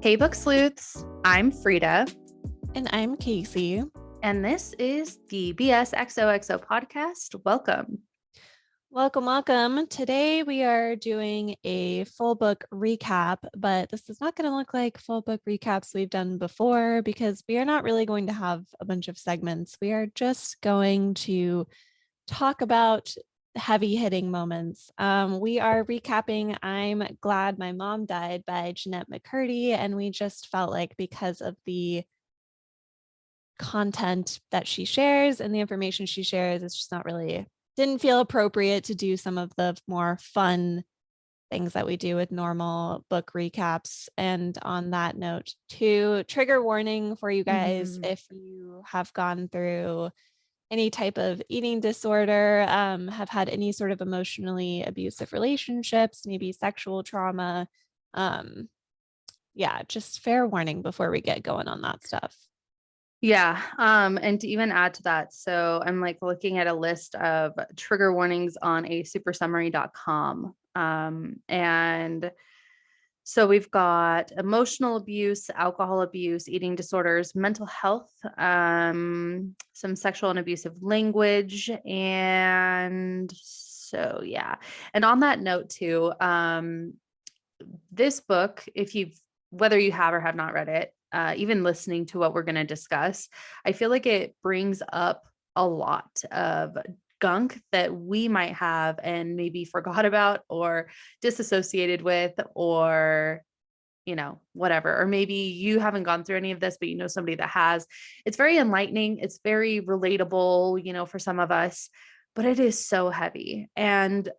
Hey, Book Sleuths. I'm Frida. And I'm Casey. And this is the BSXOXO podcast. Welcome. Welcome. Today we are doing a full book recap, but this is not going to look like full book recaps we've done before because we are not really going to have a bunch of segments. We are just going to talk about heavy hitting moments. We are recapping I'm Glad My Mom Died by Jennette McCurdy, and we just felt like because of the content that she shares and the information she shares, it's just not really didn't feel appropriate to do some of the more fun things that we do with normal book recaps. And on that note, too, trigger warning for you guys if you have gone through any type of eating disorder, have had any sort of emotionally abusive relationships, maybe sexual trauma. Yeah, just fair warning before we get going on that stuff. Yeah. And to even add to that, so I'm like looking at a list of trigger warnings on a supersummary.com. And so we've got emotional abuse, alcohol abuse, eating disorders, mental health, some sexual and abusive language. And so, yeah. And on that note, too, this book, whether you have or have not read it, even listening to what we're going to discuss, I feel like it brings up a lot of gunk that we might have and maybe forgot about or disassociated with, or whatever. Or maybe you haven't gone through any of this, but you know somebody that has. It's very enlightening. It's very relatable, for some of us, but it is so heavy. And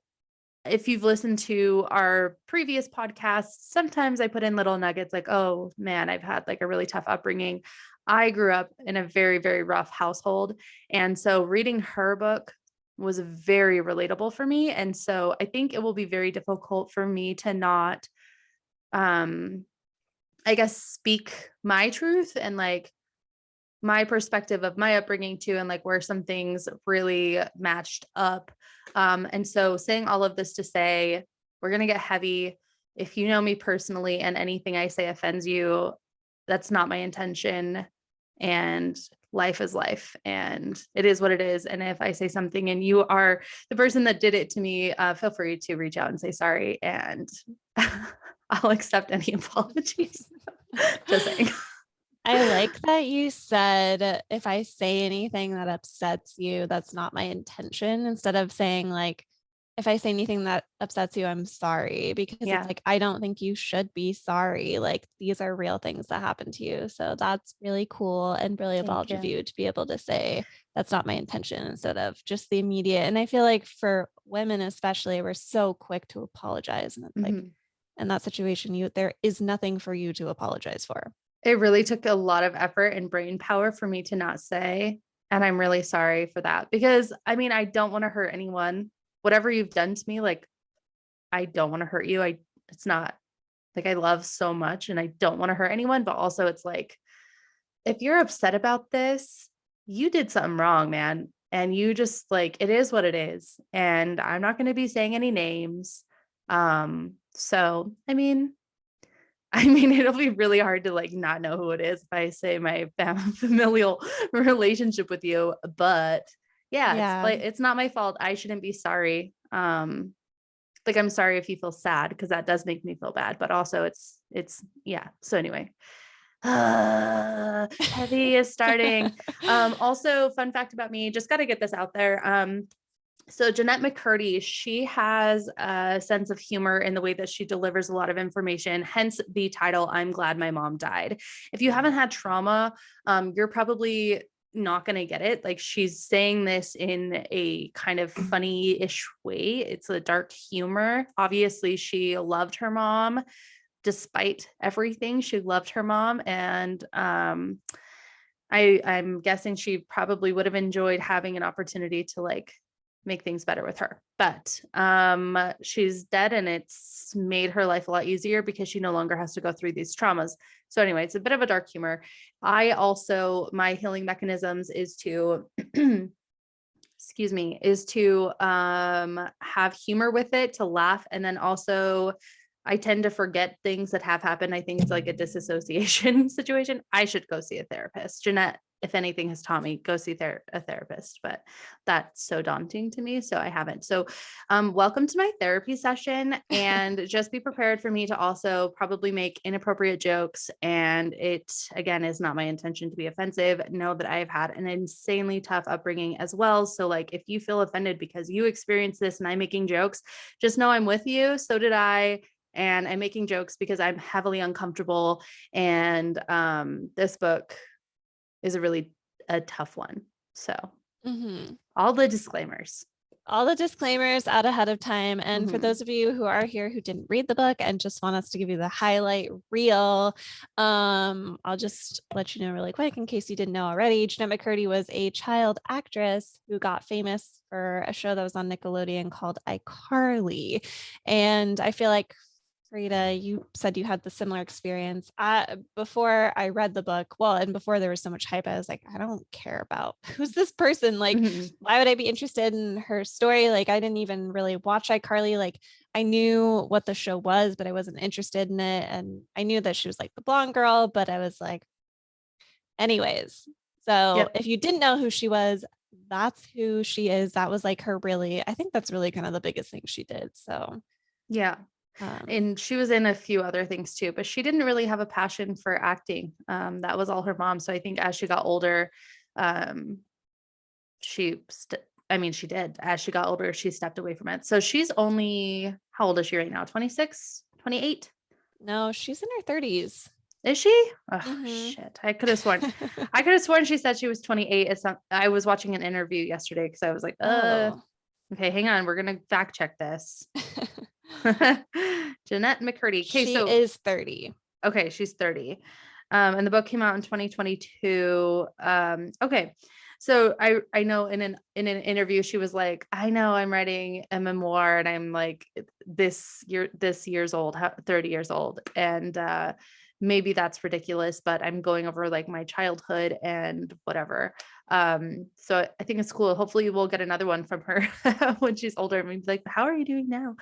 if you've listened to our previous podcasts, sometimes I put in little nuggets like, oh man, I've had like a really tough upbringing. I grew up in a very, very rough household. And so reading her book was very relatable for me. And so I think it will be very difficult for me to not, I guess, speak my truth and like my perspective of my upbringing too, and like where some things really matched up. And so saying all of this to say, we're going to get heavy. If you know me personally and anything I say offends you, that's not my intention. And life is life and it is what it is. And if I say something and you are the person that did it to me, feel free to reach out and say sorry. And I'll accept any apologies. Just saying. I like that you said, if I say anything that upsets you, that's not my intention, instead of saying like, if I say anything that upsets you, I'm sorry, because Yeah. it's like, I don't think you should be sorry. Like these are real things that happen to you. So that's really cool and really Thank evolved of you. you to be able to say that's not my intention instead of just the immediate. And I feel like for women, especially, we're so quick to apologize. And it's like, in that situation, there is nothing for you to apologize for. It really took a lot of effort and brain power for me to not say. And I'm really sorry for that because I mean, I don't want to hurt anyone. Whatever you've done to me, like, I don't want to hurt you. It's not like I love so much and I don't want to hurt anyone. But also, it's like, if you're upset about this, you did something wrong, man. And you just like, it is what it is. And I'm not going to be saying any names. So, it'll be really hard to like not know who it is if I say my familial relationship with you, but yeah, it's Yeah. like, it's not my fault. I shouldn't be sorry. Like I'm sorry if you feel sad because that does make me feel bad, but also yeah. So anyway, heavy is starting. Also fun fact about me, just got to get this out there. So Jennette McCurdy, she has a sense of humor in the way that she delivers a lot of information, hence the title, I'm Glad My Mom Died. If you haven't had trauma, you're probably not going to get it. Like she's saying this in a kind of funny-ish way. It's a dark humor. Obviously, she loved her mom. Despite everything, she loved her mom. And I'm guessing she probably would have enjoyed having an opportunity to like make things better with her. But she's dead and it's made her life a lot easier because she no longer has to go through these traumas. So anyway, it's a bit of a dark humor. My healing mechanisms is to excuse me, is to have humor with it, to laugh, and then also I tend to forget things that have happened. I think it's like a disassociation situation. I should go see a therapist. Jennette, if anything has taught me, go see a therapist, but that's so daunting to me. So I haven't. So welcome to my therapy session, and just be prepared for me to also probably make inappropriate jokes. And it, again, is not my intention to be offensive. Know that I've had an insanely tough upbringing as well. So like, if you feel offended because you experienced this and I'm making jokes, just know I'm with you. So did I. And I'm making jokes because I'm heavily uncomfortable. And this book is a tough one. So Mhm. all the disclaimers. All the disclaimers out ahead of time. And for Mhm. those of you who are here who didn't read the book and just want us to give you the highlight reel, I'll just let you know really quick in case you didn't know already. Jennette McCurdy was a child actress who got famous for a show that was on Nickelodeon called iCarly. And I feel like Rita, you said you had the similar experience. Before I read the book, well, and before there was so much hype, I was like, I don't care about who's this person. Like, Mhm. why would I be interested in her story? Like, I didn't even really watch iCarly. Like, I knew what the show was, but I wasn't interested in it. And I knew that she was like the blonde girl, but I was like, anyways. So Yep. if you didn't know who she was, that's who she is. That was like her really, I think that's really kind of the biggest thing she did. So, Yeah. um, And she was in a few other things too, but she didn't really have a passion for acting. That was all her mom. So I think as she got older, um, I mean, she did. As she got older, she stepped away from it. So she's only, how old is she right now? 26, 28? no, she's in her 30s. Is she? Oh, Mhm. shit. I could have sworn she said she was 28. I was watching an interview yesterday because I was like, Oh. okay, hang on. We're going to fact check this. Jennette McCurdy. Okay, She so is 30. okay, she's 30. And the book came out in 2022. Okay. So I know in an interview she was like, I know I'm writing a memoir and I'm like this year's old, 30 years old. And maybe that's ridiculous, but I'm going over like my childhood and whatever. So I think it's cool. Hopefully we'll get another one from her when she's older and be like, how are you doing now?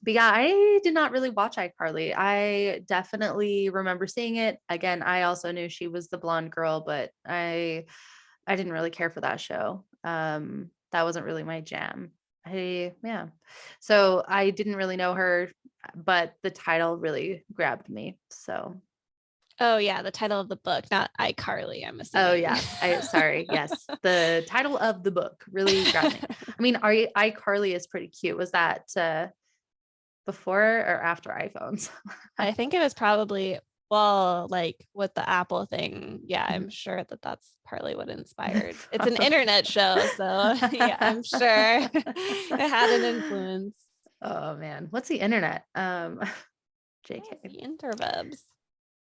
But yeah, I did not really watch iCarly. I definitely remember seeing it. Again, I also knew she was the blonde girl, but I didn't really care for that show. That wasn't really my jam. Yeah. So I didn't really know her, but the title really grabbed me. So Oh yeah, the title of the book, not iCarly, I'm oh assuming. yeah. Sorry, yes. The title of the book really grabbed me. I mean, iCarly is pretty cute. Was that before or after iPhones? I think it was probably, well, like with the Apple thing. Yeah, I'm sure that that's partly what inspired. It's an internet show, so yeah, I'm sure it had an influence. Oh man, what's the internet? Yes, JK. the interwebs.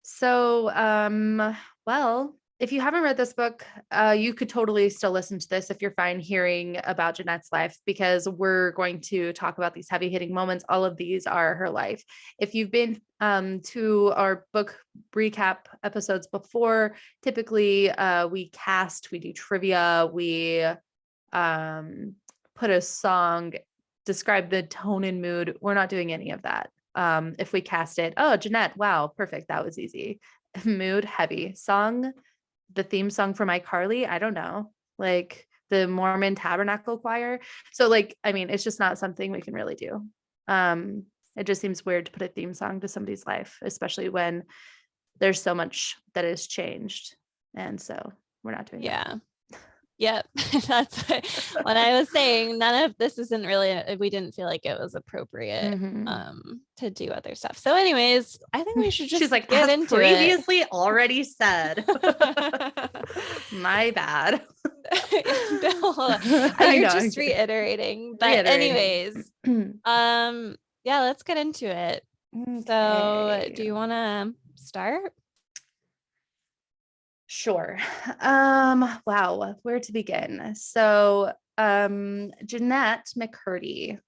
So, well, if you haven't read this book, you could totally still listen to this if you're fine hearing about Jennette's life, because we're going to talk about these heavy hitting moments. All of these are her life. If you've been to our book recap episodes before, typically we do trivia, we put a song, describe the tone and mood. We're not doing any of that. If we cast it, oh, Jennette, wow, perfect. That was easy. Mood, heavy. Song, the theme song for iCarly, I don't know. Like the Mormon Tabernacle Choir. So like, I mean, it's just not something we can really do. It just seems weird to put a theme song to somebody's life, especially when there's so much that has changed. And so we're not doing that. Yeah. Yep. That's what I was saying. None of this isn't really, we didn't feel like it was appropriate Mhm. to do other stuff. So anyways, I think we should She's just like, get as into it. previously already said. My bad. No, I you're know. I'm just kidding. reiterating. But Reiterating. anyways, yeah, let's get into it. So, Okay. do you want to start? Sure. Wow, where to begin? So, Jennette McCurdy,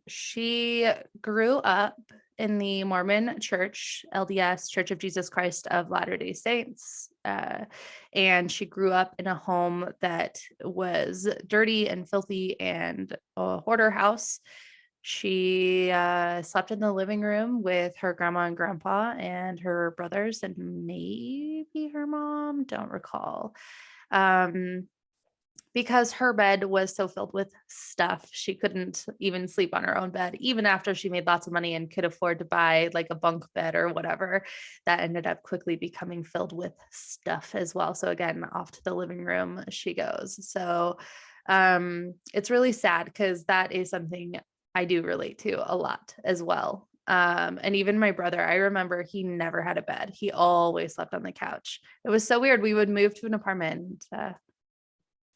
she grew up in the Mormon Church, LDS, Church of Jesus Christ of Latter-day Saints. And she grew up in a home that was dirty and filthy and a hoarder house. She slept in the living room with her grandma and grandpa and her brothers and maybe her mom, don't recall. Um, because her bed was so filled with stuff, she couldn't even sleep on her own bed, even after she made lots of money and could afford to buy like a bunk bed or whatever. That ended up quickly becoming filled with stuff as well. So again, off to the living room she goes. So it's really sad because that is something I do relate to a lot as well. And even my brother, I remember he never had a bed. He always slept on the couch. It was so weird. We would move to an apartment.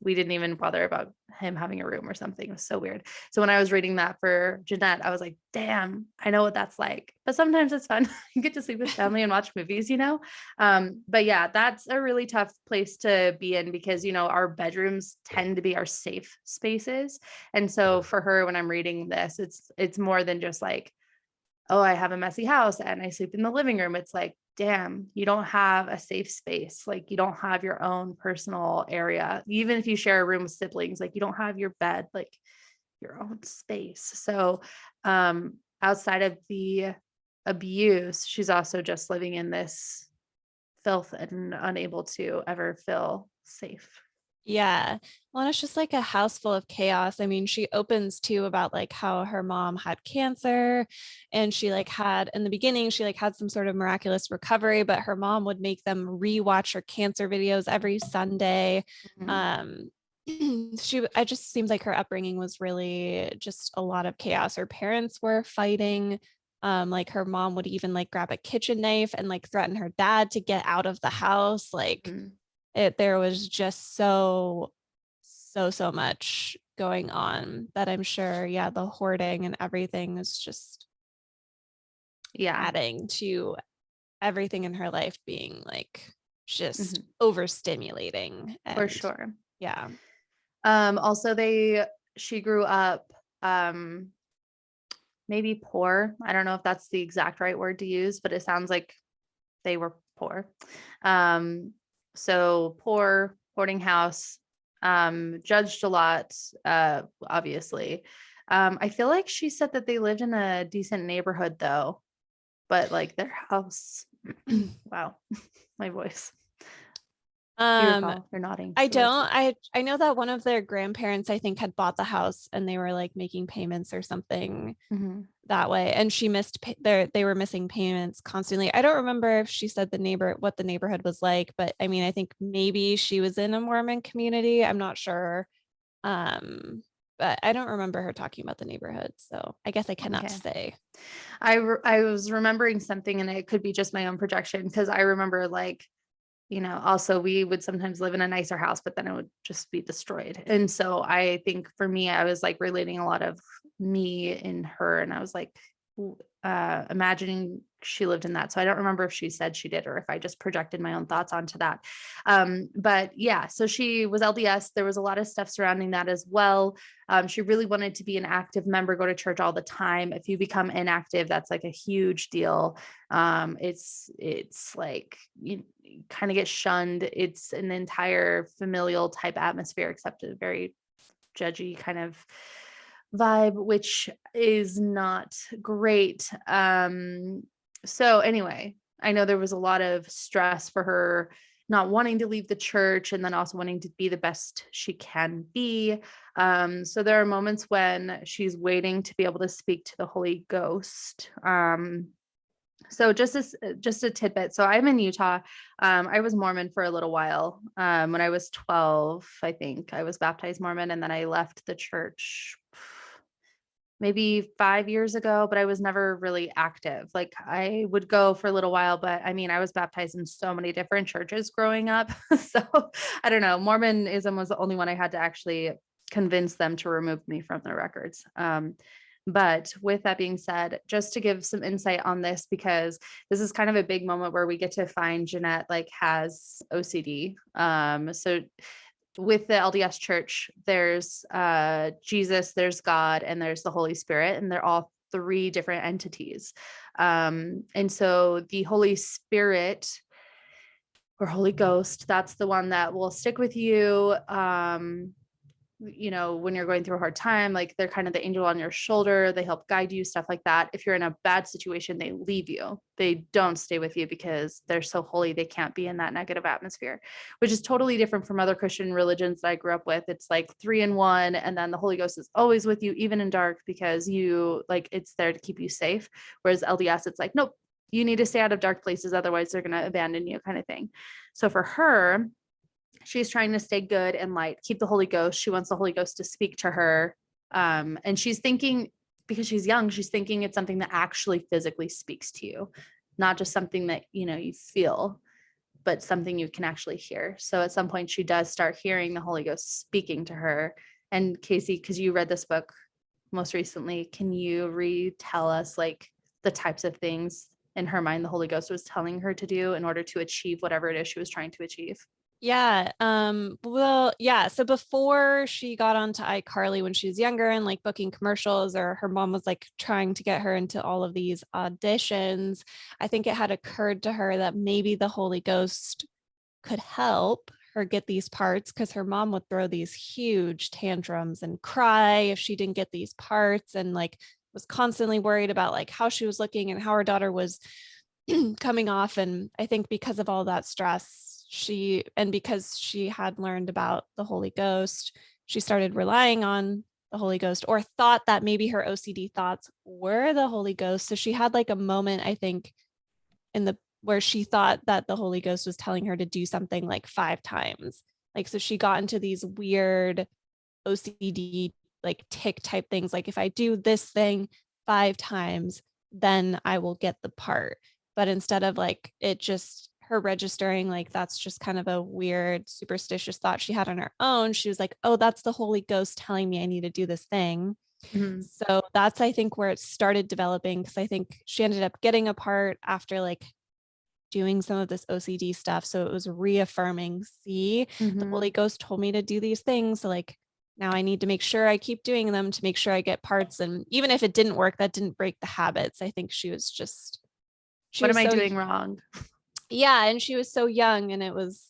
We didn't even bother about him having a room or something. It was so weird. So when I was reading that for Jennette, I was like, damn, I know what that's like. But sometimes it's fun. You get to sleep with family and watch movies, you know? But yeah, that's a really tough place to be in because, you know, our bedrooms tend to be our safe spaces. And so for her, when I'm reading this, it's more than just like, oh, I have a messy house and I sleep in the living room. It's like, damn, you don't have a safe space. Like you don't have your own personal area. Even if you share a room with siblings, like you don't have your bed, like your own space. So outside of the abuse, she's also just living in this filth and unable to ever feel safe. Yeah. Well, and it's just like a house full of chaos. I mean, she opens too about like how her mom had cancer and she like had in the beginning, she like had some sort of miraculous recovery, but her mom would make them rewatch her cancer videos every Sunday. Mhm. Um, it just seems like her upbringing was really just a lot of chaos. Her parents were fighting. Like her mom would even like grab a kitchen knife and like threaten her dad to get out of the house. Like Mhm. there was just so much going on that I'm sure, yeah, the hoarding and everything is just Yeah. adding to everything in her life being like just Mhm. overstimulating. For And sure. yeah. Also she grew up um maybe poor. I don't know if that's the exact right word to use, but it sounds like they were poor. Um, so poor, boarding house, judged a lot, obviously. I feel like she said that they lived in a decent neighborhood though, but like their house, wow, my voice. Do you Um, recall? You're nodding I towards don't. it. I know that one of their grandparents, I think, had bought the house and they were like making payments or something Mhm. that way. And she missed they were missing payments constantly. I don't remember if she said what the neighborhood was like, but I mean, I think maybe she was in a Mormon community. I'm not sure. Um, but I don't remember her talking about the neighborhood. So I guess I cannot Okay. say. I was remembering something and it could be just my own projection because I remember like, you know, also we would sometimes live in a nicer house, but then it would just be destroyed. And so I think for me, I was like relating a lot of me in her, and I was like imagining she lived in that. So I don't remember if she said she did or if I just projected my own thoughts onto that. But yeah, so she was LDS. There was a lot of stuff surrounding that as well. She really wanted to be an active member, go to church all the time. If you become inactive, that's like a huge deal. It's like you kind of get shunned. It's an entire familial type atmosphere, except a very judgy kind of vibe, which is not great. So anyway, I know there was a lot of stress for her not wanting to leave the church and then also wanting to be the best she can be. So there are moments when she's waiting to be able to speak to the Holy Ghost. So just a tidbit. So I'm in Utah. I was Mormon for a little while. When I was 12, I think I was baptized Mormon, and then I left the church maybe 5 years ago, but I was never really active. Like I would go for a little while, but I mean, I was baptized in so many different churches growing up. So I don't know. Mormonism was the only one I had to actually convince them to remove me from their records. But with that being said, just to give some insight on this, because this is kind of a big moment where we get to find Jennette like has OCD. So with the LDS church, there's Jesus, there's God, and there's the Holy Spirit, and they're all three different entities. And so the Holy Spirit or Holy Ghost, that's the one that will stick with you. when you're going through a hard time, like they're kind of the angel on your shoulder. They help guide you, stuff like that. If you're in a bad situation, they leave you. They don't stay with you because they're so holy. They can't be in that negative atmosphere, which is totally different from other Christian religions that I grew up with. It's like 3 in 1. And then the Holy Ghost is always with you, even in dark, because it's there to keep you safe. Whereas LDS, it's like, nope, you need to stay out of dark places. Otherwise they're going to abandon you, kind of thing. So for her, she's trying to stay good and light, keep the Holy Ghost. She wants the Holy Ghost to speak to her. And she's thinking, because she's young, she's thinking it's something that actually physically speaks to you, not just something that, you feel, but something you can actually hear. So at some point she does start hearing the Holy Ghost speaking to her. And Casey, because you read this book most recently, can you retell us like the types of things in her mind the Holy Ghost was telling her to do in order to achieve whatever it is she was trying to achieve? Yeah. Well, yeah. So before she got onto iCarly when she was younger and like booking commercials, or her mom was like trying to get her into all of these auditions, I think it had occurred to her that maybe the Holy Ghost could help her get these parts, because her mom would throw these huge tantrums and cry if she didn't get these parts, and like was constantly worried about like how she was looking and how her daughter was coming off. And I think because of all that stress, because she had learned about the Holy Ghost, she started relying on the Holy Ghost, or thought that maybe her OCD thoughts were the Holy Ghost. So she had like a moment, I think, where she thought that the Holy Ghost was telling her to do something like 5 times. Like, so she got into these weird OCD, like tick type things. Like, if I do this thing 5 times, then I will get the part. But instead of like it just her registering, like that's just kind of a weird superstitious thought she had on her own, she was like, oh, that's the Holy Ghost telling me I need to do this thing. Mm-hmm. So that's, I think, where it started developing, because I think she ended up getting a part after like doing some of this OCD stuff. So it was reaffirming, see, the Mm-hmm. Holy Ghost told me to do these things. So like now I need to make sure I keep doing them to make sure I get parts. And even if it didn't work, that didn't break the habits. I think she What am was I so, doing wrong? yeah. And she was so young, and it was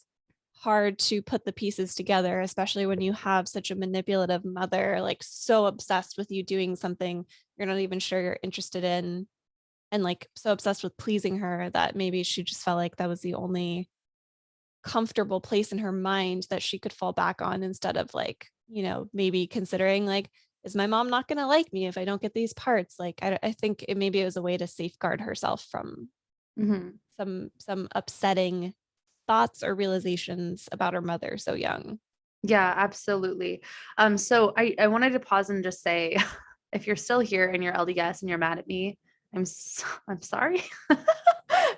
hard to put the pieces together, especially when you have such a manipulative mother, like so obsessed with you doing something you're not even sure you're interested in, and like so obsessed with pleasing her that maybe she just felt like that was the only comfortable place in her mind that she could fall back on, instead of like, maybe considering like, is my mom not going to like me if I don't get these parts? Like, I think maybe it was a way to safeguard herself from Mm-hmm. some upsetting thoughts or realizations about her mother so young. Yeah, absolutely. So I wanted to pause and just say, if you're still here and you're LDS and you're mad at me, I'm sorry.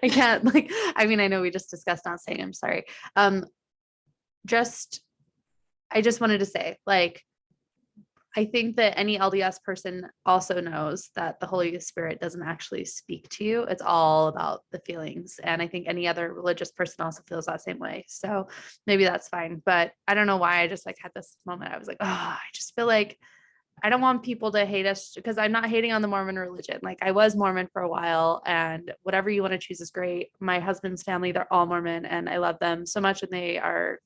I can't like, I mean, I know we just discussed not saying I'm sorry. Um, just, I just wanted to say, like, I think that any LDS person also knows that the Holy Spirit doesn't actually speak to you. It's all about the feelings. And I think any other religious person also feels that same way. So maybe that's fine. But I don't know why I just like had this moment. I was like, oh, I just feel like I don't want people to hate us, because I'm not hating on the Mormon religion. Like, I was Mormon for a while, and whatever you want to choose is great. My husband's family, they're all Mormon, and I love them so much, and they are,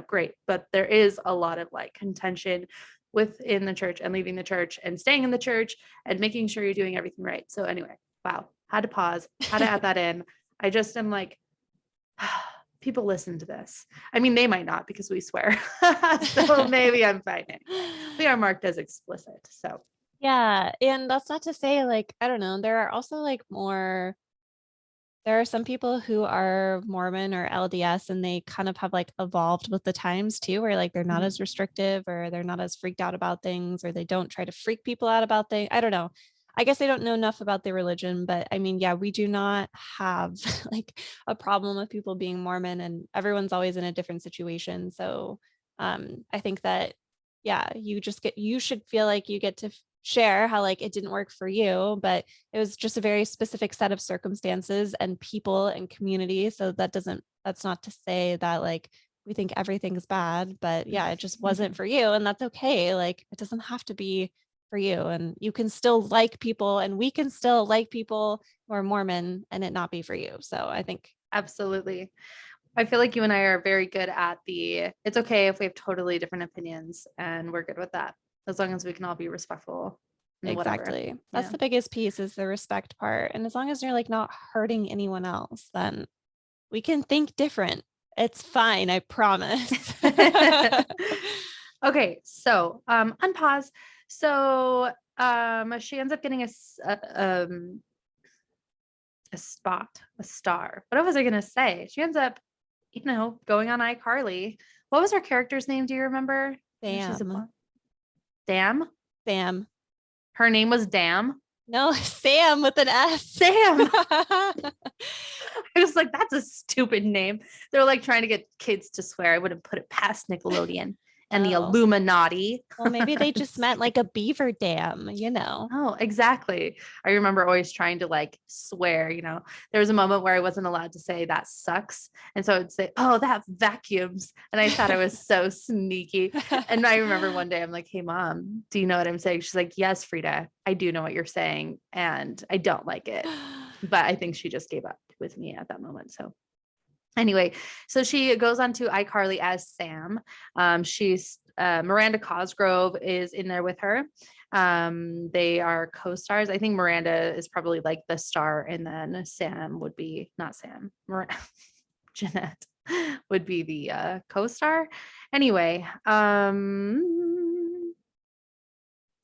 great. But there is a lot of like contention within the church and leaving the church and staying in the church and making sure you're doing everything right. So anyway, wow, had to pause, had to add that in. I just am like, people listen to this. I mean, they might not, because we swear. So maybe I'm fine anyway. We are marked as explicit. So Yeah, and that's not to say like, I don't know, there are some people who are Mormon or LDS, and they kind of have like evolved with the times too, where like they're not mhm. as restrictive, or they're not as freaked out about things, or they don't try to freak people out about things. I don't know. I guess I don't know enough about their religion, but I mean, yeah, we do not have like a problem with people being Mormon, and everyone's always in a different situation. So I think that, yeah, you should feel like you get to share how like it didn't work for you, but it was just a very specific set of circumstances and people and community. So that's not to say that like we think everything's bad, but yeah, it just wasn't for you, and that's okay. Like, it doesn't have to be for you, and you can still like people, and we can still like people who are Mormon and it not be for you. So I think, Absolutely. I feel like you and I are very good at it's okay if we have totally different opinions and we're good with that. As long as we can all be respectful and whatever. Exactly. That's Yeah. the biggest piece is the respect part. And as long as you're like not hurting anyone else, then we can think different. It's fine, I promise. Okay, so unpause. So she ends up getting a star. What was I gonna say? She ends up, going on iCarly. What was her character's name? Do you remember? She's a Sam. Dam. Sam. Her name was Dam. No, Sam with an S. Sam. I was like, that's a stupid name. They're like trying to get kids to swear. I wouldn't put it past Nickelodeon and the Oh. Illuminati. Well, maybe they just meant like a beaver dam, you know. Oh, exactly. I remember always trying to like swear, there was a moment where I wasn't allowed to say that sucks. And so I would say, oh, that vacuums. And I thought I was so sneaky. And I remember one day I'm like, hey, mom, do you know what I'm saying? She's like, yes, Frida, I do know what you're saying. And I don't like it. But I think she just gave up with me at that moment. So anyway, so she goes on to iCarly as Sam. She's Miranda Cosgrove is in there with her. They are co-stars. I think Miranda is probably like the star, and then Sam would be not Sam. Jennette would be the co-star. Anyway,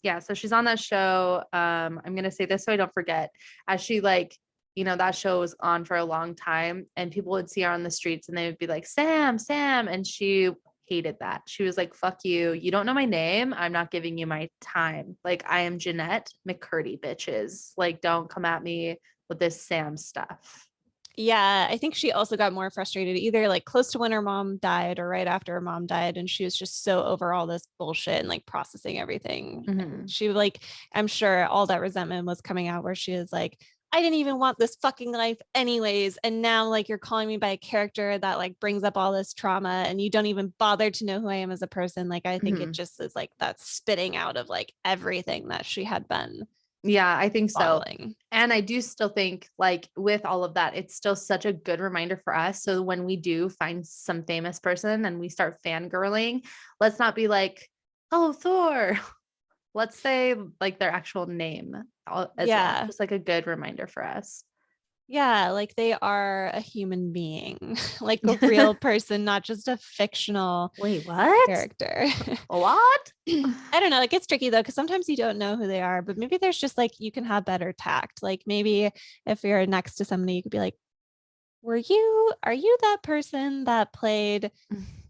yeah, so she's on that show. I'm gonna say this so I don't forget. As she that show was on for a long time, and people would see her on the streets and they would be like, Sam, Sam. And she hated that. She was like, fuck you. You don't know my name. I'm not giving you my time. Like, I am Jennette McCurdy, bitches. Like, don't come at me with this Sam stuff. Yeah, I think she also got more frustrated either like close to when her mom died or right after her mom died. And she was just so over all this bullshit and like processing everything. Mm-hmm. And she like, I'm sure all that resentment was coming out where she was like, I didn't even want this fucking life anyways. And now like you're calling me by a character that like brings up all this trauma and you don't even bother to know who I am as a person. Like, I think it just is like that spitting out of like everything that she had been. Yeah, I think so. Bottling. And I do still think like with all of that, it's still such a good reminder for us. So when we do find some famous person and we start fangirling, let's not be like, oh, Thor. Let's say like their actual name as well. Just like a good reminder for us. Yeah, like they are a human being, like a real person, not just a fictional character. What? I don't know. It gets tricky though, because sometimes you don't know who they are, but maybe there's just like you can have better tact. Like maybe if you're next to somebody, you could be like, are you that person that played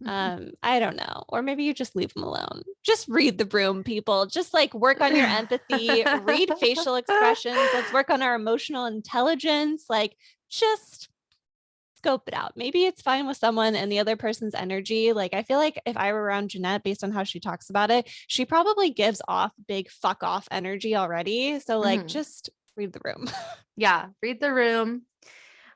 I don't know, or maybe you just leave them alone. Just read the room, people. Just like work on your empathy, read facial expressions. Let's work on our emotional intelligence. Like just scope it out. Maybe it's fine with someone and the other person's energy. Like I feel like if I were around Jennette, based on how she talks about it, she probably gives off big fuck off energy already. So like just read the room. Yeah, read the room.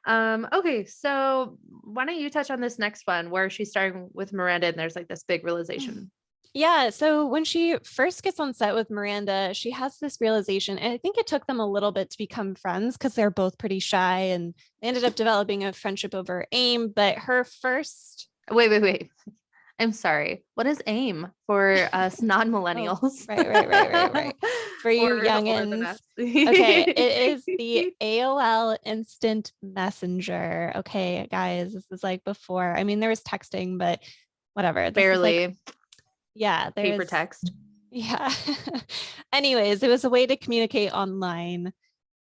Okay, so why don't you touch on this next one where she's starting with Miranda and there's like this big realization. Yeah. So when she first gets on set with Miranda, she has this realization. And I think it took them a little bit to become friends because they're both pretty shy and they ended up developing a friendship over AIM. But her first. Wait. I'm sorry. What is AIM for us non-millennials? Oh, right. For you youngins. Okay. It is the AOL Instant Messenger. Okay, guys, this is like before. I mean, there was texting, but whatever. Barely. Yeah. Paper text. Yeah. Anyways, it was a way to communicate online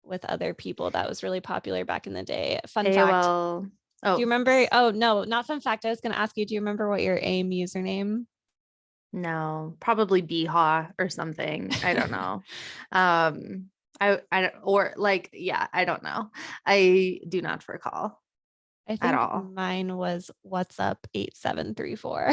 with other people that was really popular back in the day. Fun AOL. fact. Oh, do you remember? Oh, no, not fun fact. I was going to ask you, do you remember what your AIM username? No, probably BHA or something. I don't know. I or like, yeah, I don't know. I do not recall. I think at all. Mine was what's up 8734.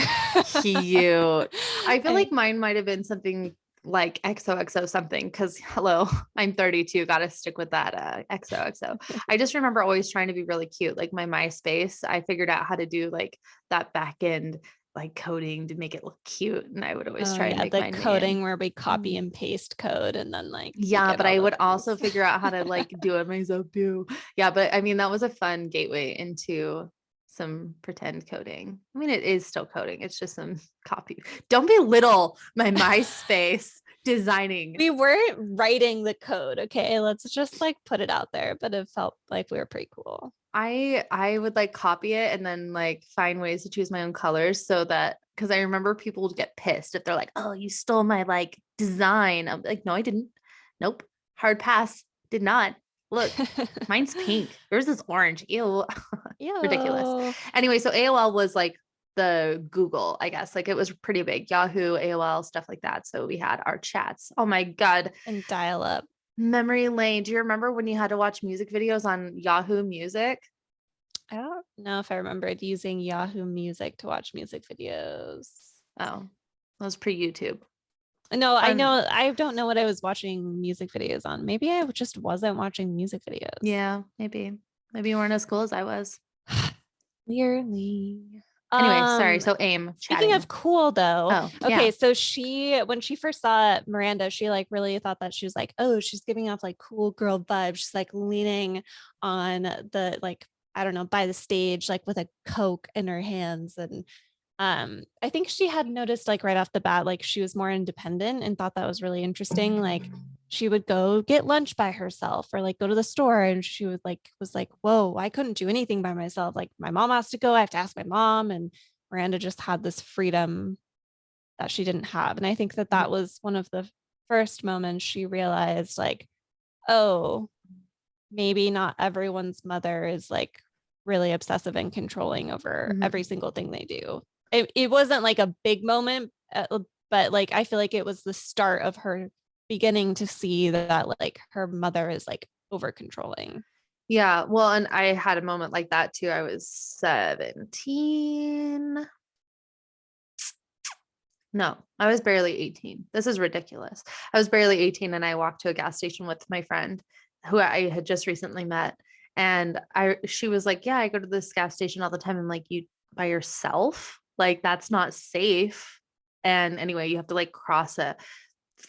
Cute. I feel like mine might have been something like XOXO something because hello, I'm 32. Gotta stick with that XOXO. I just remember always trying to be really cute. Like my MySpace, I figured out how to do like that back end like coding to make it look cute. And I would always try to make the coding where we copy and paste code and then like but I would also figure out how to like do it myself too. Yeah, but I mean that was a fun gateway into some pretend coding. I mean, it is still coding. It's just some copy. Don't belittle my MySpace designing. We weren't writing the code. Okay. Let's just like put it out there, but it felt like we were pretty cool. I would like copy it and then like find ways to choose my own colors so that, because I remember people would get pissed if they're like, oh, you stole my like design. I'm like, no, I didn't. Nope. Hard pass. Did not. Look, mine's pink. Yours is orange. Ew. Ridiculous. Ew. Anyway, so AOL was like the Google, I guess. Like it was pretty big. Yahoo, AOL, stuff like that. So we had our chats. Oh my God. And dial up. Memory lane. Do you remember when you had to watch music videos on Yahoo Music? I don't know if I remembered using Yahoo Music to watch music videos. Oh, that was pre-YouTube. No, I know. I don't know what I was watching music videos on. Maybe I just wasn't watching music videos. Yeah, maybe. Maybe you weren't as cool as I was. Clearly. Anyway, sorry. So AIM. Speaking of cool though. Oh, okay. yeah. So when she first saw Miranda, she like really thought that she was like, oh, she's giving off like cool girl vibes. She's like leaning on the like, I don't know, by the stage, like with a Coke in her hands. And I think she had noticed like right off the bat, like she was more independent and thought that was really interesting. Like she would go get lunch by herself or like go to the store, and she was like, whoa, I couldn't do anything by myself. Like my mom has to go. I have to ask my mom. And Miranda just had this freedom that she didn't have. And I think that that was one of the first moments she realized like, oh, maybe not everyone's mother is like really obsessive and controlling over every single thing they do. It wasn't like a big moment, but like I feel like it was the start of her beginning to see that like her mother is like over controlling. Yeah. Well, and I had a moment like that too. I was 17. No, I was barely 18. This is ridiculous. I was barely 18 and I walked to a gas station with my friend who I had just recently met. And she was like, yeah, I go to this gas station all the time. I'm like, you by yourself? Like, that's not safe. And anyway, you have to like cross a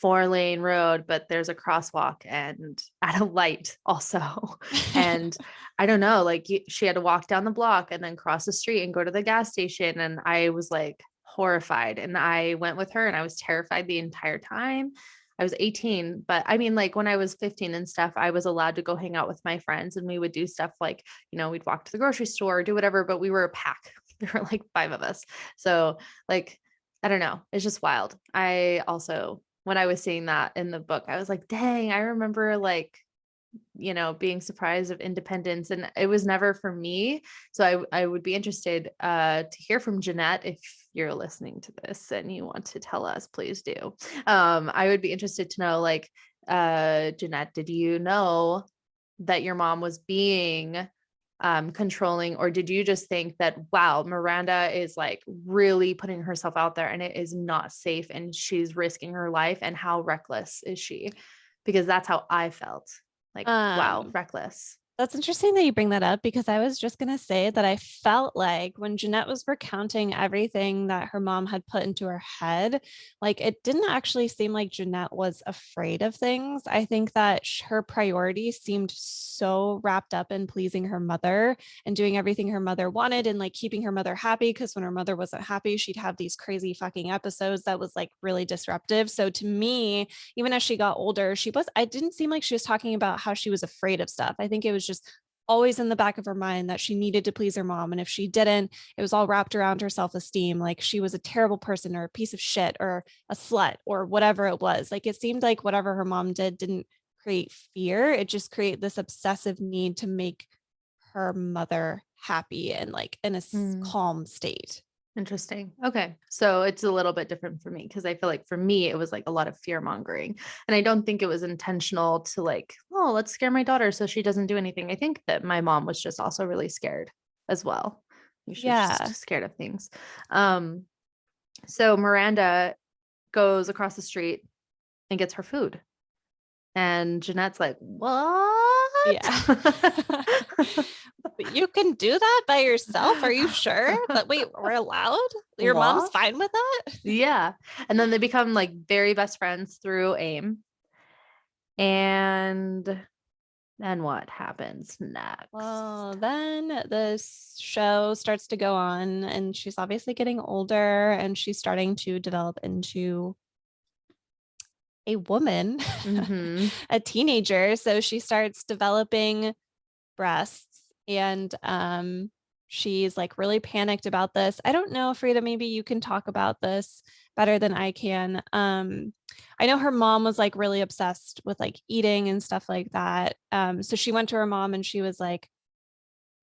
4-lane road, but there's a crosswalk and at a light also. And I don't know, like she had to walk down the block and then cross the street and go to the gas station. And I was like horrified. And I went with her and I was terrified the entire time. I was 18, but I mean, like when I was 15 and stuff, I was allowed to go hang out with my friends and we would do stuff like, we'd walk to the grocery store, do whatever, but we were a pack. There were like 5 of us. So like, I don't know. It's just wild. I also, when I was seeing that in the book, I was like, dang, I remember like, being surprised of independence, and it was never for me. So I would be interested to hear from Jennette. If you're listening to this and you want to tell us, please do. I would be interested to know, like, Jennette, did you know that your mom was being controlling, or did you just think that, wow, Miranda is like really putting herself out there and it is not safe and she's risking her life, and how reckless is she? Because that's how I felt. Like, wow, reckless. That's interesting that you bring that up, because I was just going to say that I felt like when Jennette was recounting everything that her mom had put into her head, like it didn't actually seem like Jennette was afraid of things. I think that her priorities seemed so wrapped up in pleasing her mother and doing everything her mother wanted and like keeping her mother happy, because when her mother wasn't happy, she'd have these crazy fucking episodes that was like really disruptive. So to me, even as she got older, I didn't seem like she was talking about how she was afraid of stuff. I think it was just always in the back of her mind that she needed to please her mom. And if she didn't, it was all wrapped around her self-esteem. Like she was a terrible person or a piece of shit or a slut or whatever it was. Like it seemed like whatever her mom did didn't create fear. It just created this obsessive need to make her mother happy and like in a calm state. Interesting. Okay. So it's a little bit different for me, because I feel like for me, it was like a lot of fear mongering. And I don't think it was intentional to like, oh, let's scare my daughter so she doesn't do anything. I think that my mom was just also really scared as well. She was just scared of things. So Miranda goes across the street and gets her food. And Jennette's like, what? Yeah. You can do that by yourself? Are you sure? But wait, we're allowed? Your mom's fine with that? Yeah. And then they become like very best friends through AIM. And Then what happens next? Well, then this show starts to go on, and she's obviously getting older and she's starting to develop into a woman, Mm-hmm. a teenager. So she starts developing breasts and she's like really panicked about this. I don't know, Frida, maybe you can talk about this better than I can. I know her mom was like really obsessed with like eating and stuff like that. So she went to her mom and she was like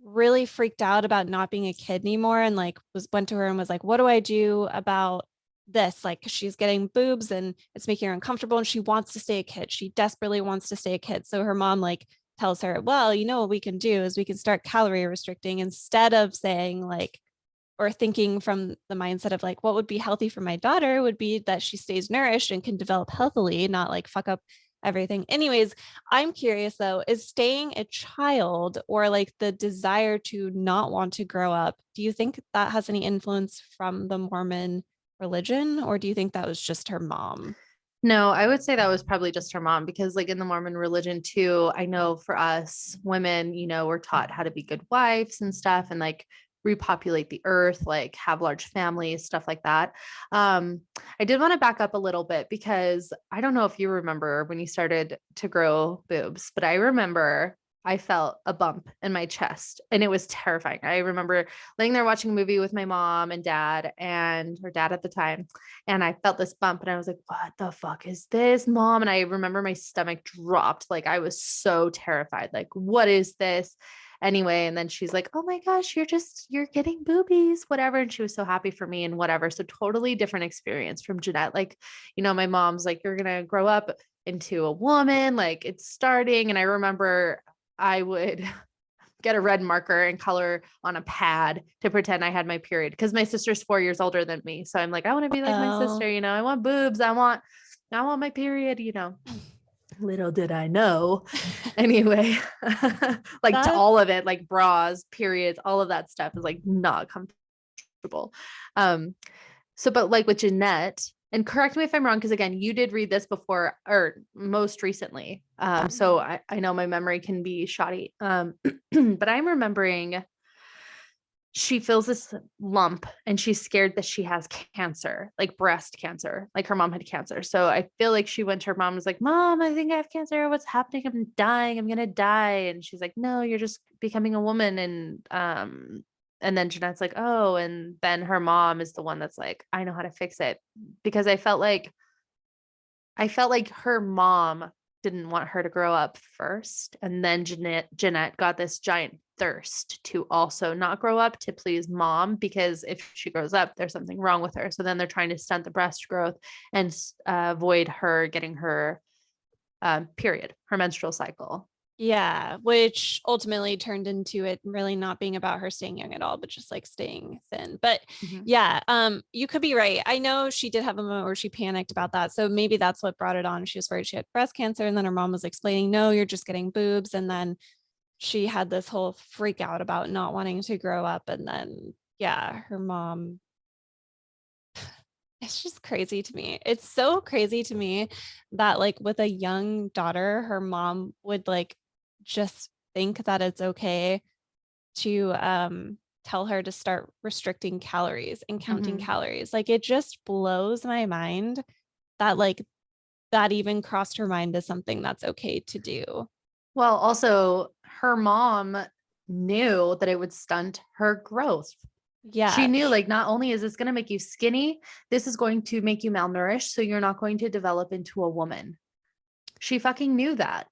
really freaked out about not being a kid anymore and like went to her and was like, what do I do about this? Like she's getting boobs and it's making her uncomfortable and she wants to stay a kid. She desperately wants to stay a kid. So her mom like tells her, well, you know what we can do is we can start calorie restricting instead of saying like, or thinking from the mindset of like, what would be healthy for my daughter would be that she stays nourished and can develop healthily, not like fuck up everything. Anyways, I'm curious though, is staying a child or like the desire to not want to grow up, do you think that has any influence from the Mormon religion, or do you think that was just her mom? No, I would say that was probably just her mom because, like, in the Mormon religion, too, I know for us women, we're taught how to be good wives and stuff and like repopulate the earth, like have large families, stuff like that. Um, I did want to back up a little bit because I don't know if you remember when you started to grow boobs, but I remember I felt a bump in my chest and it was terrifying. I remember laying there watching a movie with my mom and dad and her dad at the time and I felt this bump and I was like, what the fuck is this, mom? And I remember my stomach dropped. Like I was so terrified. Like, what is this? Anyway, and then she's like, oh my gosh, you're getting boobies, whatever. And she was so happy for me and whatever. So totally different experience from Jennette. Like, my mom's like, you're going to grow up into a woman, like it's starting. And I remember I would get a red marker and color on a pad to pretend I had my period because my sister's 4 years older than me. So I'm like, I want to be like my Oh, sister, I want boobs. I want my period. Little did I know. Anyway, like to that's all of it, like bras, periods, all of that stuff is like not comfortable. Um, so, but like with Jennette, and correct me if I'm wrong, because again, you did read this before or most recently. So Mhm. I know my memory can be shoddy. But I'm remembering she feels this lump and she's scared that she has cancer, like breast cancer, like her mom had cancer. So I feel like she went to her mom, was like, Mom, I think I have cancer. What's happening? I'm dying. I'm gonna die. And she's like, No, you're just becoming a woman. And then Jeanette's like, Oh, and then her mom is the one that's like, I know how to fix it. Because I felt like her mom didn't want her to grow up first. And then Jennette got this giant thirst to also not grow up to please mom, because if she grows up, there's something wrong with her. So then they're trying to stunt the breast growth and avoid her getting her period, her menstrual cycle. Yeah, which ultimately turned into it really not being about her staying young at all, but just like staying thin. But Mhm. yeah, you could be right. I know she did have a moment where she panicked about that. So maybe that's what brought it on. She was worried she had breast cancer, and then her mom was explaining, no, you're just getting boobs. And then she had this whole freak out about not wanting to grow up. And then, yeah, her mom, it's just crazy to me. It's so crazy to me that like with a young daughter, her mom would like just think that it's okay to tell her to start restricting calories and counting Mhm. calories. Like it just blows my mind that like that even crossed her mind as something that's okay to do. Well, also, her mom knew that it would stunt her growth. She Yeah. knew, like, not only is this going to make you skinny, this is going to make you malnourished. So you're not going to develop into a woman. She fucking knew that.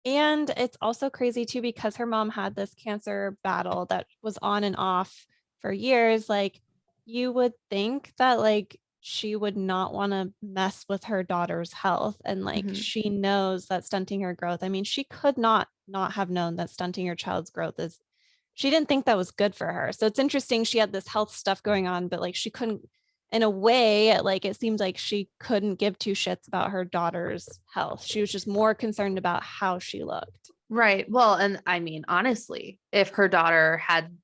And it's also crazy too because her mom had this cancer battle that was on and off for years. Like you would think that like she would not want to mess with her daughter's health and like Mhm. she knows that stunting her growth. I mean, she could not have known that stunting her child's growth is she didn't think that was good for her. So it's interesting she had this health stuff going on, but like she couldn't in a way, like it seemed like she couldn't give two shits about her daughter's health. She was just more concerned about how she looked. Right. Well, and I mean, honestly, if her daughter had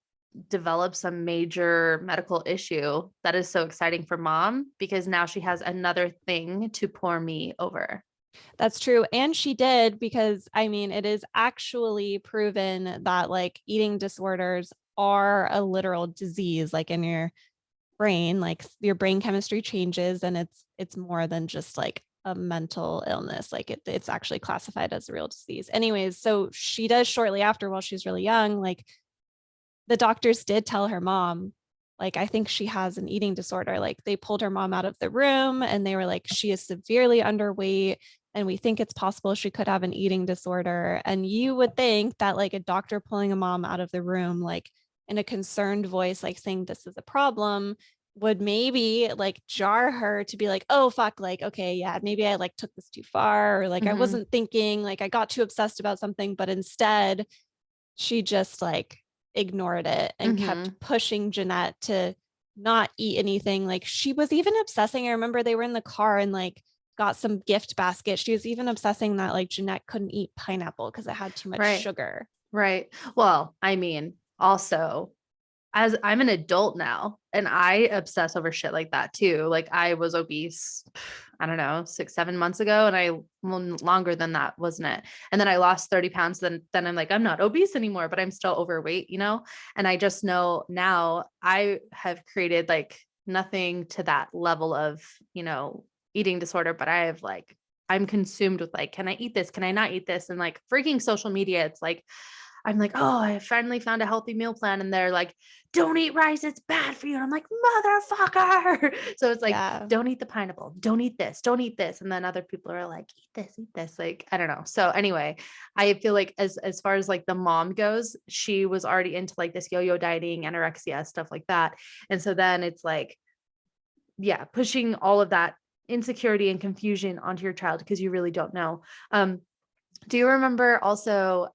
developed some major medical issue, that is so exciting for mom because now she has another thing to pour me over. That's true. And she did, because I mean, it is actually proven that like eating disorders are a literal disease, like in your brain, like your brain chemistry changes, and it's more than just like a mental illness. Like it's actually classified as a real disease. Anyways, so she does shortly after, while she's really young, like the doctors did tell her mom, like, I think she has an eating disorder. Like they pulled her mom out of the room and they were like, she is severely underweight. And we think it's possible she could have an eating disorder. And you would think that like a doctor pulling a mom out of the room, like in a concerned voice, like saying this is a problem, would maybe like jar her to be like, oh fuck, like, okay, yeah, maybe I like took this too far, or like I Mm-hmm. wasn't thinking, like I got too obsessed about something, but instead she just like ignored it and kept Mm-hmm. pushing Jennette to not eat anything. Like she was even obsessing. I remember they were in the car and like got some gift basket. She was even obsessing that like Jennette couldn't eat pineapple because it had too much Right. sugar. Right. Well, I mean, also, as I'm an adult now and I obsess over shit like that too. Like I was obese, I don't know, 6, 7 months ago. And longer than that, wasn't it? And then I lost 30 pounds. Then I'm like, I'm not obese anymore, but I'm still overweight, you know? And I just know now I have created like nothing to that level of, eating disorder, but I have like, I'm consumed with like, can I eat this? Can I not eat this? And like freaking social media, it's like, I'm like, oh, I finally found a healthy meal plan. And they're like, don't eat rice. It's bad for you. And I'm like, motherfucker. So it's like, Yeah. don't eat the pineapple. Don't eat this. Don't eat this. And then other people are like, eat this, eat this. Like, I don't know. So anyway, I feel like as far as like the mom goes, she was already into like this yo-yo dieting, anorexia, stuff like that. And so then it's like, yeah, pushing all of that insecurity and confusion onto your child because you really don't know. Do you remember also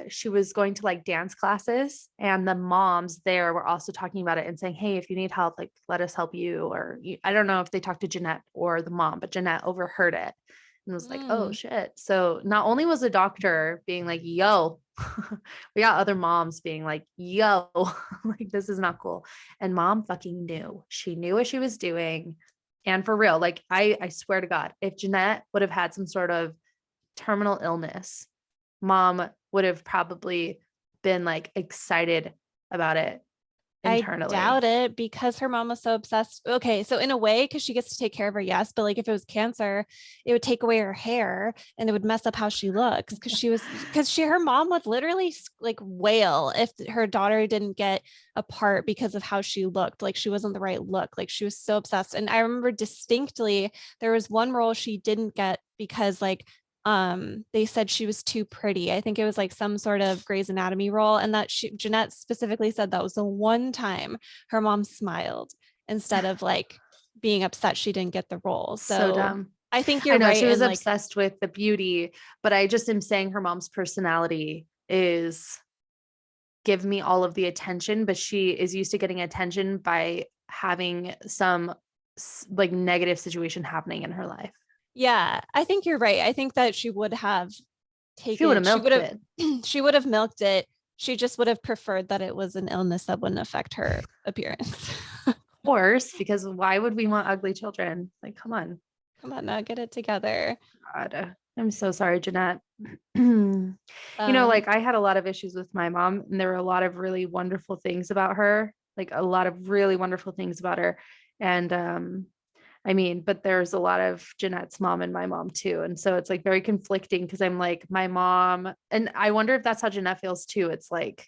she was going to like dance classes and the moms there were also talking about it and saying, hey, if you need help, like let us help you. Or I don't know if they talked to Jennette or the mom, but Jennette overheard it and was like, oh Mm. shit. So not only was the doctor being like, yo, we got other moms being like, yo, like this is not cool. And mom fucking knew. She knew what she was doing. And for real, like I swear to God, if Jennette would have had some sort of terminal illness, mom would have probably been like excited about it I doubt internally. it, because her mom was so obsessed. Okay, so in a way, because she gets to take care of her, yes, but like if it was cancer, it would take away her hair and it would mess up how she looks. Her mom would literally like wail if her daughter didn't get a part because of how she looked. Like she wasn't the right look. Like she was so obsessed. And I remember distinctly there was one role she didn't get because like they said she was too pretty. I think it was like some sort of Grey's Anatomy role, and that Jennette specifically said that was the one time her mom smiled instead of like being upset she didn't get the role. So So dumb. I think I you're know right. she was And like, obsessed with the beauty, but I just am saying her mom's personality is give me all of the attention, but she is used to getting attention by having some like negative situation happening in her life. yeah, I think you're right. I think that she would have She would taken, have milked it. she would have milked it. She just would have preferred that it was an illness that wouldn't affect her appearance. Of course, because why would we want ugly children? Like, come on. Come on now, get it together. God, I'm so sorry, Jennette. Um, Like I had a lot of issues with my mom, and there were a lot of really wonderful things about her, like a lot of really wonderful things about her. And I mean, but there's a lot of Jennette's mom and my mom too. And so it's like very conflicting because I'm like, my mom, and I wonder if that's how Jennette feels too. It's like,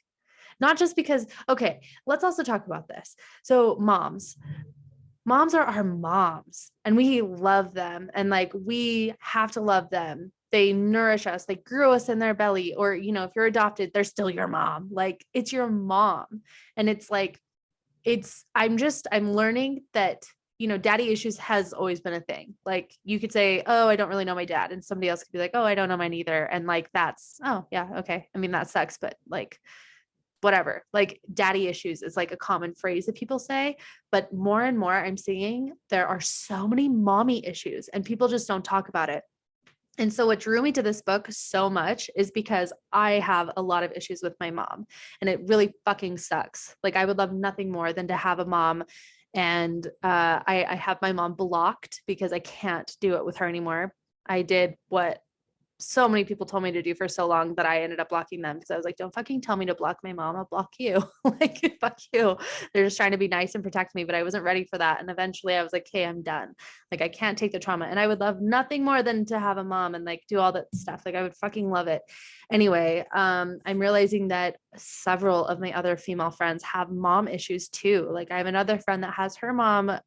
not just because, okay, let's also talk about this. So, moms are our moms and we love them and like we have to love them. They nourish us, they grew us in their belly, or if you're adopted, they're still your mom. Like it's your mom. And it's like I'm learning that daddy issues has always been a thing. Like you could say, oh, I don't really know my dad, and somebody else could be like, oh, I don't know mine either, and like that's, oh yeah, okay, I mean that sucks, but like whatever. Like daddy issues is like a common phrase that people say, but more and more I'm seeing there are so many mommy issues and people just don't talk about it. And so what drew me to this book so much is because I have a lot of issues with my mom and it really fucking sucks. Like I would love nothing more than to have a mom, and I have my mom blocked because I can't do it with her anymore. I did what so many people told me to do for so long that I ended up blocking them because I was like, don't fucking tell me to block my mom. I'll block you. Like, fuck you. They're just trying to be nice and protect me, but I wasn't ready for that. And eventually I was like, hey, I'm done. Like, I can't take the trauma. And I would love nothing more than to have a mom and like do all that stuff. Like, I would fucking love it. Anyway, I'm realizing that several of my other female friends have mom issues too. Like, I have another friend that has her mom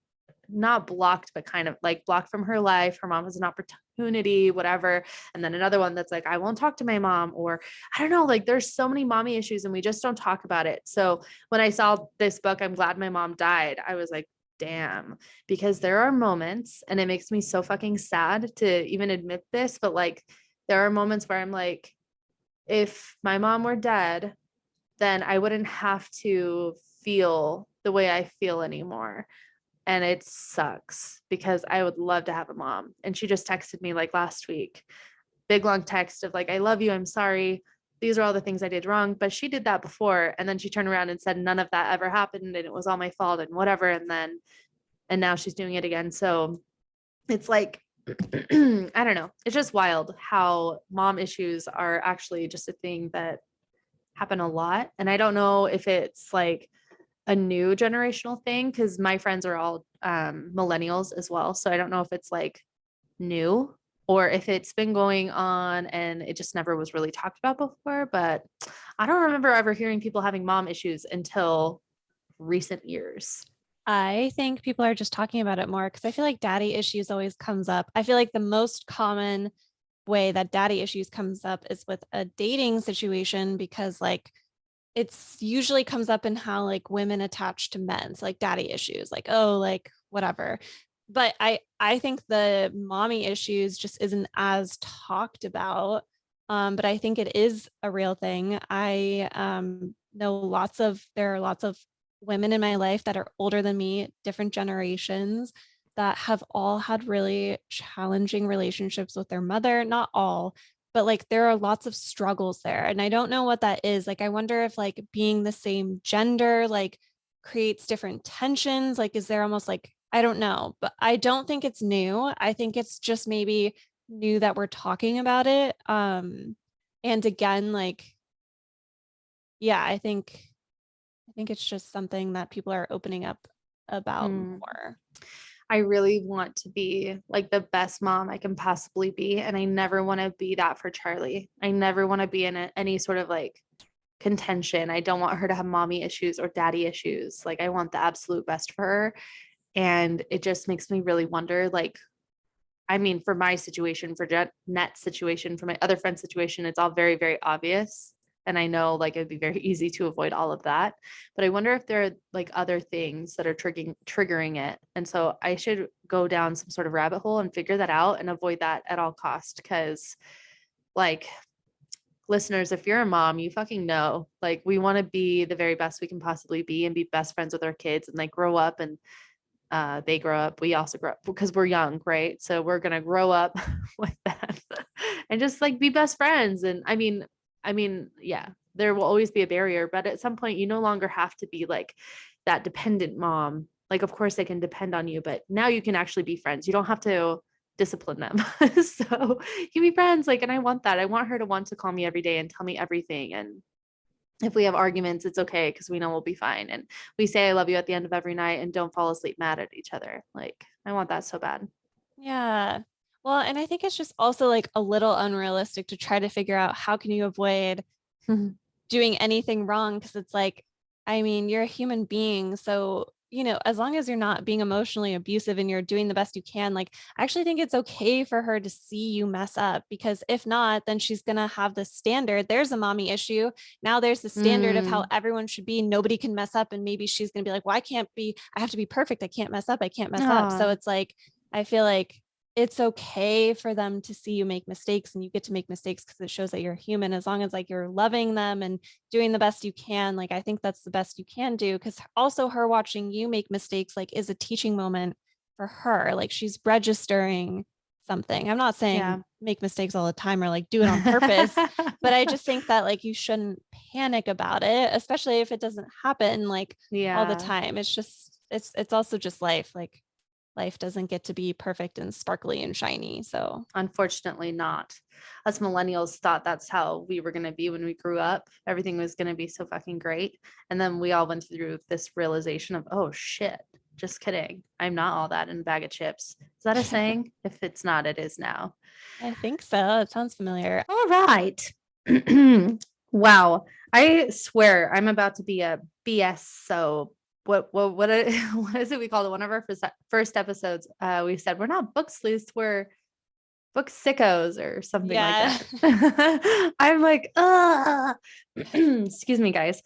not blocked, but kind of like blocked from her life. Her mom has an opportunity, whatever. And then another one that's like, I won't talk to my mom, or I don't know, like there's so many mommy issues and we just don't talk about it. So when I saw this book, I'm glad my mom died, I was like, damn, because there are moments, and it makes me so fucking sad to even admit this, but like there are moments where I'm like, if my mom were dead, then I wouldn't have to feel the way I feel anymore. And it sucks because I would love to have a mom. And she just texted me like last week, big long text of like, I love you. I'm sorry. These are all the things I did wrong. But she did that before. And then she turned around and said, none of that ever happened. And it was all my fault and whatever. And now she's doing it again. So it's like, I don't know. It's just wild how mom issues are actually just a thing that happen a lot. And I don't know if it's like a new generational thing because my friends are all millennials as well. So I don't know if it's like new or if it's been going on and it just never was really talked about before. But I don't remember ever hearing people having mom issues until recent years. I think people are just talking about it more because I feel like daddy issues always comes up. I feel like the most common way that daddy issues comes up is with a dating situation because like it's usually comes up in how like women attach to men, so like daddy issues, like oh like whatever. But I think the mommy issues just isn't as talked about. But I think it is a real thing. I know there are lots of women in my life that are older than me, different generations, that have all had really challenging relationships with their mother. Not all, but like there are lots of struggles there. And I don't know what that is. Like, I wonder if like being the same gender, like creates different tensions. Like, is there almost like, I don't know, but I don't think it's new. I think it's just maybe new that we're talking about it. And again, like, yeah, I think it's just something that people are opening up about more. I really want to be like the best mom I can possibly be. And I never want to be that for Charlie. I never want to be in any sort of like contention. I don't want her to have mommy issues or daddy issues. Like, I want the absolute best for her. And it just makes me really wonder, like, I mean, for my situation, for Jennette's situation, for my other friend's situation, it's all very, very obvious. And I know like it'd be very easy to avoid all of that. But I wonder if there are like other things that are triggering it. And so I should go down some sort of rabbit hole and figure that out and avoid that at all cost. Cause like, listeners, if you're a mom, you fucking know, like we want to be the very best we can possibly be and be best friends with our kids and like grow up and they grow up, we also grow up because we're young, right? So we're gonna grow up with that and just like be best friends. And I mean, yeah, there will always be a barrier, but at some point you no longer have to be like that dependent mom. Like, of course they can depend on you, but now you can actually be friends. You don't have to discipline them. So you can be friends. Like, and I want that. I want her to want to call me every day and tell me everything. And if we have arguments, it's okay because we know we'll be fine. And we say I love you at the end of every night and don't fall asleep mad at each other. Like, I want that so bad. Yeah. Well, and I think it's just also like a little unrealistic to try to figure out how can you avoid doing anything wrong because it's like, I mean, you're a human being, so as long as you're not being emotionally abusive and you're doing the best you can, like I actually think it's okay for her to see you mess up because if not, then she's going to have the standard. There's a mommy issue. Now there's the standard of how Mm. everyone should be. Nobody can mess up. And maybe she's going to be like, well, I have to be perfect. I can't mess up. I can't mess up. So Aw. it's like, I feel like it's okay for them to see you make mistakes and you get to make mistakes because it shows that you're human as long as like you're loving them and doing the best you can. Like I think that's the best you can do because also her watching you make mistakes like is a teaching moment for her. Like she's registering something. I'm not saying Yeah. make mistakes all the time or like do it on purpose, but I just think that like you shouldn't panic about it, especially if it doesn't happen like all the Yeah. time. It's just it's also just life. Like life doesn't get to be perfect and sparkly and shiny. So Unfortunately not. Us millennials thought that's how we were going to be when we grew up. Everything was going to be so fucking great. And then we all went through this realization of, oh shit, just kidding. I'm not all that in a bag of chips. Is that a saying? If it's not, it is now. I think so. It sounds familiar. All right. Wow. I swear I'm about to be a BS. So what is it we called it? One of our first episodes, we said we're not book sleuths, we're book sickos or something like Yeah. that. I'm like, excuse me, guys.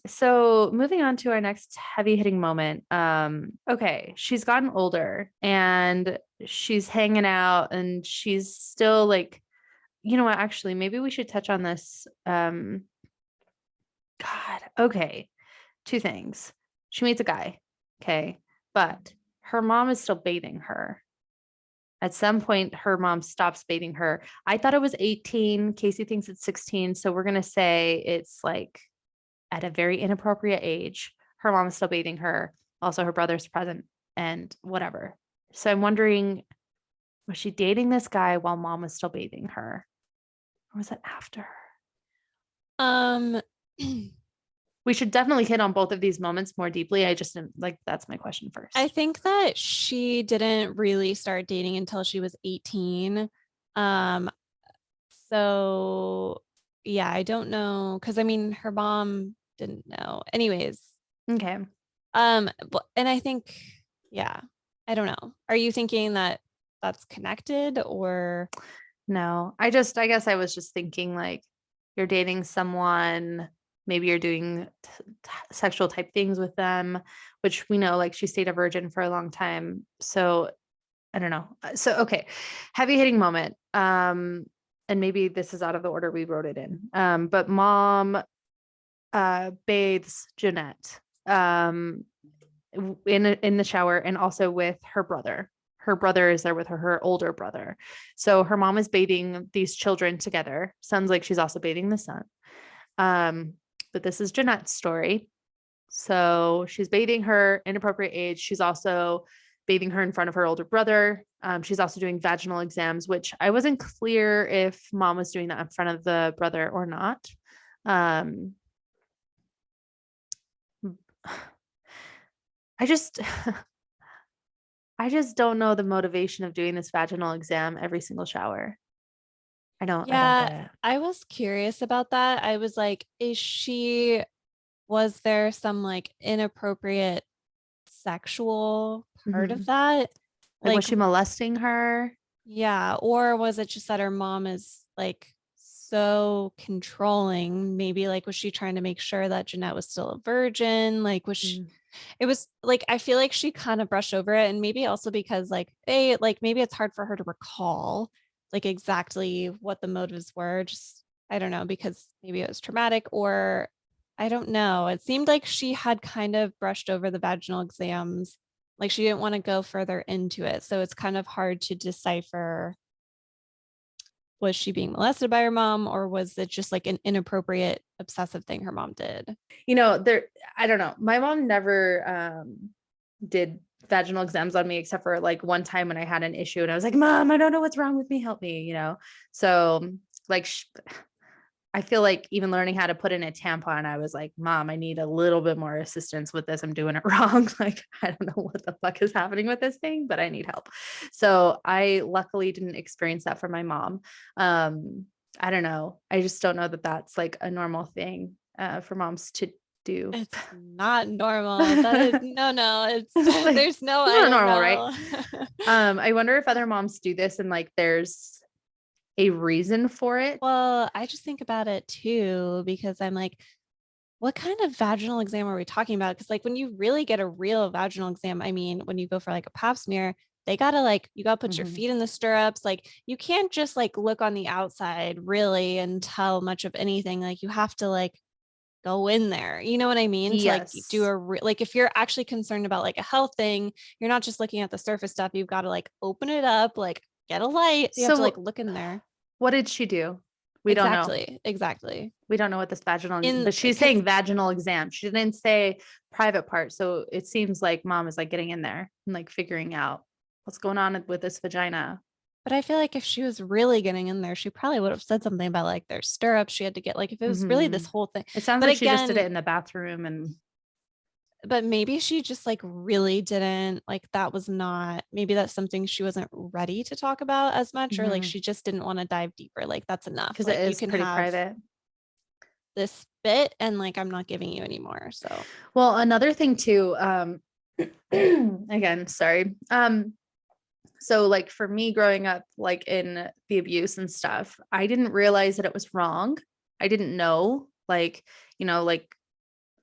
So moving on to our next heavy hitting moment. Okay, she's gotten older and she's hanging out and she's still like, you know what, actually, maybe we should touch on this. God, okay. Two things. She meets a guy, okay, but her mom is still bathing her. At some point, her mom stops bathing her. I thought it was 18. Casey thinks it's 16. So we're going to say it's like at a very inappropriate age. Her mom is still bathing her. Also, her brother's present and whatever. So I'm wondering, was she dating this guy while mom was still bathing her? Or was it after? Um, We should definitely hit on both of these moments more deeply. I just like, that's my question first. I think that she didn't really start dating until she was 18. Um, so yeah, I don't know. Cause I mean, her mom didn't know. Anyways. Okay. And I think, yeah, I don't know. Are you thinking that that's connected or? No, I guess I was just thinking like you're dating someone, maybe you're doing sexual type things with them, which we know like she stayed a virgin for a long time. So I don't know. So okay, heavy hitting moment. And maybe this is out of the order we wrote it in. But mom bathes Jennette in the shower and also with her brother. Her brother is there with her older brother. So her mom is bathing these children together. Sounds like she's also bathing the son. But this is Jennette's story. So she's bathing her inappropriate age. She's also bathing her in front of her older brother. She's also doing vaginal exams, which I wasn't clear if mom was doing that in front of the brother or not. I just I just don't know the motivation of doing this vaginal exam every single shower. I don't Yeah, get it. I was curious about that. I was like, was there some like inappropriate sexual part of Mhm. that? Like, was Like, she molesting her? yeah, or was it just that her mom is like so controlling? Maybe like was she trying to make sure that Jennette was still a virgin? Like Mm. it was like I feel like she kind of brushed over it and maybe also because like maybe it's hard for her to recall like exactly what the motives were. Just I don't know because maybe it was traumatic or I don't know. It seemed like she had kind of brushed over the vaginal exams like she didn't want to go further into it. So it's kind of hard to decipher was she being molested by her mom or was it just like an inappropriate obsessive thing her mom did? I don't know. My mom never did vaginal exams on me except for like one time when I had an issue and I was like, Mom, I don't know what's wrong with me. Help me. So like I feel like even learning how to put in a tampon, I was like, Mom, I need a little bit more assistance with this. I'm doing it wrong. Like, I don't know what the fuck is happening with this thing, but I need help. So I luckily didn't experience that from my mom. I don't know. I just don't know that that's like a normal thing for moms to do. It's not normal. That is no, it's Like, there's no it's I not don't normal, right? know. I wonder if other moms do this and like there's a reason for it. Well, I just think about it too because I'm like, what kind of vaginal exam are we talking about? Because like when you really get a real vaginal exam, I mean, when you go for like a pap smear, they gotta like you gotta put your Mhm. feet in the stirrups. Like you can't just like look on the outside really and tell much of anything. Like you have to like go in there. You know what I mean? To like do Yes. like if you're actually concerned about like a health thing, you're not just looking at the surface stuff. You've got to like open it up, like get a light. You have to like So look in there. what did she do? We don't know. Exactly. We don't know what this vaginal, but she's 'Cause saying vaginal exam. She didn't say private part. So it seems like mom is like getting in there and like figuring out what's going on with this vagina. But I feel like if she was really getting in there, she probably would have said something about like their stirrups. She had to get like if it was really this whole thing. It sounds But like she just did it again, in the bathroom and but maybe she just like really didn't like that was not maybe that's something she wasn't ready to talk about as much, or like she just didn't want to dive deeper. Like that's enough. because it Like you is can pretty have private. this bit and like I'm not giving you anymore. So Well, another thing too, again, sorry. So like for me growing up, like in the abuse and stuff, I didn't realize that it was wrong. I didn't know, like, like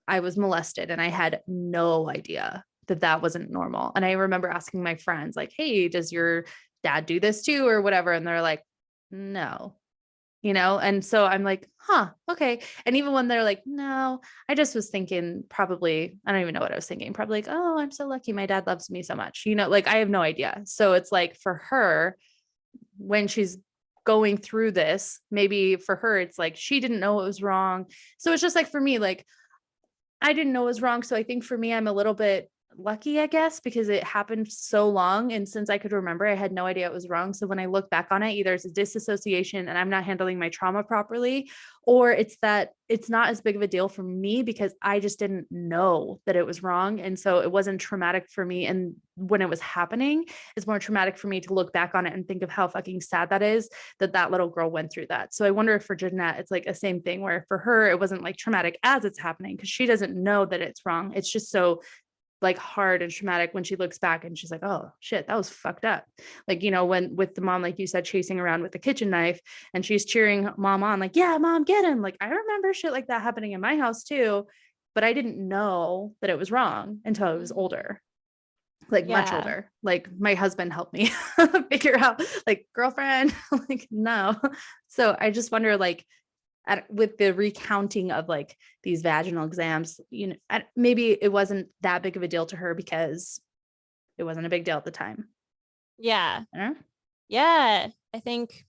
I was molested and I had no idea that that wasn't normal. And I remember asking my friends, like, hey, does your dad do this too or whatever? And they're like, no. And so I'm like, huh, okay. And even when they're like, no, I just was thinking probably, I don't even know what I was thinking, probably like, oh, I'm so lucky my dad loves me so much, like I have no idea. So it's like for her, when she's going through this, maybe for her, it's like she didn't know it was wrong. So it's just like for me, like I didn't know it was wrong. So I think for me, I'm a little bit lucky, I guess, because it happened so long. And since I could remember, I had no idea it was wrong. So when I look back on it, either it's a disassociation and I'm not handling my trauma properly, or it's that it's not as big of a deal for me because I just didn't know that it was wrong. And so it wasn't traumatic for me. And when it was happening, it's more traumatic for me to look back on it and think of how fucking sad that is that that little girl went through that. So I wonder if for Jennette, it's like a same thing where for her, it wasn't like traumatic as it's happening because she doesn't know that it's wrong. It's just so like hard and traumatic when she looks back and she's like, oh shit, that was fucked up. Like, when with the mom, like you said, chasing around with the kitchen knife and she's cheering mom on, like, yeah, mom, get him. Like, I remember shit like that happening in my house too, but I didn't know that it was wrong until I was older, like much older. Like my husband helped me figure out like girlfriend, like, no. So I just wonder, like, with the recounting of like these vaginal exams, maybe it wasn't that big of a deal to her because it wasn't a big deal at the time. yeah. I Yeah. I think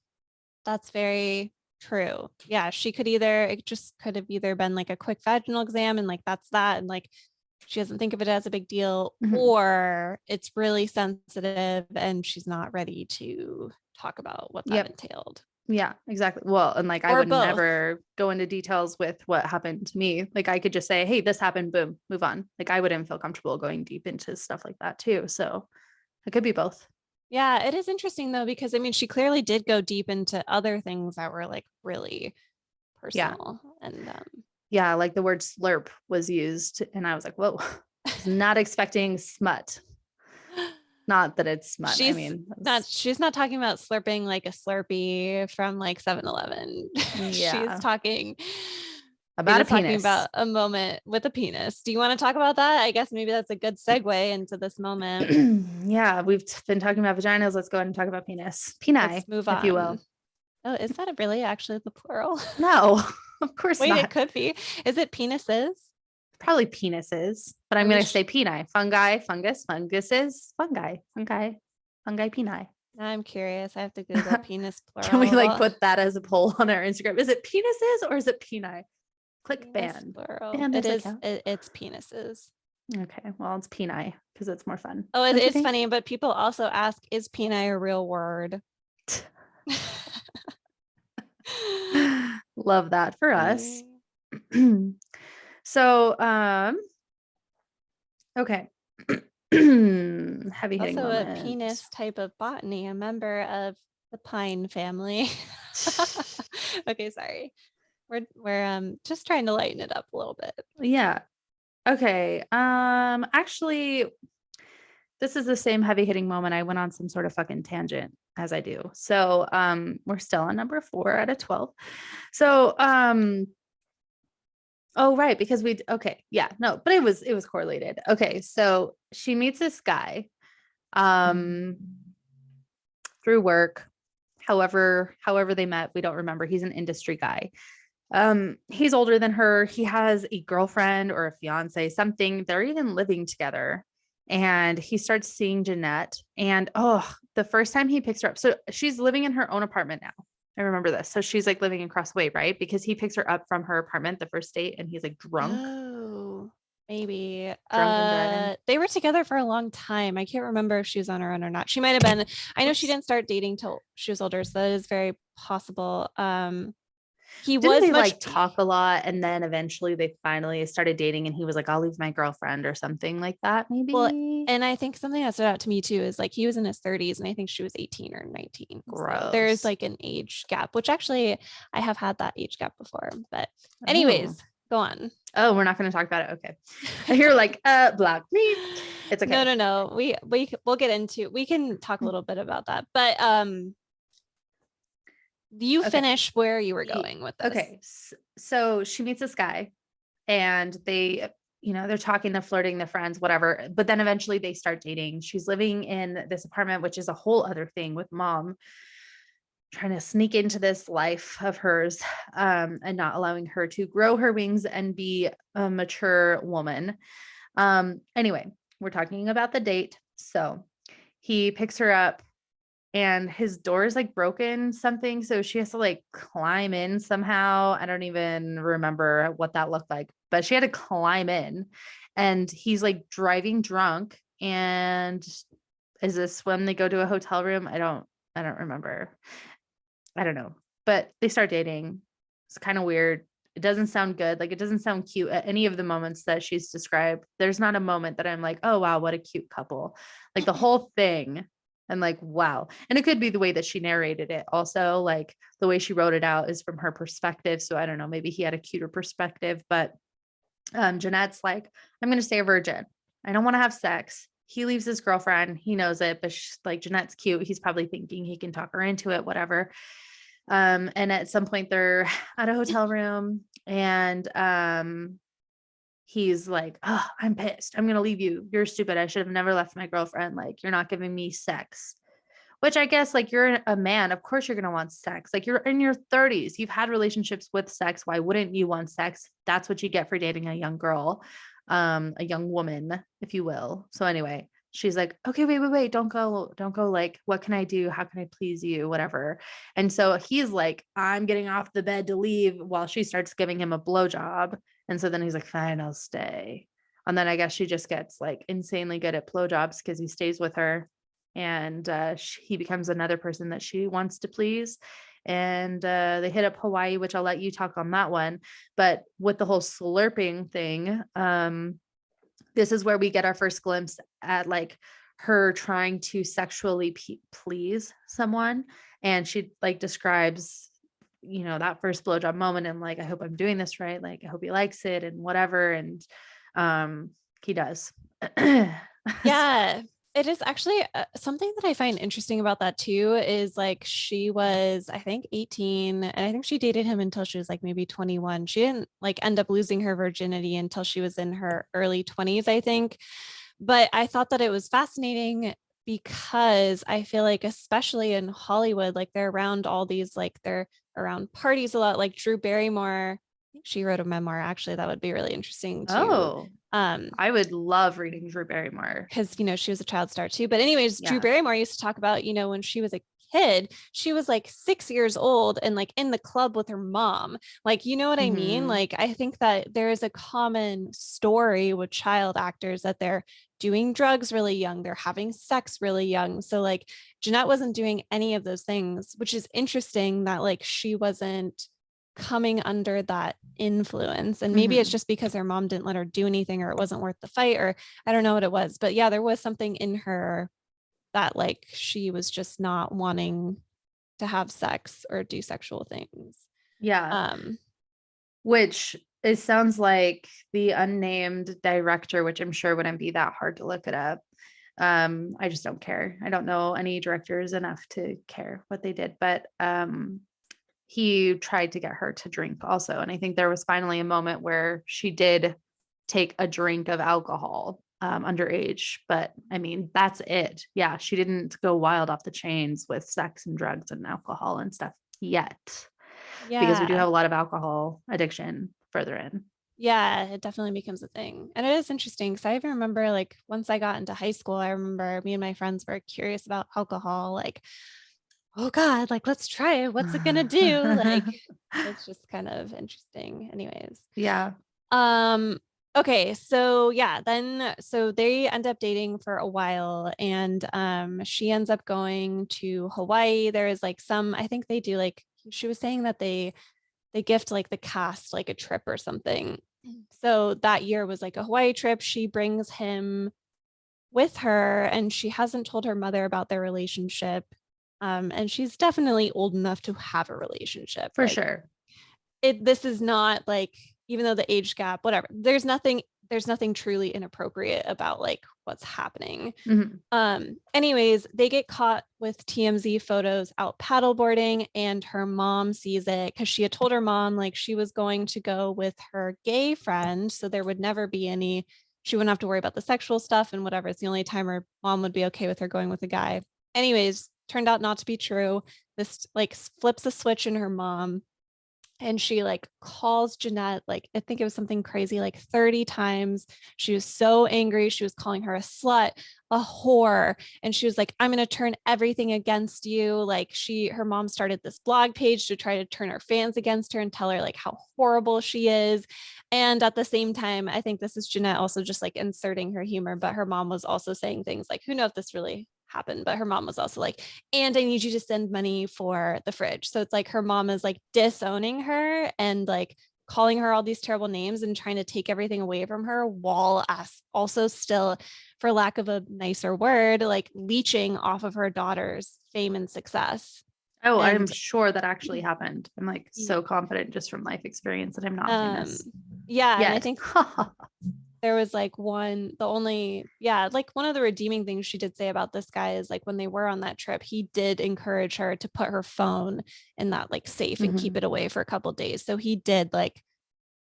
that's very true. Yeah. It just could have either been like a quick vaginal exam and like that's that. And like she doesn't think of it as a big deal, or it's really sensitive and she's not ready to talk about what that entailed. Yeah, exactly. Well, and like I would never go into details with what happened to me. Like I could just say, hey, this happened, boom, move on. Like I wouldn't feel comfortable going deep into stuff like that too. So it could be both. Yeah, it is interesting though, because I mean, she clearly did go deep into other things that were like really personal. And yeah, like the word slurp was used. And I was like, whoa, I was not expecting smut. Not that it's smut. She's not talking about slurping like a Slurpee from like 7-Eleven. Yeah. She's talking about a penis. Talking about a moment with a penis. Do you want to talk about that? I guess maybe that's a good segue into this moment. Yeah, we've been talking about vaginas. Let's go ahead and talk about penis. Peni, let's move on. If you will. Oh, is that really actually the plural? No, of course not. Wait, it could be. Is it penises? Probably penises, but I'm going to say peni. Fungi, fungus, funguses, fungi, peni. I'm curious. I have to Google penis plural. Can we like put that as a poll on our Instagram? Is it penises or is it peni? Click ban. It's penises. Okay, well, it's peni because it's more fun. Oh, it's funny, but people also ask, is peni a real word? Love that for us. So, okay. Heavy hitting also moment. A penis type of botany, a member of the pine family. Okay, sorry. We're just trying to lighten it up a little bit. Yeah. Okay. Actually, this is the same heavy hitting moment. I went on some sort of fucking tangent as I do. So, we're still on number 4 out of 12. So, oh, right. Because okay. Yeah, no, but it was correlated. Okay. So she meets this guy, through work, however they met, we don't remember. He's an industry guy. He's older than her. He has a girlfriend or a fiance, something. They're even living together. And he starts seeing Jennette. And the first time he picks her up, so she's living in her own apartment now. I remember this. So she's like living across the way, right? Because he picks her up from her apartment the first date and he's like Oh, maybe. drunk and driving. They were together for a long time. I can't remember if she was on her own or not. She might have been. I know she Whoops. didn't start dating till she was older, so that is very possible. He Didn't was they much. like talk a lot and then eventually they finally started dating and he was like, I'll leave my girlfriend or something like that, Well, maybe? and I think something that stood out to me too is like he was in his 30s and I think she was 18 or 19. So there's Gross. like an age gap, which actually I have had that age gap before. But Oh. anyways, go on. Oh, we're not going to talk about it. Okay. I hear like black meat. It's No, okay. no, no. We'll get into, we can talk a little bit about that. But you Okay. finish where you were going with this. Okay. So she meets this guy and they, they're talking, they're flirting, they're friends, whatever. But then eventually they start dating. She's living in this apartment, which is a whole other thing with mom trying to sneak into this life of hers, and not allowing her to grow her wings and be a mature woman. Anyway, we're talking about the date. So he picks her up and his door is like broken something. So she has to like climb in somehow. I don't even remember what that looked like, but she had to climb in and he's like driving drunk. And is this when they go to a hotel room? I don't remember. I don't know, but they start dating. It's kind of weird. It doesn't sound good. Like it doesn't sound cute at any of the moments that she's described. There's not a moment that I'm like, oh wow, what a cute couple. Like the whole thing. And like, wow. And it could be the way that she narrated it. Also, like the way she wrote it out is from her perspective. So I don't know, maybe he had a cuter perspective, but Jennette's like, I'm going to stay a virgin. I don't want to have sex. He leaves his girlfriend. He knows it, but she's like, Jennette's cute. He's probably thinking he can talk her into it, whatever. And at some point they're at a hotel room and he's like, oh, I'm pissed. I'm gonna leave you. You're stupid. I should have never left my girlfriend. Like, you're not giving me sex. Which I guess, like, you're a man. Of course, you're gonna want sex. Like, you're in your 30s. You've had relationships with sex. Why wouldn't you want sex? That's what you get for dating a young girl, a young woman, if you will. So anyway, she's like, okay, wait, don't go, don't go. Like, what can I do? How can I please you? Whatever. And so he's like, I'm getting off the bed to leave while she starts giving him a blowjob. And so then he's like, fine, I'll stay. And then I guess she just gets like insanely good at blowjobs because he stays with her and he becomes another person that she wants to please. And they hit up Hawaii, which I'll let you talk on that one. But with the whole slurping thing, this is where we get our first glimpse at like her trying to sexually please someone. And she like describes, that first blowjob moment and like, I hope I'm doing this right. Like, I hope he likes it and whatever. And he does. Yeah, it is actually something that I find interesting about that too is like she was, I think, 18, and I think she dated him until she was like maybe 21. She didn't like end up losing her virginity until she was in her early 20s, I think. But I thought that it was fascinating because I feel like, especially in Hollywood, like they're around all these, like they're around parties a lot, like Drew Barrymore. I think she wrote a memoir, actually. That would be really interesting to Oh, I would love reading Drew Barrymore. because she was a child star too. But anyways, Drew Yeah. Barrymore used to talk about, when she was a kid, she was like 6 years old and like in the club with her mom. Like, you know what I mean? Mm-hmm. Like, I think that there is a common story with child actors that they're doing drugs really young, they're having sex really young. So like Jennette wasn't doing any of those things, which is interesting that like she wasn't coming under that influence. And maybe it's Mm-hmm. just because her mom didn't let her do anything or it wasn't worth the fight, or I don't know what it was. But yeah, there was something in her that like she was just not wanting to have sex or do sexual things. Yeah. Um, Which it sounds like the unnamed director, which I'm sure wouldn't be that hard to look it up. I just don't care. I don't know any directors enough to care what they did, but he tried to get her to drink also. And I think there was finally a moment where she did take a drink of alcohol underage. But I mean, that's it. Yeah, she didn't go wild off the chains with sex and drugs and alcohol and stuff yet, because we do yeah. have a lot of alcohol addiction further in. Yeah, it definitely becomes a thing. And it is interesting because I even remember like once I got into high school, I remember me and my friends were curious about alcohol. Like oh God, like, let's try it. What's it gonna do? Like, it's just kind of interesting. Anyways. Yeah. Um, okay, so yeah, then so they end up dating for a while and she ends up going to Hawaii. There is like some, I think they do like she was saying that they gift like the cast like a trip or something. So that year was like a Hawaii trip. She brings him with her and she hasn't told her mother about their relationship. And she's definitely old enough to have a relationship. For Like sure. this is not like, even though the age gap, whatever, there's nothing truly inappropriate about like what's happening. Mhm. Anyways, they get caught with TMZ photos out paddleboarding and her mom sees it because she had told her mom like she was going to go with her gay friend, so there would never be any, she wouldn't have to worry about the sexual stuff and whatever. It's the only time her mom would be okay with her going with a guy. Anyways, turned out not to be true. This like flips a switch in her mom and she like calls Jennette, like I think it was something crazy, like 30 times. She was so angry. She was calling her a slut, a whore. And she was like, I'm going to turn everything against you. Like her mom started this blog page to try to turn her fans against her and tell her like how horrible she is. And at the same time, I think this is Jennette also just like inserting her humor, but her mom was also saying things like, who knows if this really happened, but her mom was also like, and I need you to send money for the fridge. So it's like her mom is like disowning her and like calling her all these terrible names and trying to take everything away from her while also still, for lack of a nicer word, like leeching off of her daughter's fame and success. Oh, I'm And sure that actually happened. I'm like so confident just from life experience that I'm not um famous yeah, and I yet. think there was like one, the only, yeah, like one of the redeeming things she did say about this guy is like when they were on that trip, he did encourage her to put her phone in that like safe and keep Mhm. it away for a couple days. So he did like,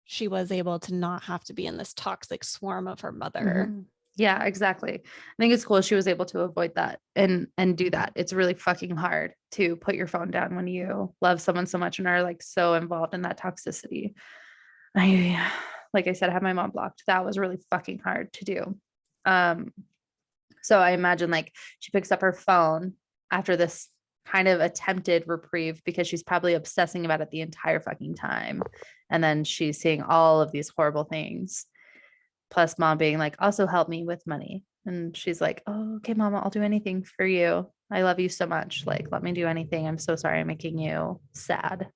she was able to not have to be in this toxic swarm of her mother. Mhm. Yeah, exactly. I think it's cool she was able to avoid that and do that. It's really fucking hard to put your phone down when you love someone so much and are like so involved in that toxicity. I like I said, I had my mom blocked. That was really fucking hard to do. Um, so I imagine like she picks up her phone after this kind of attempted reprieve because she's probably obsessing about it the entire fucking time. And then she's seeing all of these horrible things. Plus mom being like, also help me with money. And she's like, oh, okay, mama, I'll do anything for you. I love you so much. Like, let me do anything. I'm so sorry I'm making you sad.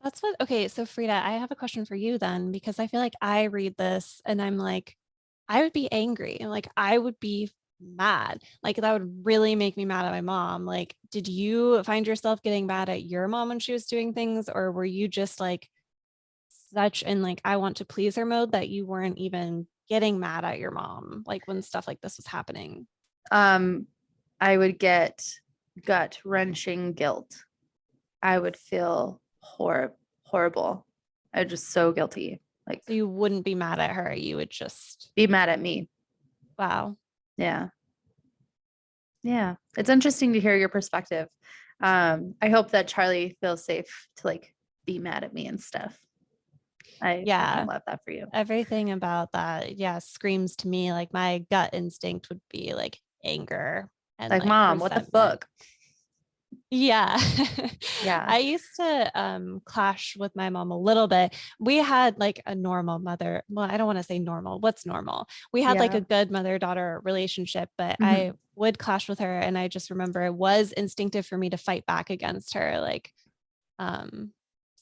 That's what, okay. So Frida, I have a question for you then, because I feel like I read this and I'm like, I would be angry and like I would be mad. Like that would really make me mad at my mom. Like, did you find yourself getting mad at your mom when she was doing things, or were you just like such in like I want to please her mode that you weren't even getting mad at your mom like when stuff like this was happening? Um, I would get gut wrenching guilt. I would feel horrible. I just so guilty. Like, So you wouldn't be mad at her. You would just, be mad at me. wow. Yeah. Yeah. It's interesting to hear your perspective. I hope that Charlie feels safe to like be mad at me and stuff. I fucking Yeah. love that for you. Everything about that, yeah, screams to me like my gut instinct would be like anger and Like, like mom, what the resentment. fuck? Yeah. Yeah. I used to clash with my mom a little bit. We had like a normal mother. Well, I don't want to say normal. What's normal? We had like a Yeah. good mother-daughter relationship, but I Mhm. would clash with her and I just remember it was instinctive for me to fight back against her. Like um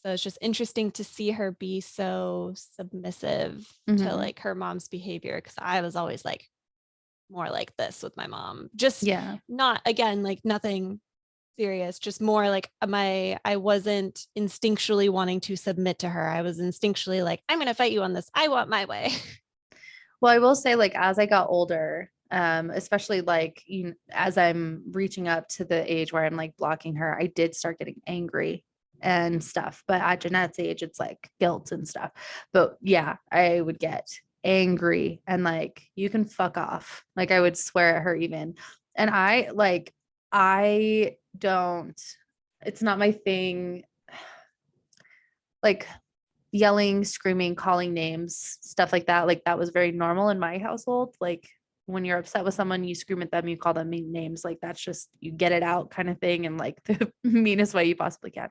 so it's just interesting to see her be so submissive to Mhm. like her mom's behavior because I was always like more like this with my mom. Just Yeah. not again like nothing serious, just more like I wasn't instinctually wanting to submit to her. I was instinctually like, I'm gonna fight you on this. I want my way. Well, I will say, like, as I got older, especially like as I'm reaching up to the age where I'm like blocking her, I did start getting angry and stuff. But at Jeanette's age, it's like guilt and stuff. But yeah, I would get angry and like, you can fuck off. Like, I would swear at her even. And I don't, it's not my thing. Like, yelling, screaming, calling names, stuff like that. Like that was very normal in my household. Like when you're upset with someone, you scream at them, you call them mean names. Like that's just, you get it out kind of thing in like the meanest way you possibly can.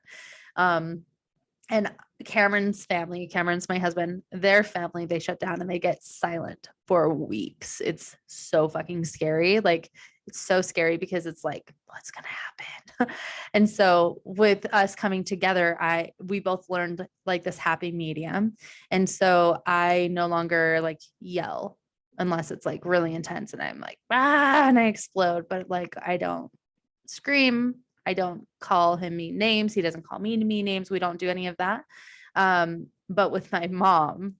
And Cameron's my husband, their family, they shut down and they get silent for weeks. It's so fucking scary. Like it's so scary because it's like, what's going to happen? And so with us coming together, we both learned like this happy medium. And so I no longer like yell unless it's like really intense and I'm like, and I explode, but like, I don't scream. I don't call him mean names. He doesn't call me mean names. We don't do any of that. But with my mom,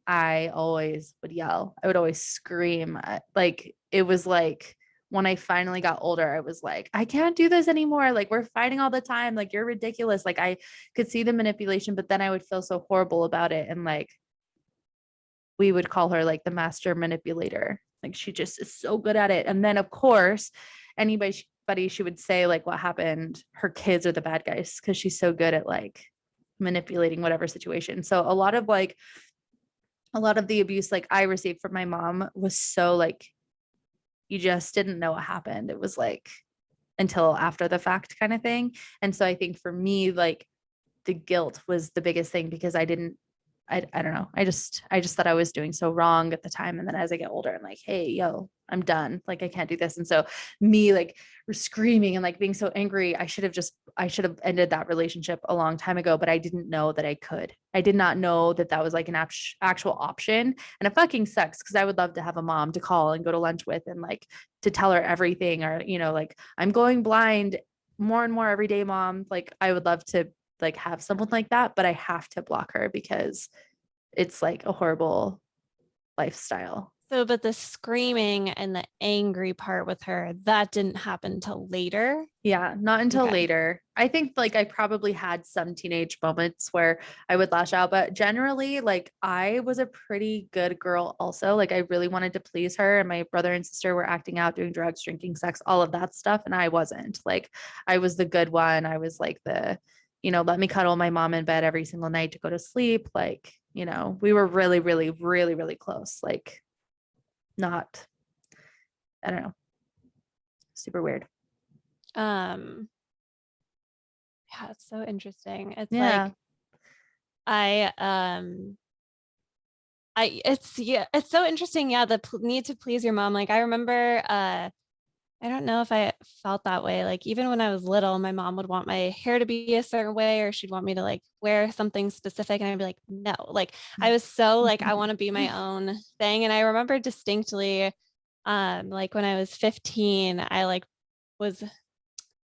I always would yell. I would always scream. Like it was like when I finally got older, I was like, I can't do this anymore. Like we're fighting all the time. Like you're ridiculous. Like I could see the manipulation, but then I would feel so horrible about it. And like we would call her like the master manipulator. Like she just is so good at it. And then of course, anybody she would say like what happened, her kids are the bad guys because she's so good at like manipulating whatever situation. So a lot of the abuse like I received from my mom was so like you just didn't know what happened. It was like until after the fact kind of thing. And so I think for me, like the guilt was the biggest thing because I don't know. I just thought I was doing so wrong at the time. And then as I get older, I'm like, hey, yo, I'm done. Like, I can't do this. And so me like screaming and like being so angry, I should have ended that relationship a long time ago, but I didn't know that I could. I did not know that that was like an actual option. And it fucking sucks because I would love to have a mom to call and go to lunch with and like to tell her everything or, like I'm going blind more and more every day, mom. Like I would love to like have someone like that, but I have to block her because it's like a horrible lifestyle. So, but the screaming and the angry part with her, that didn't happen till later. Yeah, not until Okay. later. I think like I probably had some teenage moments where I would lash out, but generally like I was a pretty good girl also. Like I really wanted to please her and my brother and sister were acting out, doing drugs, drinking, sex, all of that stuff and I wasn't. Like I was the good one. I was like let me cuddle my mom in bed every single night to go to sleep. Like, we were really, really, really, really close. Like not, I don't know, super weird. Yeah, it's so interesting. It's Yeah. like it's so interesting. Yeah, the need to please your mom. Like I remember I don't know if I felt that way. Like even when I was little, my mom would want my hair to be a certain way, or she'd want me to like wear something specific. And I'd be like, no, like I was so like, I want to be my own thing. And I remember distinctly, like when I was 15, I like was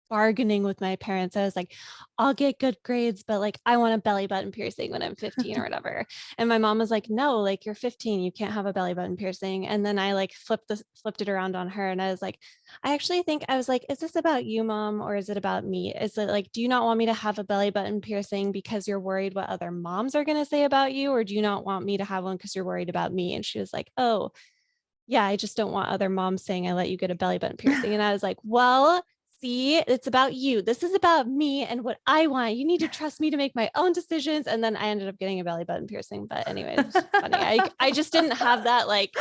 bargaining with my parents. I was like, I'll get good grades, but like I want a belly button piercing when I'm 15 or whatever. And my mom was like, no, like you're 15, you can't have a belly button piercing. And then I like flipped it around on her and I was like, I was like, is this about you, mom, or is it about me? Is it like, do you not want me to have a belly button piercing because you're worried what other moms are going to say about you? Or do you not want me to have one because you're worried about me? And she was like, oh, yeah, I just don't want other moms saying I let you get a belly button piercing. And I was like, well, see, it's about you. This is about me and what I want. You need to trust me to make my own decisions. And then I ended up getting a belly button piercing. But anyways, it's just funny. I just didn't have that, like,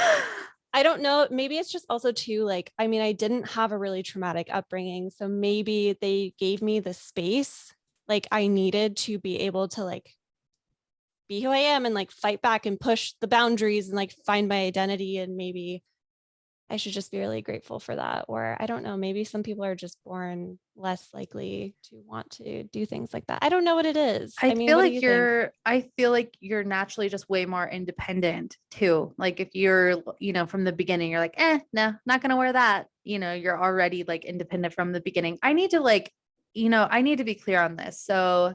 I don't know. Maybe it's just also too, like, I mean, I didn't have a really traumatic upbringing. So maybe they gave me the space like I needed to be able to like be who I am and like fight back and push the boundaries and like find my identity. And maybe I should just be really grateful for that. Or I don't know, maybe some people are just born less likely to want to do things like that. I don't know what it is. I mean, what do you think? I feel like you're naturally just way more independent too. Like if you're, from the beginning, you're like, no, not going to wear that. You're already like independent from the beginning. I need to I need to be clear on this. So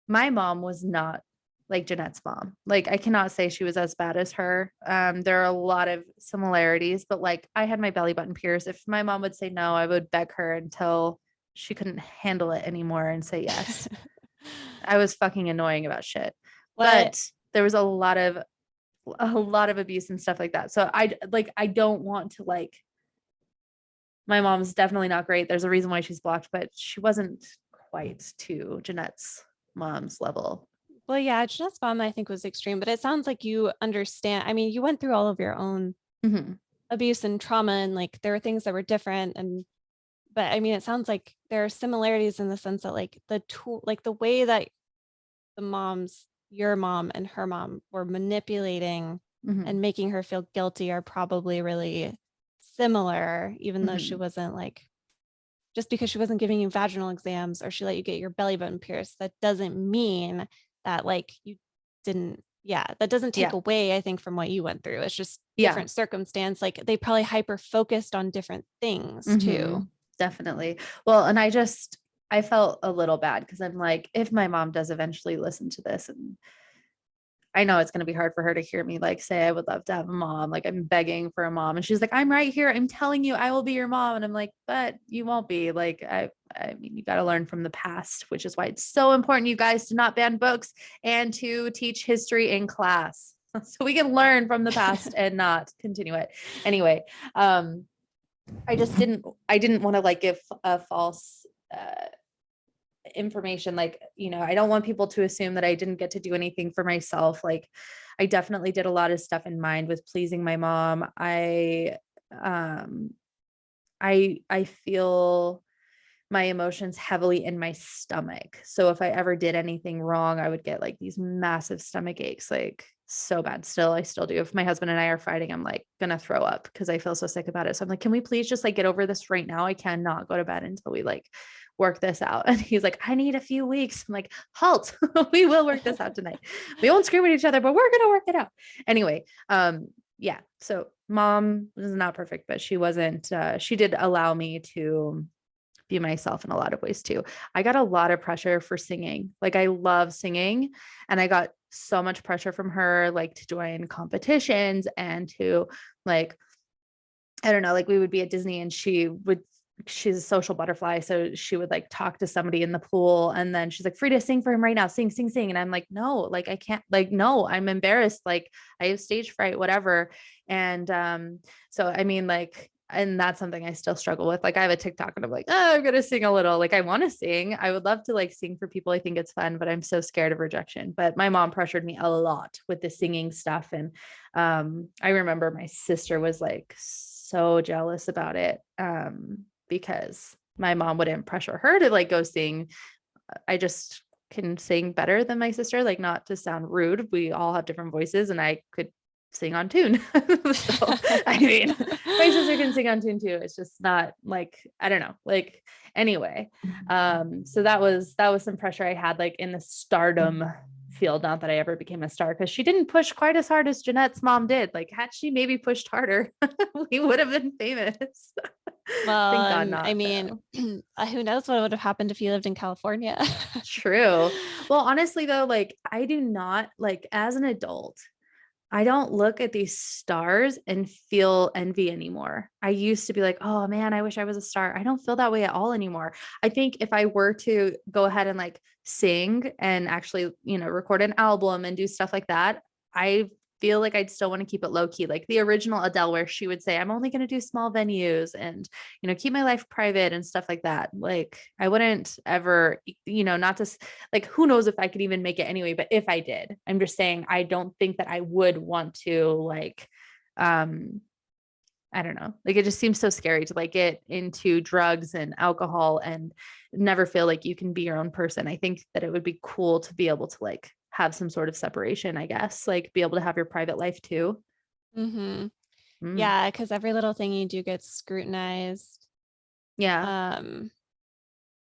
my mom was not like Jennette's mom. Like I cannot say she was as bad as her. There are a lot of similarities, but like I had my belly button pierced. If my mom would say no, I would beg her until she couldn't handle it anymore and say yes. I was fucking annoying about shit. But there was a lot of abuse and stuff like that. So I don't want to like, my mom's definitely not great. There's a reason why she's blocked, but she wasn't quite to Jennette's mom's level. Well, yeah, Jennette's mom, I think, was extreme, but it sounds like you understand. I mean, you went through all of your own abuse and trauma, and like there were things that were different. And but I mean, it sounds like there are similarities in the sense that like the tool, like the way that the moms, your mom and her mom, were manipulating Mhm. and making her feel guilty are probably really similar, even though she Mhm. wasn't like, just because she wasn't giving you vaginal exams or she let you get your belly button pierced, that doesn't mean that like you didn't, yeah, that doesn't take Yeah. away, I think, from what you went through. It's just Yeah. different circumstance. Like they probably hyper focused on different things too. Definitely. Well, and I felt a little bad because I'm like, if my mom does eventually listen to this, and I know it's going to be hard for her to hear me like say, I would love to have a mom. Like I'm begging for a mom. And she's like, I'm right here. I'm telling you, I will be your mom. And I'm like, but you won't be. Like, I mean, you got to learn from the past, which is why it's so important, you guys, to not ban books and to teach history in class. So we can learn from the past and not continue it. Anyway, I didn't want to like give a false, information. Like, I don't want people to assume that I didn't get to do anything for myself. Like I definitely did a lot of stuff in mind with pleasing my mom. Um I feel my emotions heavily in my stomach. So if I ever did anything wrong, I would get like these massive stomach aches, like so bad. Still, I still do. If my husband and I are fighting, I'm like gonna throw up because I feel so sick about it. So I'm like, can we please just like get over this right now? I cannot go to bed until we like work this out. And he's like, I need a few weeks. I'm like, halt, we will work this out tonight. We won't scream at each other, but we're gonna work it out. Anyway, yeah. So mom was not perfect, but she wasn't, she did allow me to be myself in a lot of ways too. I got a lot of pressure for singing. Like I love singing, and I got so much pressure from her, like to join competitions and to like, I don't know, like we would be at Disney and she's a social butterfly. So she would like talk to somebody in the pool and then she's like, Frida, sing for him right now. Sing, sing, sing. And I'm like, no, like I can't, like, no, I'm embarrassed. Like I have stage fright, whatever. And so I mean, like, and that's something I still struggle with. Like I have a TikTok and I'm like, oh, I'm gonna sing a little. Like I want to sing. I would love to like sing for people. I think it's fun, but I'm so scared of rejection. But my mom pressured me a lot with the singing stuff. And I remember my sister was like so jealous about it, because my mom wouldn't pressure her to like go sing. I just can sing better than my sister, like not to sound rude. We all have different voices and I could sing on tune. So, I mean, my sister can sing on tune too. It's just not like, I don't know, like anyway. So that was some pressure I had like in the stardom field. Not that I ever became a star because she didn't push quite as hard as Jennette's mom did. Like had she maybe pushed harder, we would have been famous. Thank God I not mean, though. who knows what would have happened if you lived in California? True. Well, honestly though, like I do not like as an adult, I don't look at these stars and feel envy anymore. I used to be like, oh man, I wish I was a star. I don't feel that way at all anymore. I think if I were to go ahead and like sing and actually, record an album and do stuff like that, I feel like I'd still want to keep it low key. Like the original Adele, where she would say, I'm only going to do small venues and, keep my life private and stuff like that. Like I wouldn't ever, not to like, who knows if I could even make it anyway, but if I did, I'm just saying, I don't think that I would want to like, I don't know, like it just seems so scary to like get into drugs and alcohol and never feel like you can be your own person. I think that it would be cool to be able to like have some sort of separation, I guess, like be able to have your private life too. Mm-hmm. Mm. Yeah, because every little thing you do gets scrutinized. Yeah. Um,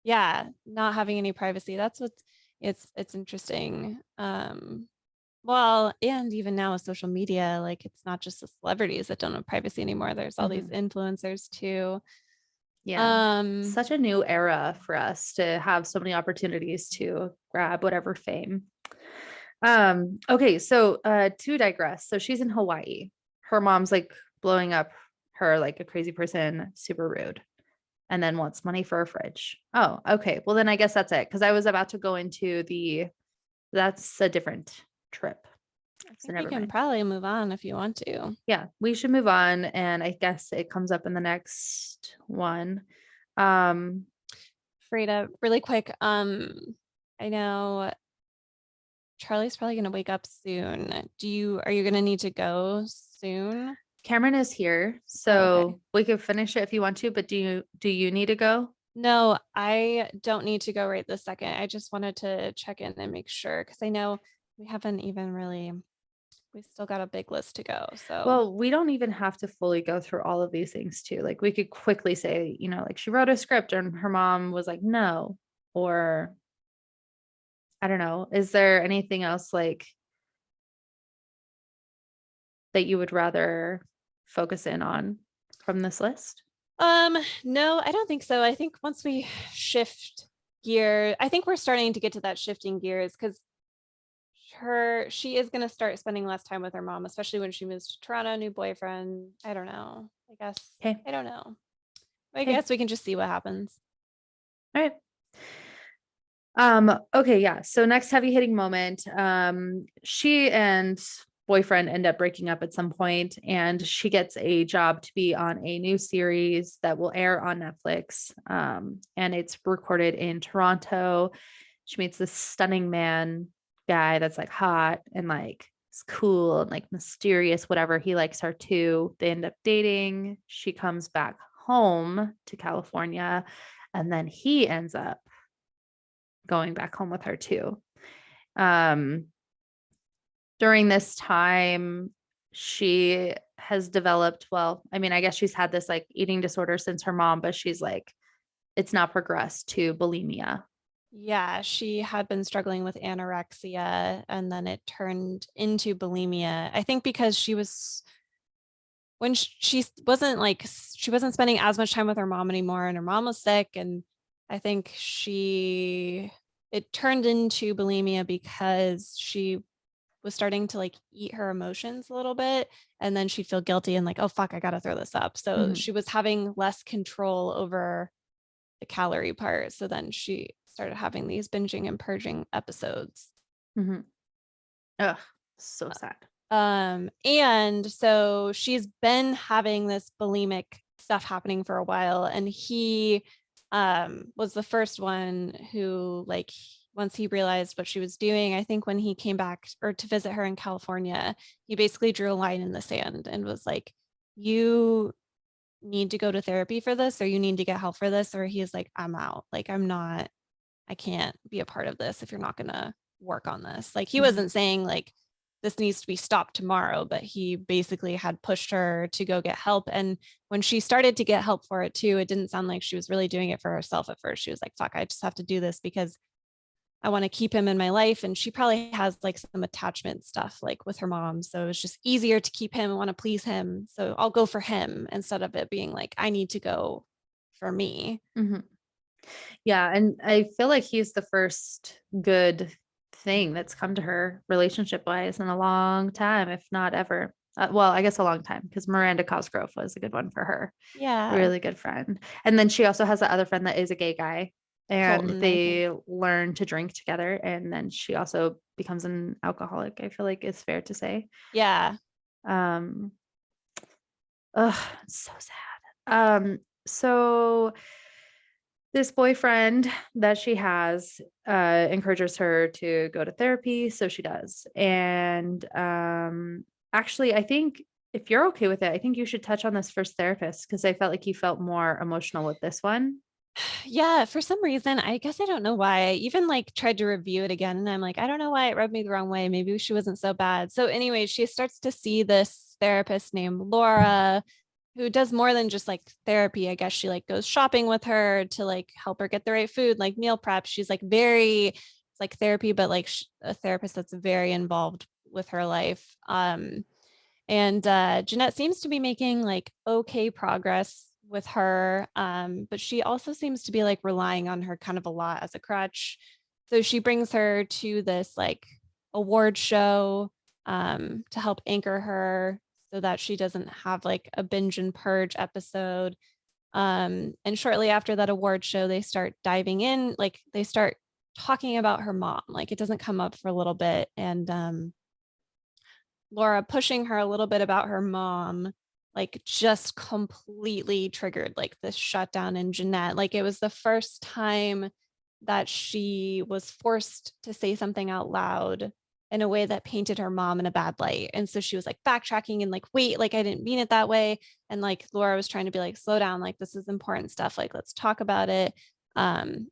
yeah, not having any privacy. That's what's it's interesting. Well, and even now with social media, like it's not just the celebrities that don't have privacy anymore. There's all these Mhm. influencers too. Yeah. Um, Such a new era for us to have so many opportunities to grab whatever fame. Okay, so to digress. So she's in Hawaii. Her mom's like blowing up her like a crazy person, super rude, and then wants money for a fridge. Oh, okay. Well, then I guess that's it. Because I was about to go into that's a different trip. I So think we never can mind. probably move on if you want to. Yeah, we should move on. And I guess it comes up in the next one. Um, Frida, really quick. I know Charlie's probably gonna wake up soon. Are you gonna need to go soon? Cameron is here, Oh, okay. so we could finish it if you want to, but do you need to go? No, I don't need to go right this second. I just wanted to check in and make sure because I know we haven't even really, we still got a big list to go. So, Well, we don't even have to fully go through all of these things too. Like we could quickly say, like she wrote a script and her mom was like, no, or I don't know. Is there anything else like that you would rather focus in on from this list? no, I don't think so. I think once we shift gear, I think we're starting to get to that shifting gears because she is going to start spending less time with her mom, especially when she moves to Toronto, new boyfriend. I don't know. I guess Okay. I don't know. I Okay. guess we can just see what happens. All right. Okay, yeah. So next heavy hitting moment. She and boyfriend end up breaking up at some point, and she gets a job to be on a new series that will air on Netflix. And it's recorded in Toronto. She meets this stunning man guy that's like hot and like is cool and like mysterious, whatever. He likes her too. They end up dating. She comes back home to California, and then he ends up going back home with her too. Um, During this time, she has developed, well, I mean, I guess she's had this like eating disorder since her mom, but she's like, it's now progressed to bulimia. Yeah, she had been struggling with anorexia and then it turned into bulimia. I think because she was when she wasn't like she wasn't spending as much time with her mom anymore and her mom was sick and I think she it turned into bulimia because she was starting to like eat her emotions a little bit and then she'd feel guilty and like oh fuck I got to throw this up. So Mhm, she was having less control over the calorie part. So then she started having these binging and purging episodes. mhm. Ugh, so sad. And so she's been having this bulimic stuff happening for a while, and he was the first one who, like, once he realized what she was doing, I think when he came back or to visit her in California, he basically drew a line in the sand and was like, "You need to go to therapy for this, or you need to get help for this," or he is like, "I'm out. Like, I can't be a part of this if you're not gonna work on this." Like he Mhm, wasn't saying like this needs to be stopped tomorrow, but he basically had pushed her to go get help. And when she started to get help for it too, it didn't sound like she was really doing it for herself at first. She was like, fuck, I just have to do this because I want to keep him in my life. And she probably has like some attachment stuff like with her mom. So it's just easier to keep him and want to please him. So I'll go for him instead of it being like, I need to go for me. mhm. Yeah, and I feel like he's the first good thing that's come to her relationship wise in a long time, if not ever. Well, I guess a long time because Miranda Cosgrove was a good one for her. Yeah. Really good friend. And then she also has the other friend that is a gay guy, and Colton, I think. they learn to drink together. And then she also becomes an alcoholic, I feel like it's fair to say. Yeah. Um, ugh, it's so sad. So this boyfriend that she has encourages her to go to therapy, so she does. And actually, I think if you're okay with it, I think you should touch on this first therapist because I felt like you felt more emotional with this one. Yeah, for some reason, I guess I don't know why. I even like tried to review it again and I'm like, I don't know why it rubbed me the wrong way. Maybe she wasn't so bad. So anyway, she starts to see this therapist named Laura who does more than just like therapy. I guess she like goes shopping with her to like help her get the right food, like meal prep. She's like very it's like therapy but like a therapist that's very involved with her life. And Jennette seems to be making like okay progress with her. But she also seems to be like relying on her kind of a lot as a crutch. So she brings her to this like award show to help anchor her so that she doesn't have like a binge and purge episode. And shortly after that award show, they start diving in, like they start talking about her mom. Like it doesn't come up for a little bit. And Laura pushing her a little bit about her mom, like just completely triggered like this shutdown in Jennette. Like it was the first time that she was forced to say something out loud in a way that painted her mom in a bad light. And so she was like backtracking and like, wait, like I didn't mean it that way. And like Laura was trying to be like, slow down, like this is important stuff. Like, let's talk about it.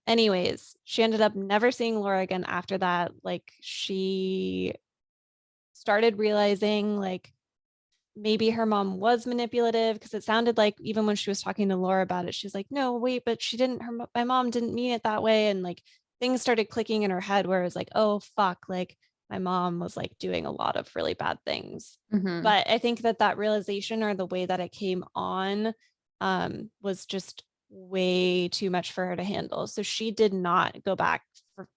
Anyways, she ended up never seeing Laura again after that. Like she started realizing like maybe her mom was manipulative, because it sounded like even when she was talking to Laura about it, she's like, no, wait, but she didn't, my mom didn't mean it that way. And like things started clicking in her head where it was like, oh, fuck, like my mom was like doing a lot of really bad things. Mm-hmm. But I think that that realization, or the way that it came on, was just way too much for her to handle. So she did not go back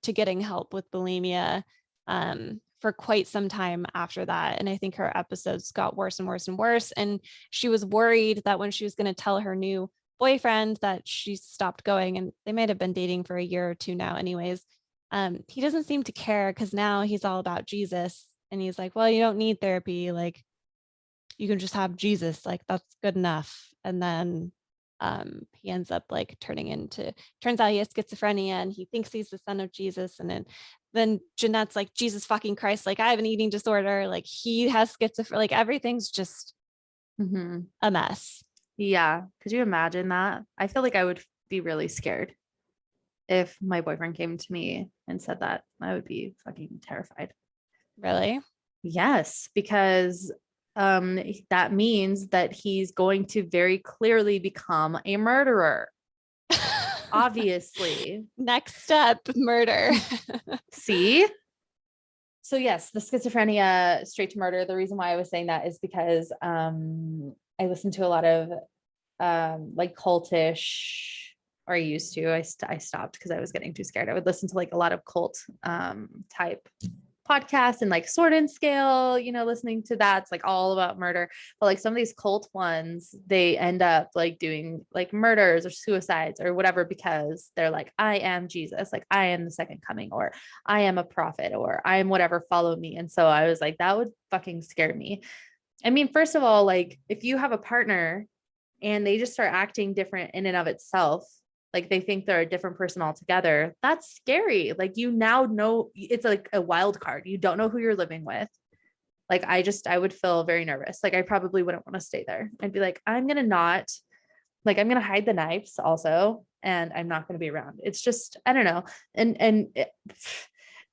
to getting help with bulimia for quite some time after that. And I think her episodes got worse and worse and worse. And she was worried that when she was going to tell her new boyfriend that she stopped going, and they might have been dating for a year or two now anyways, he doesn't seem to care, because now he's all about Jesus. And he's like, well, you don't need therapy. Like you can just have Jesus. Like that's good enough. And then he ends up like turns out he has schizophrenia, and he thinks he's the son of Jesus. And then Jennette's like, Jesus fucking Christ, like I have an eating disorder. Like he has schizophrenia. Like everything's just Mm-hmm. a mess. Yeah. Could you imagine that? I feel like I would be really scared if my boyfriend came to me and said that. I would be fucking terrified. Really? Yes, because that means that he's going to very clearly become a murderer. Obviously. Next step, murder. See? So yes, the schizophrenia straight to murder. The reason why I was saying that is because I listened to a lot of like cultish, or I used to. I stopped because I was getting too scared. I would listen to like a lot of cult type podcasts and like Sword and Scale, listening to that's like all about murder. But like some of these cult ones, they end up like doing like murders or suicides or whatever, because they're like, I am Jesus, like I am the second coming, or I am a prophet, or I am whatever, follow me. And so I was like, that would fucking scare me. I mean, first of all, like if you have a partner and they just start acting different in and of itself, like they think they're a different person altogether, that's scary. Like you now know, it's like a wild card. You don't know who you're living with. Like I would feel very nervous. Like I probably wouldn't want to stay there. I'd be like, I'm going to hide the knives also, and I'm not going to be around. It's just, I don't know.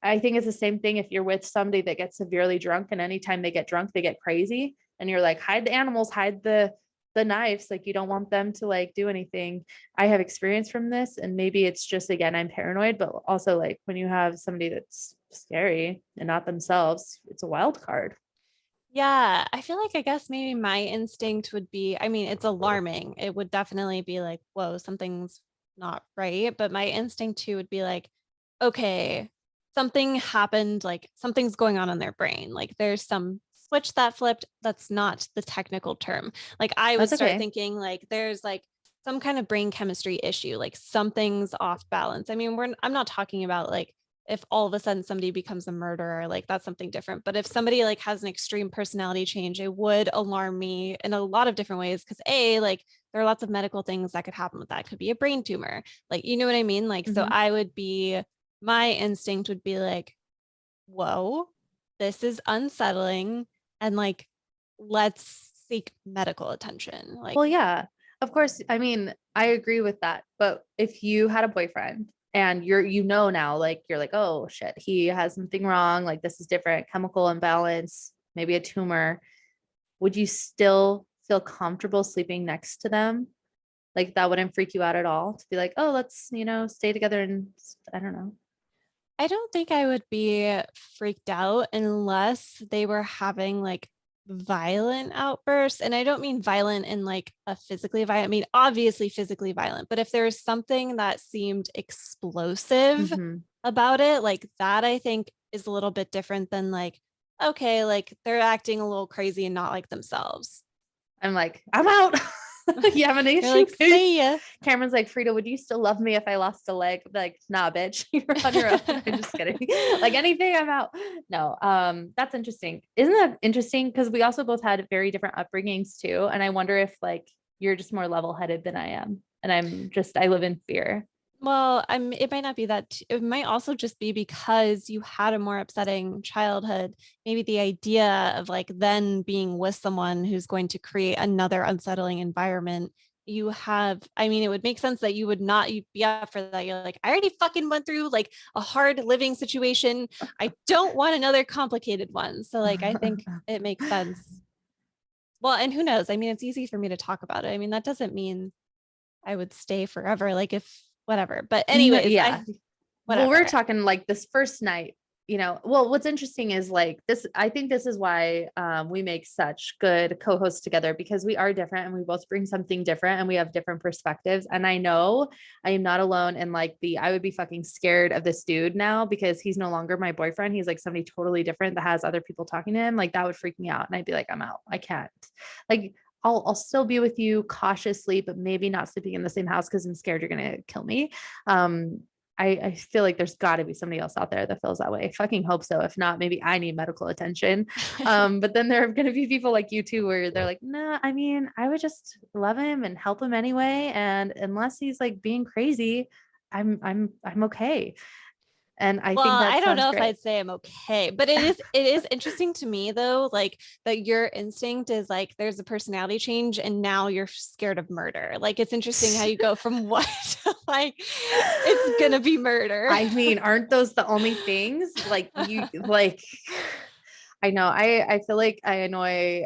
I think it's the same thing if you're with somebody that gets severely drunk, and anytime they get drunk, they get crazy, and you're like, hide the animals, hide the knives. Like you don't want them to like do anything. I have experience from this, and maybe it's just, again, I'm paranoid, but also like when you have somebody that's scary and not themselves, it's a wild card. Yeah, I feel like I guess maybe my instinct would be, I mean, it's alarming. It would definitely be like, whoa, something's not right. But my instinct too would be like, okay, something happened, like something's going on in their brain. Like there's some switch that flipped. That's not the technical term. Like I would That's start okay. thinking like there's like some kind of brain chemistry issue, like something's off balance. I mean, I'm not talking about like if all of a sudden somebody becomes a murderer, like that's something different. But if somebody like has an extreme personality change, it would alarm me in a lot of different ways. Cause like there are lots of medical things that could happen with that. It could be a brain tumor. Like, you know what I mean? Like, so my instinct would be like, whoa, this is unsettling. And like, let's seek medical attention. Like, Well, yeah, of course. I mean, I agree with that. But if you had a boyfriend and now, like you're like, oh shit, he has something wrong. Like this is different, chemical imbalance, maybe a tumor. Would you still feel comfortable sleeping next to them? Like that wouldn't freak you out at all to be like, oh, let's, stay together and I don't know. I don't think I would be freaked out unless they were having like violent outbursts. And I don't mean violent in like a physically violent, I mean, obviously physically violent, but if there's something that seemed explosive Mm-hmm. about it, like that, I think is a little bit different than like, okay, like they're acting a little crazy and not like themselves. I'm like, I'm out. You have an You're issue? like, Peace. see ya. Cameron's like, Frida, would you still love me if I lost a leg? I'm like, nah, bitch, you're on your own. I'm just kidding. Like anything, I'm out. No, that's interesting. Isn't that interesting? Because we also both had very different upbringings too. And I wonder if like you're just more level-headed than I am. And I live in fear. Well, it might not be that. It might also just be because you had a more upsetting childhood. Maybe the idea of like then being with someone who's going to create another unsettling environment. You have, I mean, it would make sense that you would not you'd be up for that. You're like, I already fucking went through like a hard living situation. I don't want another complicated one. So, like, I think it makes sense. Well, and who knows? I mean, it's easy for me to talk about it. I mean, that doesn't mean I would stay forever. Like, if whatever. But No, anyways, yeah. Well, we're whatever. talking like this first night, well, what's interesting is like this, I think this is why we make such good co-hosts together, because we are different and we both bring something different and we have different perspectives. And I know I am not alone in like I would be fucking scared of this dude now because he's no longer my boyfriend. He's like somebody totally different that has other people talking to him. Like that would freak me out. And I'd be like, I'm out. I can't. Like, I'll still be with you cautiously, but maybe not sleeping in the same house because I'm scared you're gonna kill me. Um, I feel like there's got to be somebody else out there that feels that way. I fucking hope so. If not, maybe I need medical attention. But then there are going to be people like you too, where they're like, nah, I mean, I would just love him and help him anyway. And unless he's like being crazy, I'm okay. And I think Well, that I don't sounds know if great. I'd say I'm okay, but it is interesting to me though, like that your instinct is like there's a personality change and now you're scared of murder. Like it's interesting how you go from what to like it's gonna be murder. I mean, aren't those the only things like like I know I feel like I annoy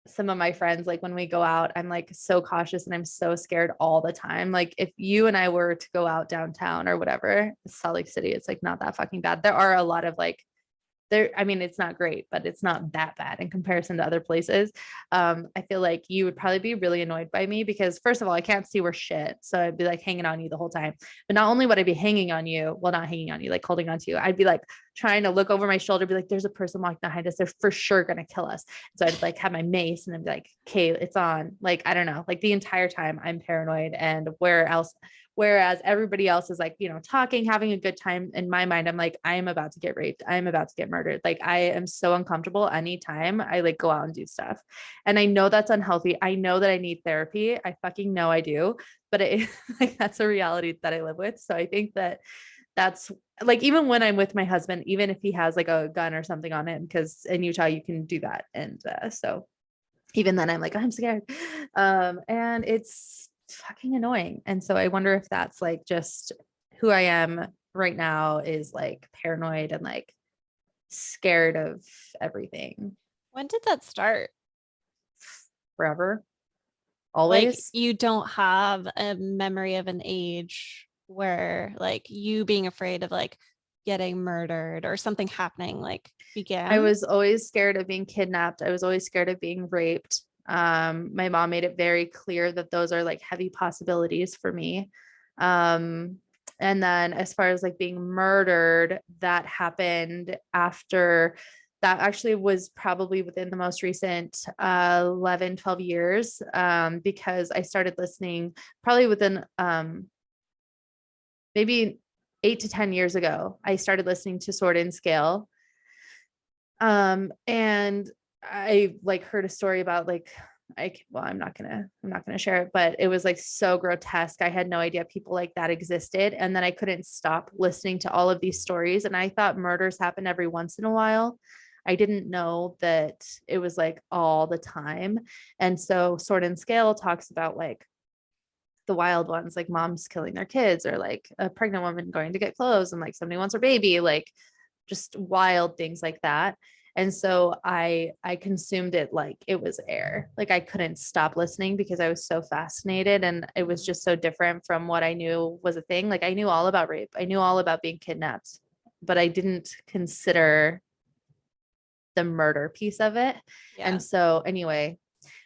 some of my friends. Like when we go out, I'm like so cautious and I'm so scared all the time. Like if you and I were to go out downtown or whatever, Salt Lake City, it's like not that fucking bad. There are a lot of like there, I mean, it's not great, but it's not that bad in comparison to other places. I feel like you would probably be really annoyed by me because first of all, I can't see where shit. So I'd be like hanging on you the whole time. But not only would I be hanging on you, well, not hanging on you, like holding on to you, I'd be like trying to look over my shoulder, be like, there's a person walking behind us. They're for sure gonna kill us. So I'd like have my mace and I'd be like, okay, it's on. Like, I don't know, like the entire time I'm paranoid. And where else whereas everybody else is like, talking, having a good time. In my mind, I'm like, I am about to get raped. I am about to get murdered. Like I am so uncomfortable anytime I like go out and do stuff. And I know that's unhealthy. I know that I need therapy. I fucking know I do, but like that's a reality that I live with. So I think that that's like, even when I'm with my husband, even if he has like a gun or something on him, because in Utah you can do that. And so even then I'm like, I'm scared. And it's fucking annoying. And so I wonder if that's like just who I am right now, is like paranoid and like scared of everything When did that start? forever, Like always. you don't have a memory of an age where like you being afraid of like getting murdered or something happening like I began. was always scared of being kidnapped. I was always scared of being raped. My mom made it very clear that those are like heavy possibilities for me. Um, and then as far as like being murdered, that happened after that actually was probably within the most recent 11, 12 years, because I started listening probably within maybe 8 to 10 years ago. I started listening to Sword and Scale. And I like heard a story about like well, I'm not gonna share it, but it was like so grotesque. I had no idea people like that existed. And then I couldn't stop listening to all of these stories. And I thought murders happened every once in a while. I didn't know that it was like all the time. And so Sword and Scale talks about like the wild ones, like moms killing their kids, or like a pregnant woman going to get clothes and like somebody wants her baby, like just wild things like that. And so I consumed it like it was air. Like I couldn't stop listening because I was so fascinated, and it was just so different from what I knew was a thing. Like I knew all about rape. I knew all about being kidnapped, but I didn't consider the murder piece of it. Yeah. And so anyway,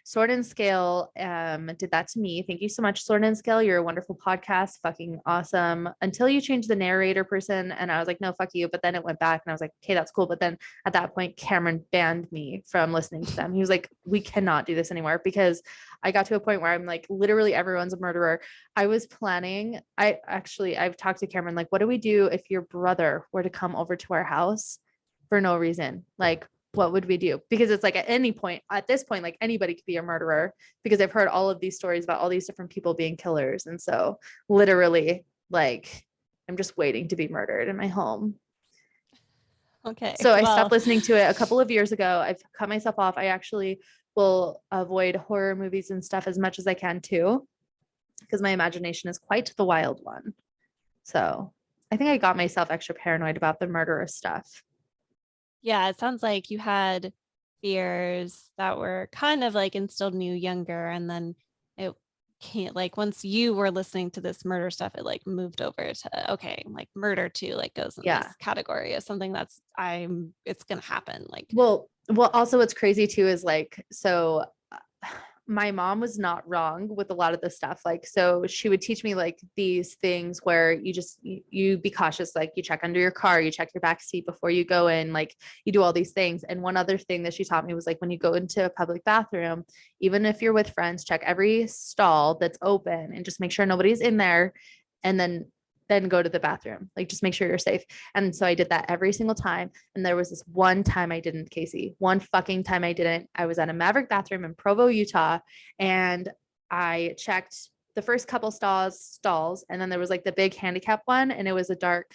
Sword and Scale did that to me. Thank you so much, Sword and Scale. You're a wonderful podcast. Fucking awesome. Until you changed the narrator person. And I was like, no, fuck you. But then it went back and I was like, okay, that's cool. But then at that point, Cameron banned me from listening to them. He was like, we cannot do this anymore, because I got to a point where I'm like, literally everyone's a murderer. I was planning, I've talked to Cameron, like, what do we do if your brother were to come over to our house for no reason? Like, what would we do? Because it's like at this point, like anybody could be a murderer, because I've heard all of these stories about all these different people being killers. And so literally Like, I'm just waiting to be murdered in my home. Okay. So I stopped Well, listening to it a couple of years ago. I've cut myself off. I actually will avoid horror movies and stuff as much as I can too, because my imagination is quite the wild one. So I think I got myself extra paranoid about the murderous stuff. yeah, it sounds like you had fears that were kind of like instilled in you younger, and then it can't, like, once you were listening to this murder stuff, it like moved over to, okay, like murder too, like goes in Yeah. this category as something that's it's gonna happen. Like, Well, also what's crazy too is like, so my mom was not wrong with a lot of the stuff. Like, so she would teach me like these things where you be cautious, like you check under your car, you check your back seat before you go in, like you do all these things. And one other thing that she taught me was like, when you go into a public bathroom, even if you're with friends, check every stall that's open and just make sure nobody's in there. And then go to the bathroom. Like just make sure you're safe. And so I did that every single time. And there was this one time I didn't, Casey. One fucking time I didn't. I was at a Maverick bathroom in Provo, Utah, and I checked the first couple stalls, and then there was like the big handicap one, and it was a dark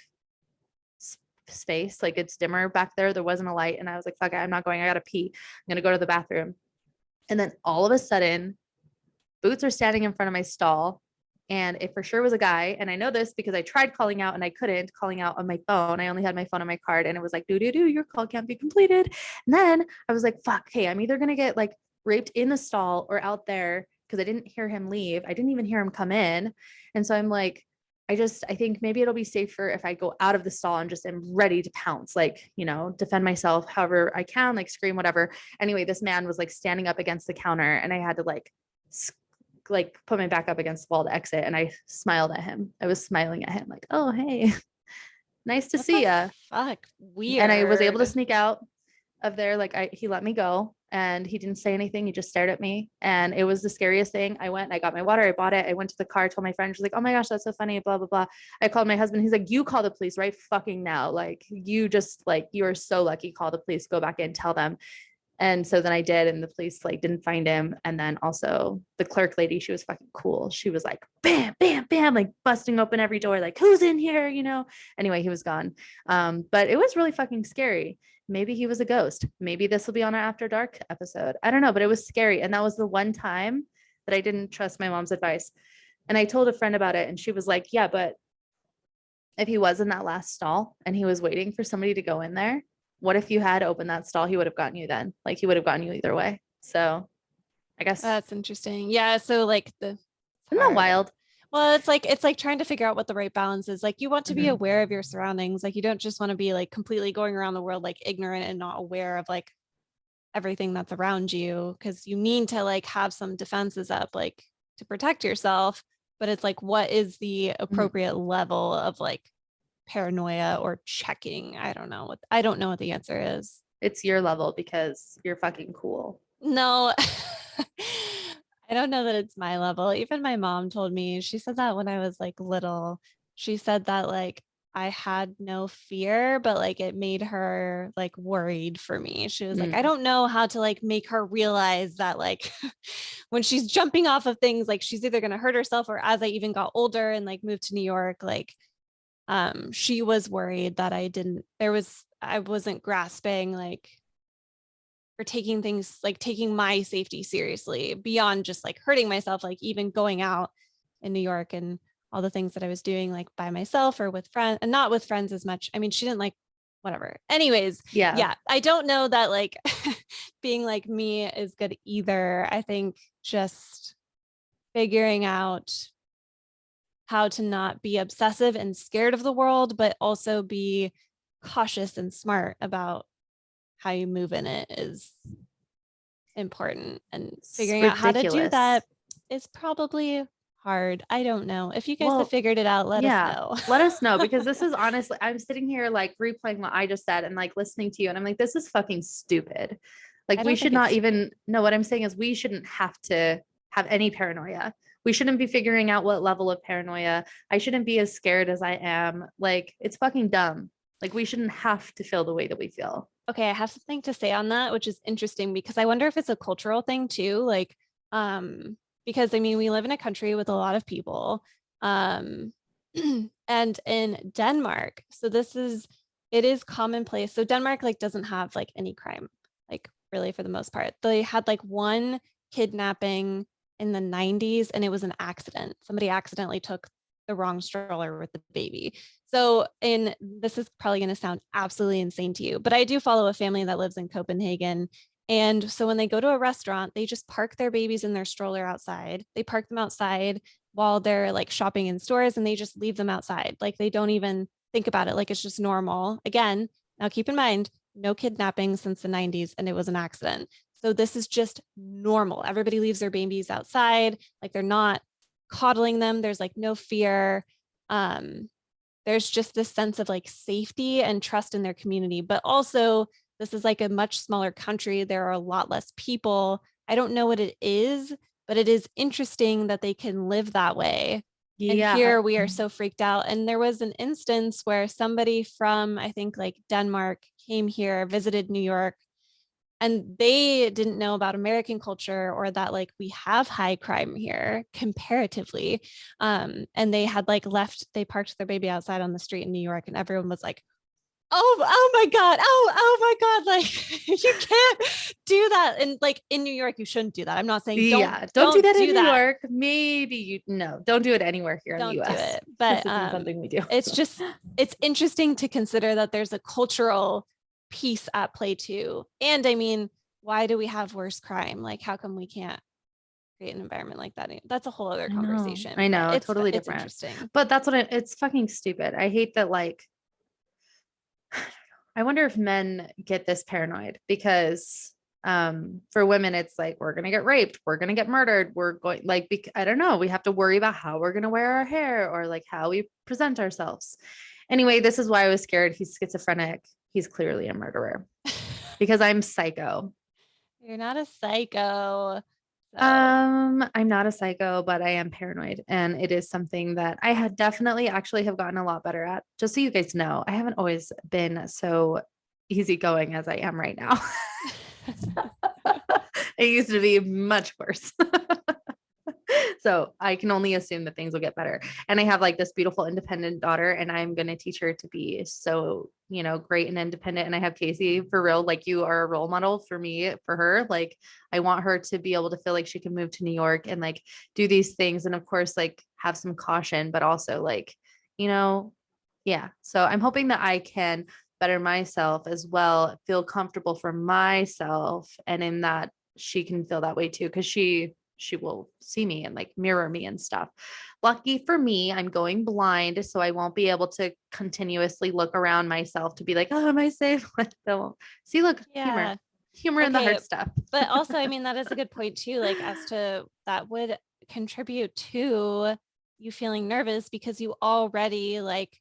space. Like it's dimmer back there. There wasn't a light, and I was like, "Fuck it, I'm not going. I gotta pee. I'm gonna go to the bathroom." And then all of a sudden, boots are standing in front of my stall, and it for sure was a guy. And I know this because I tried calling out and I couldn't calling out on my phone. I only had my phone on my card, and it was like, do, your call can't be completed. And then I was like, fuck, hey, I'm either going to get like raped in the stall or out there, because I didn't hear him leave. I didn't even hear him come in. And so I'm like, I think maybe it'll be safer if I go out of the stall and just am ready to pounce, like, defend myself however I can, like scream, whatever. Anyway, this man was like standing up against the counter, and I had to like put my back up against the wall to exit, and I smiled at him. I was smiling at him like, "Oh, hey, nice to what see the ya." fuck? And I was able to Weird. sneak out of there. Like he let me go, and he didn't say anything. He just stared at me, and it was the scariest thing. I went and I got my water. I bought it. I went to the car, told my friend, she's like, "Oh my gosh, that's so funny, blah, blah, blah." I called my husband. He's like, "You call the police right fucking now. Like you just like, you are so lucky. Call the police, go back in, tell them." And so then I did, and the police like didn't find him. And then also the clerk lady, she was fucking cool. She was like, bam, bam, bam, like busting open every door, like, who's in here? Anyway, he was gone. But it was really fucking scary. Maybe he was a ghost. Maybe this will be on our After Dark episode. I don't know, but it was scary. And that was the one time that I didn't trust my mom's advice. And I told a friend about it, and she was like, yeah, but if he was in that last stall and he was waiting for somebody to go in there, what if you had opened that stall? He would have gotten you then. Like he would have gotten you either way. So I guess, That's interesting. Yeah. So like it's isn't that hard. wild? Well, it's like trying to figure out what the right balance is. Like you want to be Mhm. aware of your surroundings. Like you don't just want to be like completely going around the world like ignorant and not aware of like everything that's around you, because you need to like have some defenses up like to protect yourself. But it's like, what is the Mhm. appropriate level of like paranoia or checking? I don't know what the answer is. It's your level because you're fucking cool. No, I don't know that it's my level. Even my mom told me, she said that when I was like little, she said that like I had no fear, but like it made her like worried for me. She was like, I Mm. don't know how to like make her realize that like when she's jumping off of things, like she's either going to hurt herself, or as I even got older and like moved to New York, like she was worried that I wasn't grasping like or taking things like taking my safety seriously beyond just like hurting myself, like even going out in New York and all the things that I was doing like by myself or with friends, and not with friends as much. I mean, she didn't like whatever. Anyways, Yeah. yeah, I don't know that like being like me is good either. I think just figuring out how to not be obsessive and scared of the world, but also be cautious and smart about how you move in it is important, and It's figuring out how to do ridiculous. that is probably hard. I don't know. If you guys have Well, figured it out, let us yeah. know. Let us know, because this is honestly, I'm sitting here like replaying what I just said and like listening to you. And I'm like, this is fucking stupid. Like, I we don't should think it's not stupid. even know. What I'm saying is, we shouldn't have to have any paranoia. We shouldn't be figuring out what level of paranoia. I shouldn't be as scared as I am. Like, it's fucking dumb. Like, we shouldn't have to feel the way that we feel. Okay, I have something to say on that, which is interesting because I wonder if it's a cultural thing too. Like, because I mean, we live in a country with a lot of people. Um, And in Denmark, so it is commonplace. So Denmark like doesn't have like any crime, like really for the most part. They had like one kidnapping in the 90s and it was an accident. Somebody accidentally took the wrong stroller with the baby. So this is probably going to sound absolutely insane to you, but I do follow a family that lives in Copenhagen. And so when they go to a restaurant, they just park their babies in their stroller outside. They park them outside while they're like shopping in stores and they just leave them outside. Like they don't even think about it. Like it's just normal. Again, now keep in mind, no kidnapping since the 90s and it was an accident. So this is just normal. Everybody leaves their babies outside. Like they're not coddling them. There's like no fear. There's just this sense of like safety and trust in their community, but also this is like a much smaller country. There are a lot less people. I don't know what it is, but it is interesting that they can live that way. And Yeah. here we are so freaked out. And there was an instance where somebody from, I think like Denmark came here, visited New York, and they didn't know about American culture or that like we have high crime here comparatively. And they had like they parked their baby outside on the street in New York and everyone was like, oh my God. Oh my God. Like you can't do that. And like in New York, you shouldn't do that. I'm not saying Don't do that in New York. Maybe don't do it anywhere here in the don't do US. it. But something we do. It's interesting to consider that there's a cultural piece at play too. And I mean, why do we have worse crime? Like, how come we can't create an environment like that? That's a whole other conversation. I know, it's totally it's different. Interesting. But that's what it's fucking stupid. I hate that. Like, I wonder if men get this paranoid because for women it's like we're gonna get raped, we're gonna get murdered, we're going like I don't know, we have to worry about how we're gonna wear our hair or like how we present ourselves. Anyway, this is why I was scared. He's schizophrenic. He's clearly a murderer because I'm psycho. You're not a psycho. So. I'm not a psycho, but I am paranoid. And it is something that I had definitely actually have gotten a lot better at. Just so you guys know, I haven't always been so easygoing as I am right now. It used to be much worse. So I can only assume that things will get better. And I have like this beautiful independent daughter and I'm going to teach her to be so, great and independent. And I have Casey for real. Like you are a role model for me, for her. Like I want her to be able to feel like she can move to New York and like do these things. And of course, like have some caution, but also like, yeah. So I'm hoping that I can better myself as well, feel comfortable for myself. And in that she can feel that way too. Cause she will see me and like mirror me and stuff. Lucky for me, I'm going blind, so I won't be able to continuously look around myself to be like, oh, am I safe? See, look, Yeah. humor in the hard stuff. But also, I mean, that is a good point too, like as to that would contribute to you feeling nervous because you already like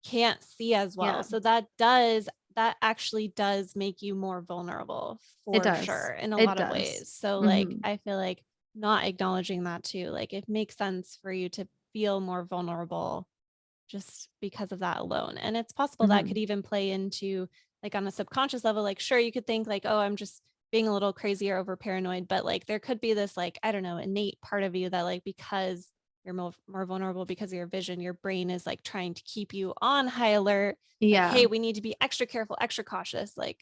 can't see as well. Yeah. So that actually does make you more vulnerable for sure in a lot of ways. So like I feel like not acknowledging that too, like it makes sense for you to feel more vulnerable just because of that alone. And it's possible that could even play into like on a subconscious level, like sure you could think like, oh, I'm just being a little crazy or over paranoid, but like there could be this like, I don't know, innate part of you that like because you're more vulnerable because of your vision, your brain is like trying to keep you on high alert. Yeah. Like, hey, we need to be extra careful, extra cautious. Like,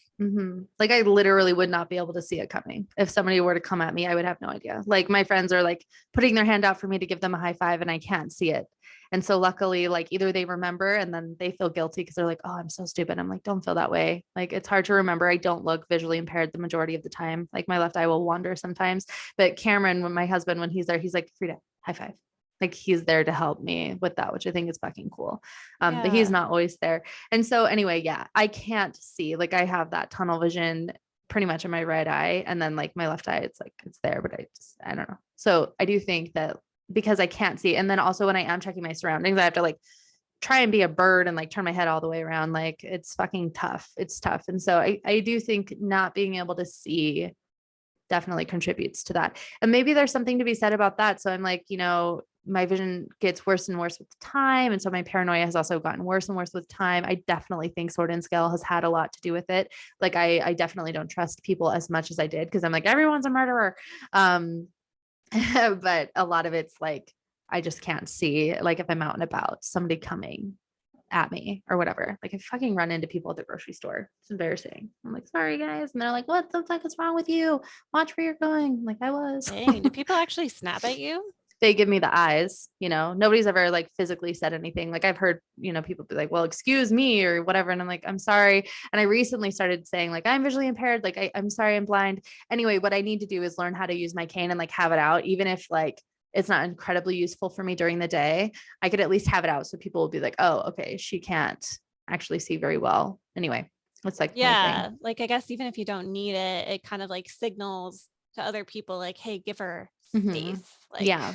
like I literally would not be able to see it coming. If somebody were to come at me, I would have no idea. Like my friends are like putting their hand out for me to give them a high five and I can't see it. And so luckily, like either they remember and then they feel guilty because they're like, oh, I'm so stupid. I'm like, don't feel that way. Like it's hard to remember. I don't look visually impaired the majority of the time. Like my left eye will wander sometimes. But Cameron, when my husband, when he's there, he's like, Frida, high five. Like he's there to help me with that, which I think is fucking cool. But he's not always there. And so anyway, yeah, I can't see, like I have that tunnel vision pretty much in my right eye. And then like my left eye, it's like, it's there, but I don't know. So I do think that because I can't see. And then also when I am checking my surroundings, I have to like try and be a bird and like turn my head all the way around. Like it's fucking tough. It's tough. And so I do think not being able to see definitely contributes to that. And maybe there's something to be said about that. So I'm like, my vision gets worse and worse with time. And so my paranoia has also gotten worse and worse with time. I definitely think Sword and Scale has had a lot to do with it. Like I definitely don't trust people as much as I did because I'm like, everyone's a murderer. But a lot of it's like I just can't see, like if I'm out and about, somebody coming at me or whatever. Like I fucking run into people at the grocery store. It's embarrassing. I'm like, sorry guys. And they're like, what the fuck is wrong with you? Watch where you're going. I'm like I was. Dang, do people actually snap at you? They give me the eyes, nobody's ever like physically said anything. Like I've heard, people be like, well, excuse me or whatever. And I'm like, I'm sorry. And I recently started saying like, I'm visually impaired. Like I'm sorry, I'm blind. Anyway, what I need to do is learn how to use my cane and like have it out, even if like it's not incredibly useful for me during the day. I could at least have it out so people will be like, oh, okay, she can't actually see very well. Anyway, it's like my Yeah, thing. like I guess even if you don't need it, it kind of like signals to other people like, hey, give her Hmm. space. Like Yeah.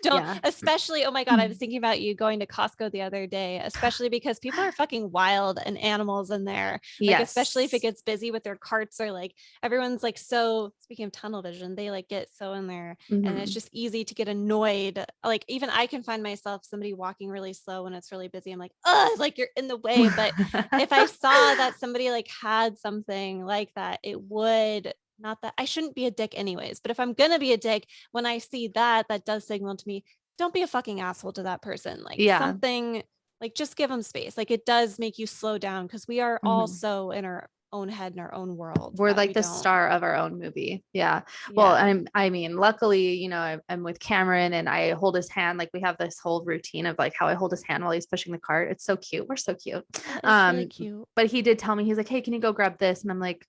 don't, Yeah. especially, oh my God, I was thinking about you going to Costco the other day, especially because people are fucking wild and animals in there. Like, especially if it Yes. gets busy with their carts or like everyone's like, so speaking of tunnel vision, they like get so in there and it's Hmm. just easy to get annoyed. Like, even I can find myself somebody walking really slow when it's really busy. I'm like, like you're in the way. But if I saw that somebody like had something like that, it would not that I shouldn't be a dick anyways. But if I'm going to be a dick, when I see that, that does signal to me, don't be a fucking asshole to that person. Like Yeah. something like just give them space. Like it does make you slow down because we are all Hmm. so in our own head in our own world We're that like we the don't. star of our own movie. Yeah. Well, Yeah. I mean, luckily, I'm with Cameron and I hold his hand. Like we have this whole routine of like how I hold his hand while he's pushing the cart. It's so cute. We're so cute. That is really Um, cute. but he did tell me, he's like, hey, can you go grab this? And I'm like,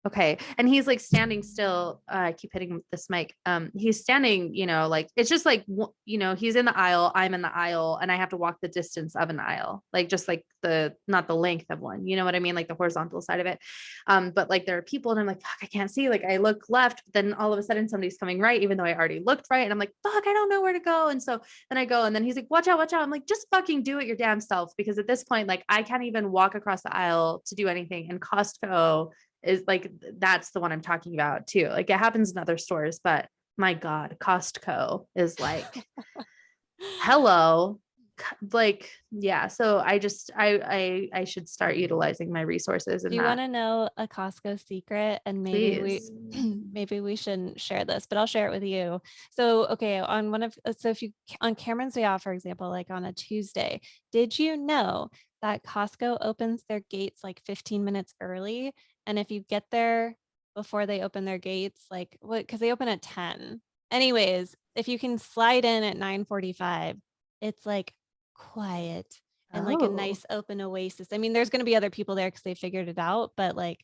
okay. And he's like standing still. I keep hitting this mic. He's standing, like it's just like, he's in the aisle, I'm in the aisle, and I have to walk the distance of an aisle, like just like not the length of one, you know what I mean? Like the horizontal side of it. But like there are people and I'm like, fuck, I can't see. Like I look left, but then all of a sudden somebody's coming right, even though I already looked right. And I'm like, fuck, I don't know where to go. And so then I go, and then he's like, watch out, watch out. I'm like, just fucking do it your damn self. Because at this point, like I can't even walk across the aisle to do anything. And Costco is like, that's the one I'm talking about too. Like it happens in other stores, but my God, Costco is like, hello. Like, yeah. So I should start utilizing my resources Do in you want that. to know a Costco secret? And maybe we Please. maybe we shouldn't share this, but I'll share it with you. So, okay, on one of so if you on Cameron's Day Off, for example, like on a Tuesday, did you know that Costco opens their gates like 15 minutes early? And if you get there before they open their gates, like what because they open at 10. Anyways, if you can slide in at 9:45, it's like quiet and like a Oh. nice open oasis. I mean, there's going to be other people there because they figured it out, but like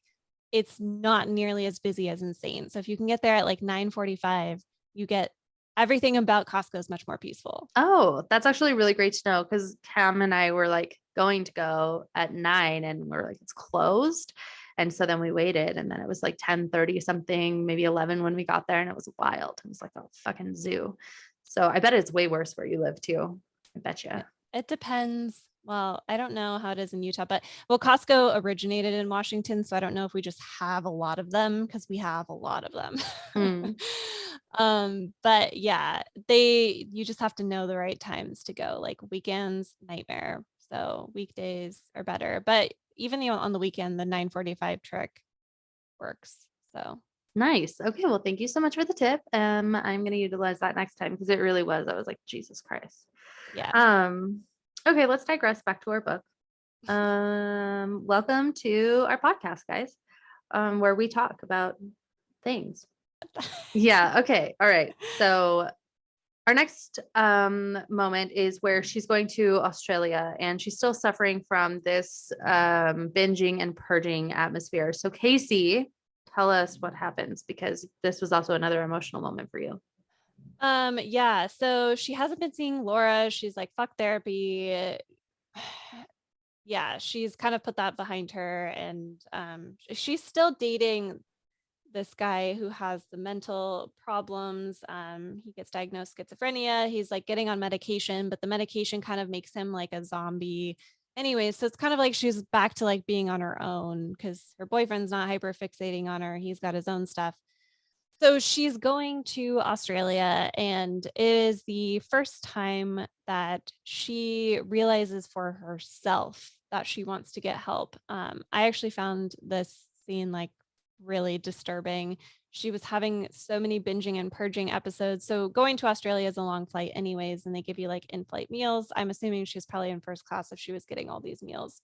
it's not nearly as busy as Insane. So if you can get there at like 9:45, you get everything about Costco is much more peaceful. Oh, that's actually really great to know because Cam and I were like going to go at 9 and we're like, it's closed. And so then we waited and then it was like 10:30 something, maybe 11 when we got there and it was wild. It was like a fucking zoo. So I bet it's way worse where you live too. I bet you. It depends. Well, I don't know how it is in Utah, but well, Costco originated in Washington, so I don't know if we just have a lot of them because we have a lot of them. Mm, But yeah, you just have to know the right times to go. Like weekends, nightmare. So weekdays are better. But even on the weekend, the 9:45 trick works. So nice. Okay. Well, thank you so much for the tip. I'm going to utilize that next time because it really was. I was like, Jesus Christ. yeah. Um, okay, let's digress back to our book. Welcome to our podcast, guys, where we talk about things. Yeah. Okay. All right. So our next moment is where she's going to Australia and she's still suffering from this binging and purging atmosphere. So Casey, tell us what happens because this was also another emotional moment for you. Yeah, so she hasn't been seeing Laura. She's like, fuck therapy. Yeah, she's kind of put that behind her. And she's still dating this guy who has the mental problems. He gets diagnosed schizophrenia. He's like getting on medication, but the medication kind of makes him like a zombie. Anyway, so it's kind of like she's back to like being on her own because her boyfriend's not hyper fixating on her. He's got his own stuff. So she's going to Australia, and it is the first time that she realizes for herself that she wants to get help. I actually found this scene like really disturbing. She was having so many binging and purging episodes. So going to Australia is a long flight anyways, and they give you like in-flight meals. I'm assuming she was probably in first class if she was getting all these meals.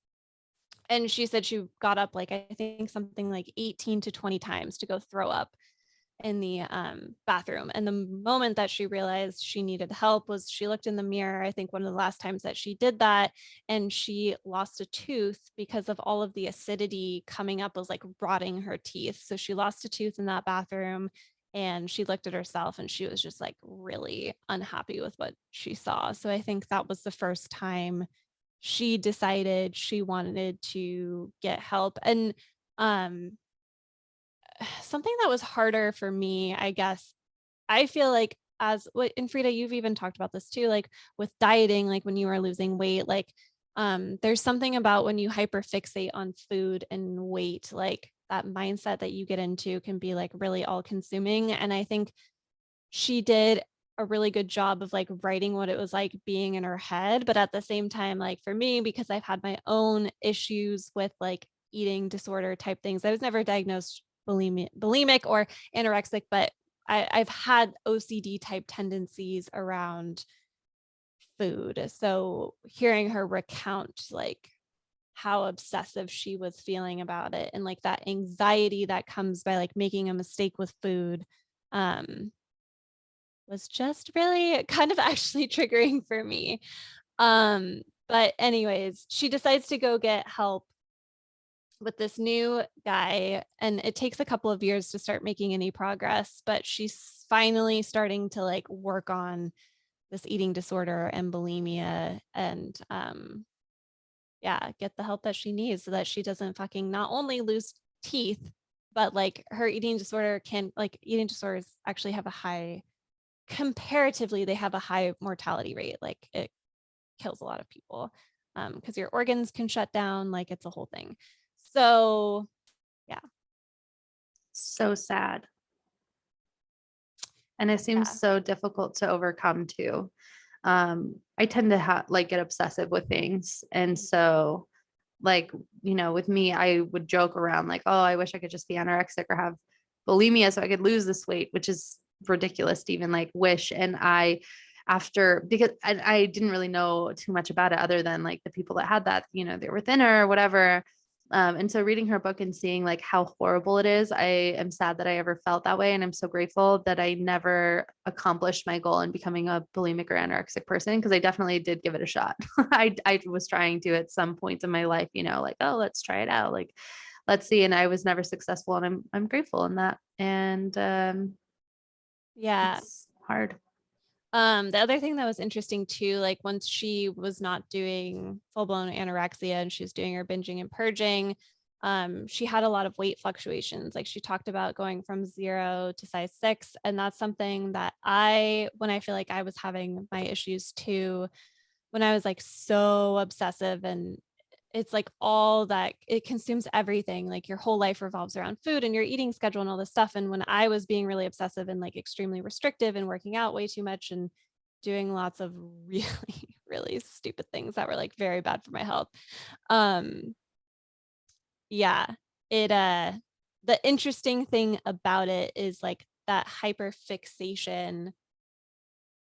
And she said she got up like I think something like 18 to 20 times to go throw up in the bathroom. And the moment that she realized she needed help was she looked in the mirror. I think one of the last times that she did that, and she lost a tooth because of all of the acidity coming up was like rotting her teeth. So she lost a tooth in that bathroom. And she looked at herself and she was just like really unhappy with what she saw. So I think that was the first time she decided she wanted to get help. And um something that was harder for me, I guess, I feel like as what and Frida, you've even talked about this too, like with dieting, like when you are losing weight, like there's something about when you hyperfixate on food and weight, like that mindset that you get into can be like really all consuming. And I think she did a really good job of like writing what it was like being in her head. But at the same time, like for me, because I've had my own issues with like eating disorder type things, I was never diagnosed bulimic or anorexic, but I've had OCD type tendencies around food. So hearing her recount like how obsessive she was feeling about it and like that anxiety that comes by like making a mistake with food, um, was just really kind of actually triggering for me. But anyways, she decides to go get help with this new guy, and it takes a couple of years to start making any progress, but she's finally starting to like work on this eating disorder and bulimia and yeah, get the help that she needs so that she doesn't fucking not only lose teeth, but like her eating disorder can like eating disorders actually have a high comparatively they have a high mortality rate. Like it kills a lot of people because your organs can shut down, like it's a whole thing. So yeah. So sad. And it seems Yeah. so difficult to overcome too. I tend to like get obsessive with things. And so like, with me, I would joke around like, oh, I wish I could just be anorexic or have bulimia so I could lose this weight, which is ridiculous to even like wish. And because I didn't really know too much about it other than like the people that had that, they were thinner or whatever. And so reading her book and seeing like how horrible it is, I am sad that I ever felt that way. And I'm so grateful that I never accomplished my goal in becoming a bulimic or anorexic person, because I definitely did give it a shot. I was trying to at some points in my life, like, oh, let's try it out. Like, let's see. And I was never successful. And I'm grateful in that. And Yeah. it's hard. The other thing that was interesting too, like once she was not doing full-blown anorexia and she was doing her binging and purging, she had a lot of weight fluctuations. Like she talked about going from 0 to size 6. And that's something that when I feel like I was having my issues too, when I was like so obsessive and it's like all that it consumes everything. Like your whole life revolves around food and your eating schedule and all this stuff. And when I was being really obsessive and like extremely restrictive and working out way too much and doing lots of really, really stupid things that were like very bad for my health. Um, yeah, the interesting thing about it is like that hyper fixation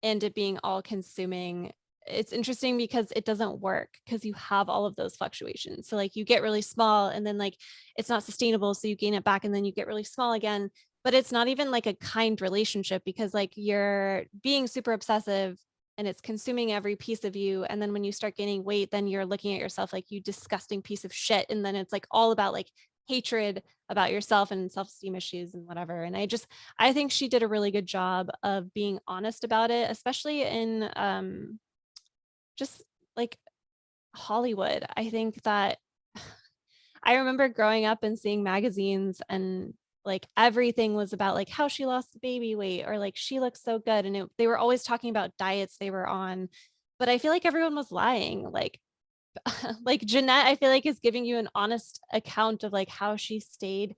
and it being all consuming. It's interesting because it doesn't work because you have all of those fluctuations. So like you get really small and then like it's not sustainable. So you gain it back and then you get really small again. But it's not even like a kind relationship because like you're being super obsessive and it's consuming every piece of you. And then when you start gaining weight, then you're looking at yourself like you disgusting piece of shit. And then it's like all about like hatred about yourself and self-esteem issues and whatever. And I think she did a really good job of being honest about it, especially in just like Hollywood. I think that I remember growing up and seeing magazines and like everything was about like how she lost the baby weight or like she looks so good. And they were always talking about diets they were on. But I feel like everyone was lying. Like Jennette, I feel like is giving you an honest account of like how she stayed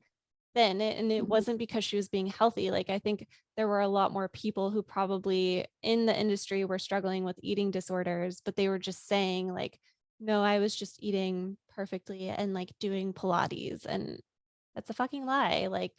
thin and it Mhm. wasn't because she was being healthy. Like I think there were a lot more people who probably in the industry were struggling with eating disorders, but they were just saying like, no, I was just eating perfectly and like doing Pilates. And That's a fucking lie. Like,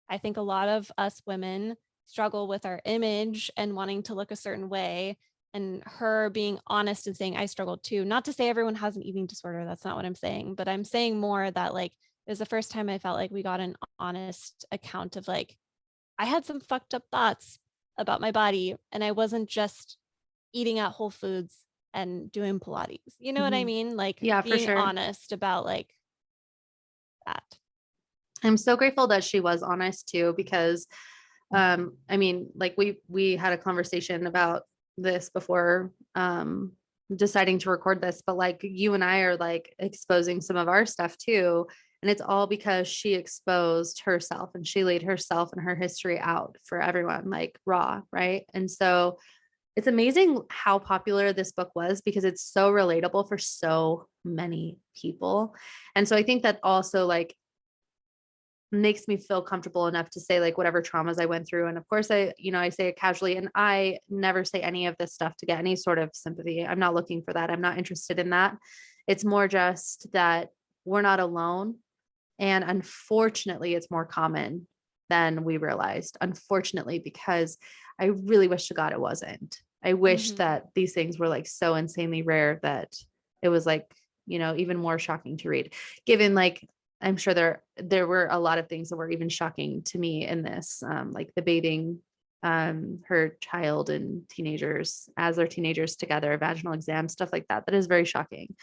I think a lot of us women struggle with our image and wanting to look a certain way. And her being honest and saying, I struggled too. Not to say everyone has an eating disorder. That's not what I'm saying. But I'm saying more that, like, it was the first time I felt like we got an honest account of, like, I had some fucked up thoughts about my body, and I wasn't just eating at Whole Foods and doing Pilates. You know what I Mhm. mean? Like, Yeah, for being sure. honest about, like, that. I'm so grateful that she was honest too, because I mean, like we had a conversation about this before deciding to record this, but like you and I are like exposing some of our stuff too. And it's all because she exposed herself and she laid herself and her history out for everyone, like raw, right? And so it's amazing how popular this book was because it's so relatable for so many people. And so I think that also like makes me feel comfortable enough to say like whatever traumas I went through. And of course I say it casually, and I never say any of this stuff to get any sort of sympathy. I'm not looking for that. I'm not interested in that. It's more just that we're not alone. And unfortunately, it's more common than we realized. Unfortunately, because I really wish to God it wasn't. I wish Mhm. that these things were like so insanely rare that it was like, even more shocking to read. Given like I'm sure there were a lot of things that were even shocking to me in this, like the bathing her child and teenagers as they're teenagers together, vaginal exams, stuff like that. That is very shocking.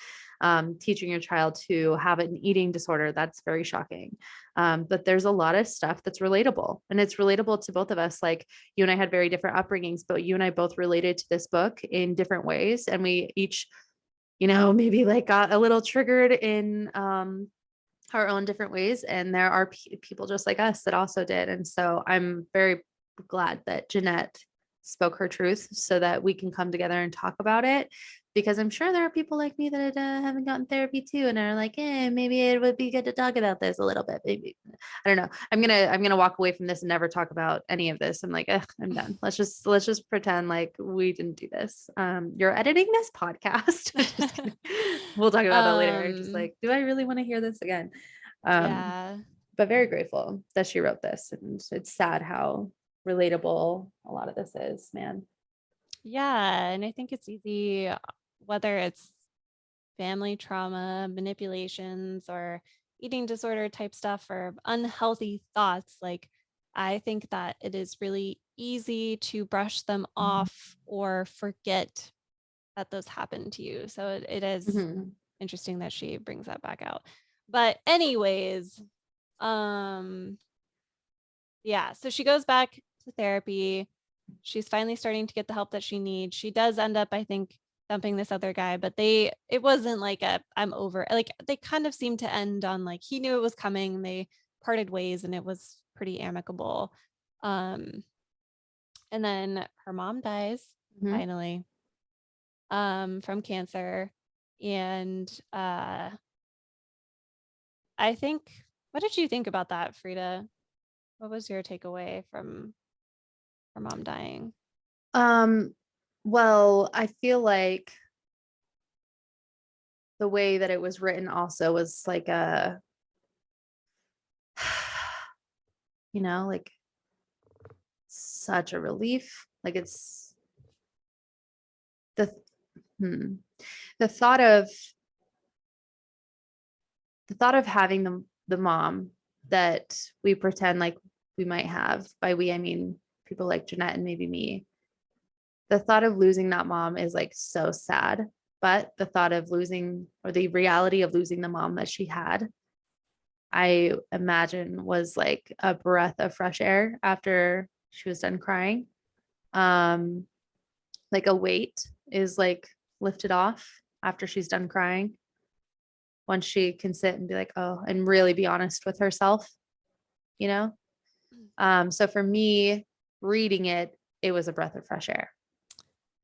Teaching your child to have an eating disorder, that's very shocking. But there's a lot of stuff that's relatable, and it's relatable to both of us. Like you and I had very different upbringings, but you and I both related to this book in different ways. And we each, maybe like got a little triggered in our own different ways. And there are people just like us that also did. And so I'm very glad that Jennette spoke her truth so that we can come together and talk about it. Because I'm sure there are people like me that haven't gotten therapy too, and are like, maybe it would be good to talk about this a little bit. Maybe I don't know. I'm gonna walk away from this and never talk about any of this. I'm like, I'm done. Let's just pretend like we didn't do this. You're editing this podcast. Just kidding. We'll talk about that later. Just um, like, do I really want to hear this again? Um, yeah. but very grateful that she wrote this. And it's sad how relatable a lot of this is, man. Yeah. And I think it's easy, whether it's family trauma, manipulations, or eating disorder type stuff, or unhealthy thoughts. Like, I think that it is really easy to brush them off or forget that those happened to you. So it is Mhm. interesting that she brings that back out. But anyways, um yeah, so she goes back to therapy. She's finally starting to get the help that she needs. She does end up, I think, dumping this other guy, but it wasn't like a I'm over. Like, they kind of seemed to end on, like, he knew it was coming. They parted ways and it was pretty amicable. Um and then her mom dies Mhm. finally, from cancer. And I think, what did you think about that, Frida? What was your takeaway from her mom dying? Um, well, I feel like the way that it was written also was like like such a relief. Like it's the hmm, the thought of having the mom that we pretend like we might have. By we, I mean people like Jennette and maybe me. The thought of losing that mom is like so sad, but the thought of losing, or the reality of losing the mom that she had, I imagine was like a breath of fresh air after she was done crying. Um, like a weight is like lifted off after she's done crying. Once she can sit and be like, oh, and really be honest with herself, you know? So for me, reading it, it was a breath of fresh air.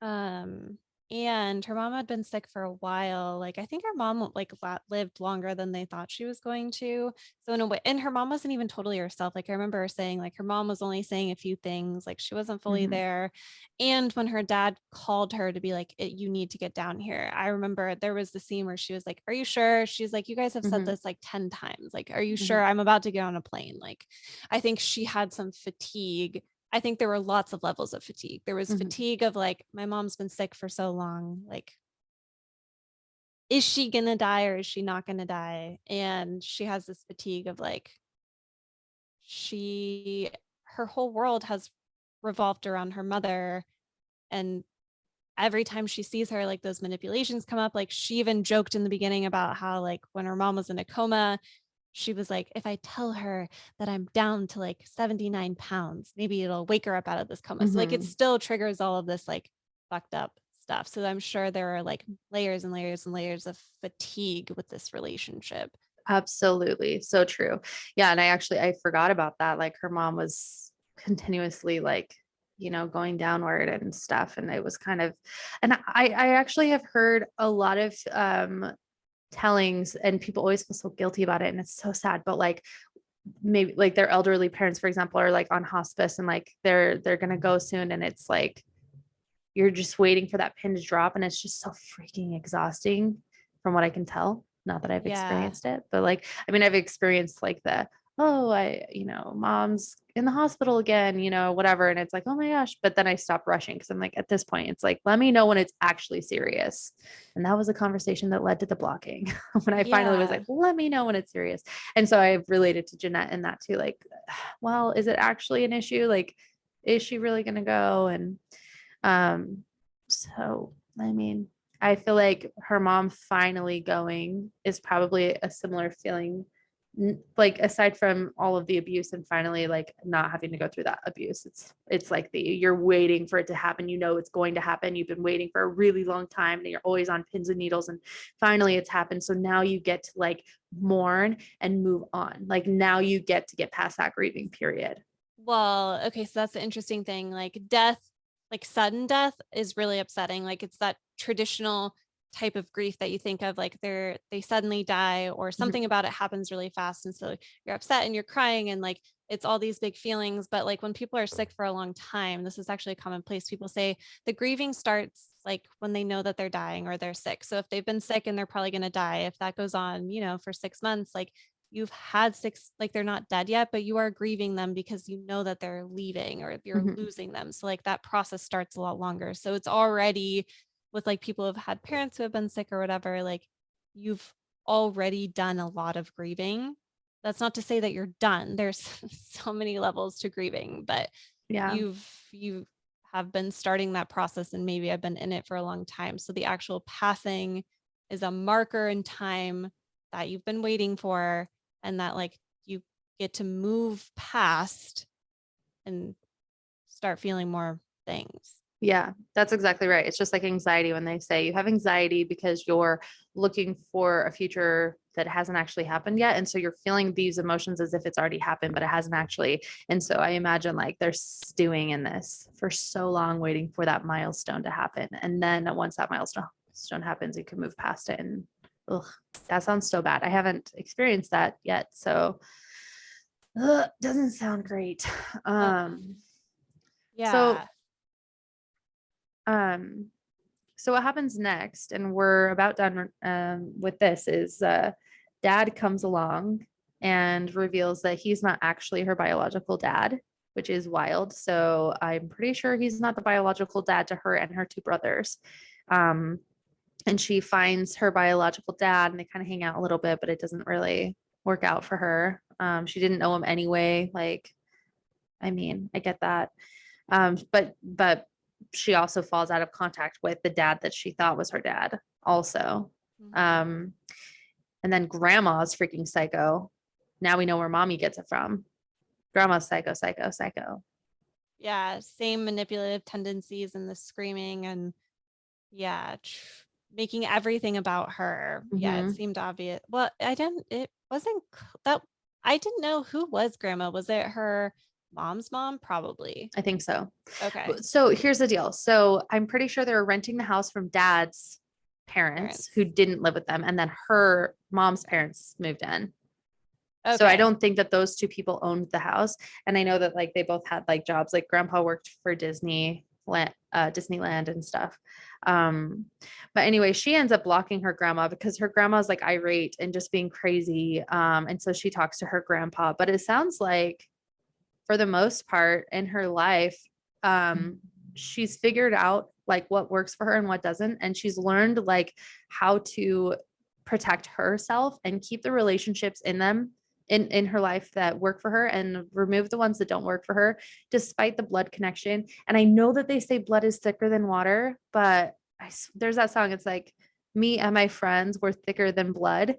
Um, And her mom had been sick for a while. Like, I think her mom like lived longer than they thought she was going to. So in a way, and her mom wasn't even totally herself. Like I remember her saying like her mom was only saying a few things, like she wasn't fully Mhm. there. And when her dad called her to be like, you need to get down here. I remember there was the scene where she was like, are you sure? She's like, you guys have said Mhm. this like 10 times. Like, are you sure? Mhm. I'm about to get on a plane. Like, I think she had some fatigue. I think there were lots of levels of fatigue. There was Mhm. fatigue of like, my mom's been sick for so long. Like, is she gonna die or is she not gonna die? And she has this fatigue of like, she, her whole world has revolved around her mother. And every time she sees her, like those manipulations come up. Like she even joked in the beginning about how, like, when her mom was in a coma, she was like, if I tell her that I'm down to like 79 pounds, maybe it'll wake her up out of this coma. So, like, it Mhm. still triggers all of this like fucked up stuff. So, I'm sure there are like layers and layers and layers of fatigue with this relationship. Absolutely. So true. Yeah, and I forgot about that. Like her mom was continuously like, going downward and stuff. And it was kind of, and I actually have heard a lot of tellings, and people always feel so guilty about it. And it's so sad. But like maybe like their elderly parents, for example, are like on hospice and like they're gonna go soon. And it's like you're just waiting for that pin to drop. And it's just so freaking exhausting from what I can tell. Not that I've Yeah. experienced it, but like, I mean, I've experienced like oh, mom's in the hospital again, whatever. And it's like, oh my gosh. But then I stop rushing because I'm like, at this point, it's like, let me know when it's actually serious. And that was a conversation that led to the blocking when I finally was like, Yeah. let me know when it's serious. And so I've related to Jennette in that too. Like, well, is it actually an issue? Like, is she really going to go? And um, so I mean, I feel like her mom finally going is probably a similar feeling. Like aside from all of the abuse and finally like not having to go through that abuse, it's like you're waiting for it to happen. You know it's going to happen. You've been waiting for a really long time and you're always on pins and needles and finally it's happened. So now you get to like mourn and move on. Like now you get to get past that grieving period. Well, okay, so that's the interesting thing. Like death, like sudden death is really upsetting. Like it's that traditional type of grief that you think of, like they suddenly die or something Mhm. about it happens really fast. And so you're upset and you're crying and like it's all these big feelings. But like when people are sick for a long time, this is actually a commonplace. People say the grieving starts like when they know that they're dying or they're sick. So if they've been sick and they're probably going to die, if that goes on, for 6 months, like you've had six, like they're not dead yet, but you are grieving them because you know that they're leaving or you're Mhm. losing them. So like that process starts a lot longer. So it's already with like people who've had parents who have been sick or whatever, like you've already done a lot of grieving. That's not to say that you're done. There's so many levels to grieving, but Yeah. you have been starting that process and maybe I've been in it for a long time. So the actual passing is a marker in time that you've been waiting for and that like you get to move past and start feeling more things. Yeah, that's exactly right. It's just like anxiety when they say you have anxiety because you're looking for a future that hasn't actually happened yet. And so you're feeling these emotions as if it's already happened, but it hasn't actually. And so I imagine like they're stewing in this for so long, waiting for that milestone to happen. And then once that milestone happens, you can move past it. And ugh, that sounds so bad. I haven't experienced that yet. So doesn't sound great. Oh, Um, so yeah. um so what happens next, and we're about done with this, is dad comes along and reveals that he's not actually her biological dad, which is wild. So I'm pretty sure he's not the biological dad to her and her two brothers. Um, and she finds her biological dad and they kind of hang out a little bit, but it doesn't really work out for her. She didn't know him anyway. Like, I mean, I get that. But she also falls out of contact with the dad that she thought was her dad also. Mhm. Um, and then grandma's freaking psycho. Now we know where mommy gets it from. Grandma's psycho, psycho, psycho. Yeah, same manipulative tendencies and the screaming and yeah, making everything about her. Yeah, it Mm-hmm. seemed obvious. Well, it wasn't that I didn't know who was grandma. Was it her? mom's mom? Probably. I think so. Okay. So here's the deal. So I'm pretty sure they were renting the house from dad's parents who Parents. didn't live with them. And then her mom's parents moved in. So I Okay. don't think that those two people owned the house. And I know that like they both had like jobs, like grandpa worked for Disneyland and stuff. Um, but anyway, she ends up blocking her grandma because her grandma's like irate and just being crazy. And so she talks to her grandpa, but it sounds like for the most part in her life, she's figured out like what works for her and what doesn't. And she's learned like how to protect herself and keep the relationships in her life that work for her and remove the ones that don't work for her, despite the blood connection. And I know that they say blood is thicker than water, but there's that song. It's like, me and my friends were thicker than blood.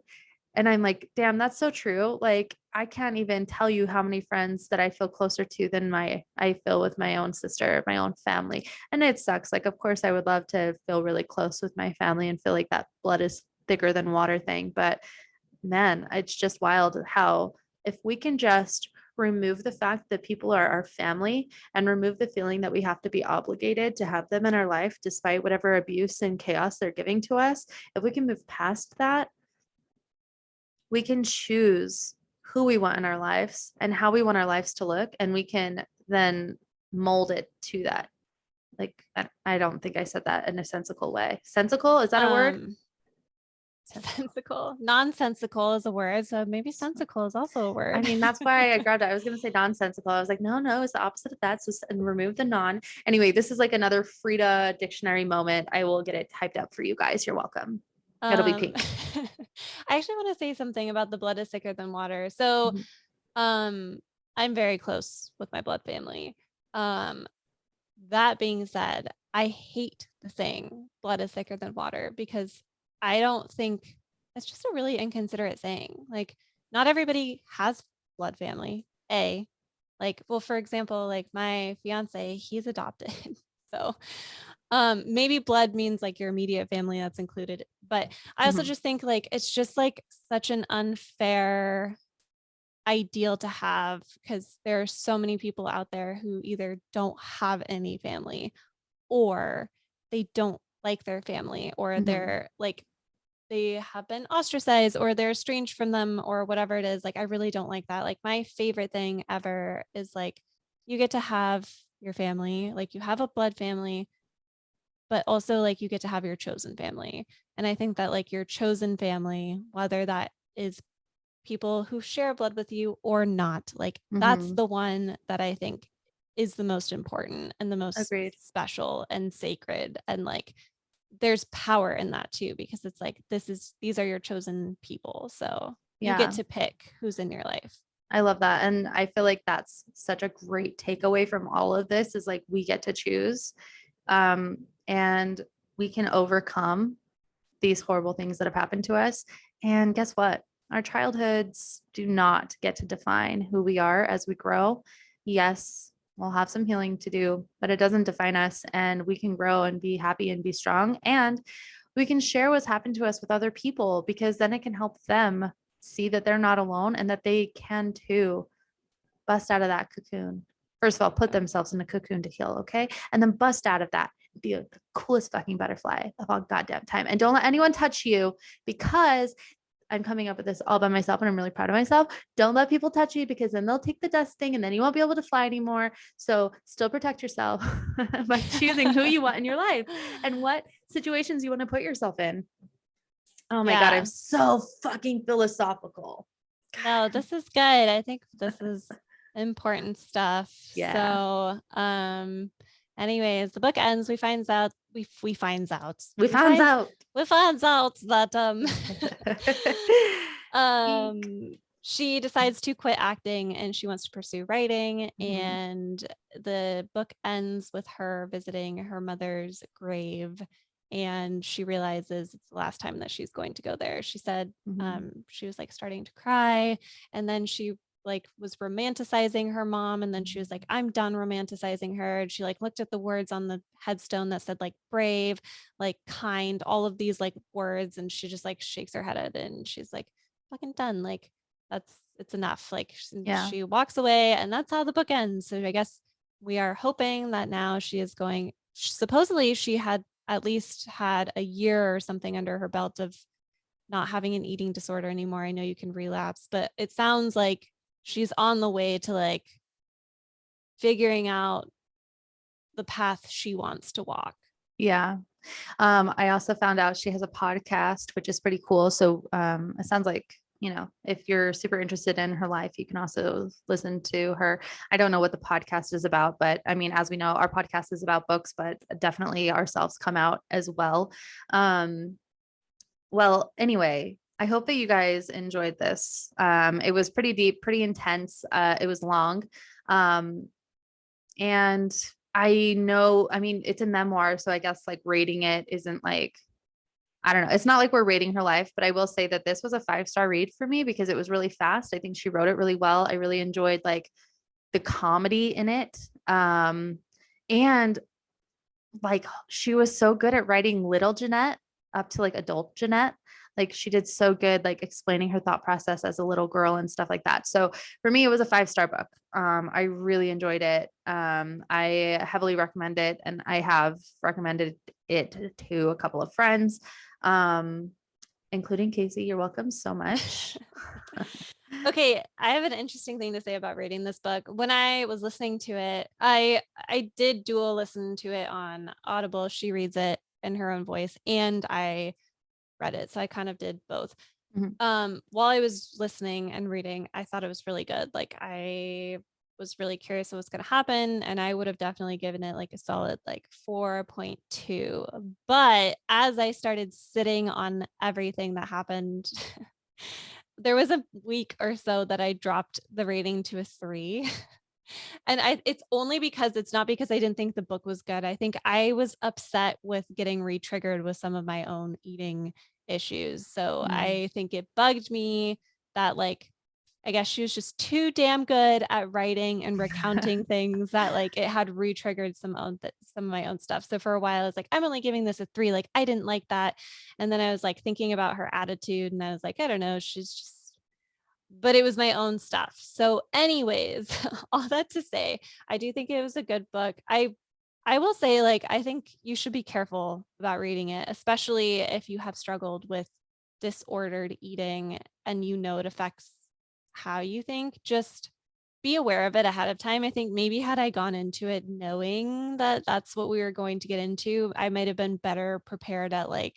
And I'm like, damn, that's so true. Like, I can't even tell you how many friends that I feel closer to than I feel with my own sister, my own family. And it sucks. Like, of course, I would love to feel really close with my family and feel like that blood is thicker than water thing. But man, it's just wild how if we can just remove the fact that people are our family and remove the feeling that we have to be obligated to have them in our life despite whatever abuse and chaos they're giving to us, if we can move past that, we can choose who we want in our lives and how we want our lives to look, and we can then mold it to that. Like, I don't think I said that in a sensical way. Sensical, is that a word? Sensical. Nonsensical is a word. So maybe sensical is also a I word. mean, that's why I grabbed it. I was going to say nonsensical. I was like, no, it's the opposite of that. So and remove the non. Anyway, this is like another Frida dictionary moment. I will get it typed up for you guys. You're welcome. It'll be pink. I actually want to say something about the blood is thicker than water. So, Mhm. I'm very close with my blood family. Um, that being said, I hate the saying blood is thicker than water because I don't think it's just a really inconsiderate saying. Like, not everybody has blood family. Like, well, for example, like my fiance, he's adopted. So, maybe blood means like your immediate family that's included. But I also Mhm. just think like it's just like such an unfair ideal to have because there are so many people out there who either don't have any family or they don't like their family or Mhm. they're like they have been ostracized or they're estranged from them or whatever it is. Like I really don't like that. Like my favorite thing ever is like you get to have your family, like you have a blood family, but also like you get to have your chosen family. And I think that like your chosen family, whether that is people who share blood with you or not, like that's Mhm. the one that I think is the most important and the most Agreed. special and sacred. And like there's power in that too, because it's like these are your chosen people. So you get Yeah. to pick who's in your life. I love that. And I feel like that's such a great takeaway from all of this is like we get to choose. And we can overcome these horrible things that have happened to us. And guess what? Our childhoods do not get to define who we are as we grow. Yes, we'll have some healing to do, but it doesn't define us. And we can grow and be happy and be strong. And we can share what's happened to us with other people because then it can help them see that they're not alone and that they can too bust out of that cocoon. First of all, put themselves in a cocoon to heal, okay? And then bust out of that. Be the coolest fucking butterfly of all goddamn time. And don't let anyone touch you because I'm coming up with this all by myself and I'm really proud of myself. Don't let people touch you because then they'll take the dusting and then you won't be able to fly anymore. So still protect yourself by choosing who you want in your life and what situations you want to put yourself in. Oh my God, I'm Yeah. so fucking philosophical. No, this is good. I think this is important stuff. Yeah. So, anyways, the book ends. We found out. We finds out that Eek. she decides to quit acting and she wants to pursue writing. Mhm. And the book ends with her visiting her mother's grave and she realizes it's the last time that she's going to go there. She said Mhm. she was like starting to cry and then she like was romanticizing her mom and then she was like I'm done romanticizing her and she like looked at the words on the headstone that said like brave, like kind, all of these like words and she just like shakes her head at it and she's like fucking done. Like that's it's enough. Like Yeah. she walks away and that's how the book ends. So I guess we are hoping that now she is going, supposedly she had at least had a year or something under her belt of not having an eating disorder anymore. I know you can relapse, but it sounds like she's on the way to like figuring out the path she wants to walk. Yeah. I also found out she has a podcast, which is pretty cool. So it sounds like, if you're super interested in her life, you can also listen to her. I don't know what the podcast is about, but I mean, as we know, our podcast is about books, but definitely ourselves come out as well. Well, anyway, I hope that you guys enjoyed this. It was pretty deep, pretty intense. It was long. Um, and I know, I mean, it's a memoir, so I guess like rating it isn't like, I don't know. It's not like we're rating her life, but I will say that this was a 5-star read for me because it was really fast. I think she wrote it really well. I really enjoyed like the comedy in it. And like she was so good at writing little Jennette up to like adult Jennette. Like she did so good, like explaining her thought process as a little girl and stuff like that. So for me, it was a 5-star book. I really enjoyed it. I heavily recommend it, and I have recommended it to a couple of friends, um, including Casey. You're welcome so much. Okay, I have an interesting thing to say about reading this book. When I was listening to it, I did dual listen to it on Audible. She reads it in her own voice, and I read it. So I kind of did both. Mhm. While I was listening and reading, I thought it was really good. Like I was really curious what was going to happen, and I would have definitely given it like a solid like 4.2. But as I started sitting on everything that happened, there was a week or so that I dropped the rating to a 3. And it's only because it's not because I didn't think the book was good. I think I was upset with getting re-triggered with some of my own eating issues. So Mm. I think it bugged me that like I guess she was just too damn good at writing and recounting things that like it had re-triggered some of my own stuff. So for a while I was like, I'm only giving this a 3. Like I didn't like that. And then I was like thinking about her attitude and I was like, I don't know, she's just, but it was my own stuff. So anyways, all that to say, I do think it was a good book. I will say like I think you should be careful about reading it, especially if you have struggled with disordered eating and you know it affects how you think. Just be aware of it ahead of time. I think maybe had I gone into it knowing that that's what we were going to get into, I might have been better prepared at like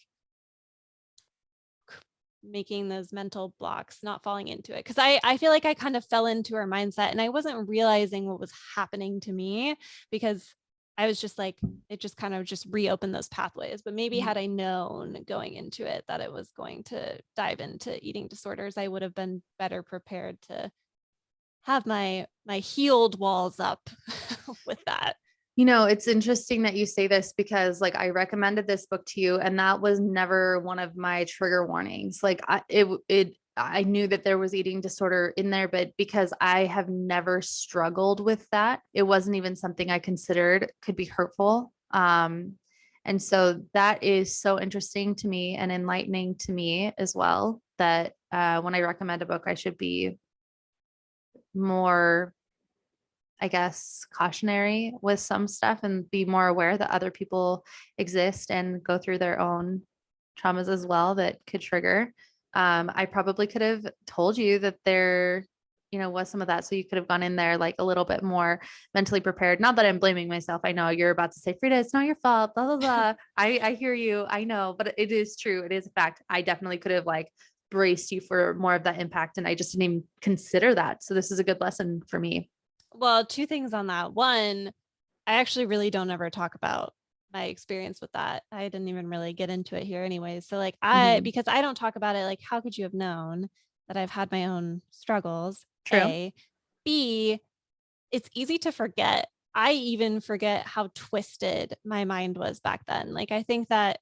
making those mental blocks, not falling into it. Cause I feel like I kind of fell into her mindset and I wasn't realizing what was happening to me because I was just like, it just kind of just reopened those pathways. But maybe had I known going into it that it was going to dive into eating disorders, I would have been better prepared to have my healed walls up with that. It's interesting that you say this because like I recommended this book to you and that was never one of my trigger warnings. Like I knew that there was eating disorder in there, but because I have never struggled with that, it wasn't even something I considered could be hurtful. And so that is so interesting to me and enlightening to me as well that when I recommend a book, I should be more, I guess, cautionary with some stuff and be more aware that other people exist and go through their own traumas as well that could trigger. I probably could have told you that there, was some of that. So you could have gone in there like a little bit more mentally prepared. Not that I'm blaming myself. I know you're about to say, Frida, it's not your fault, blah, blah, blah. I hear you. I know, but it is true. It is a fact. I definitely could have like braced you for more of that impact. And I just didn't even consider that. So this is a good lesson for me. Well, two things on that. One, I actually really don't ever talk about my experience with that. I didn't even really get into it here anyways. So like Mhm. because I don't talk about it, like how could you have known that I've had my own struggles? True. A, B, it's easy to forget. I even forget how twisted my mind was back then. Like I think that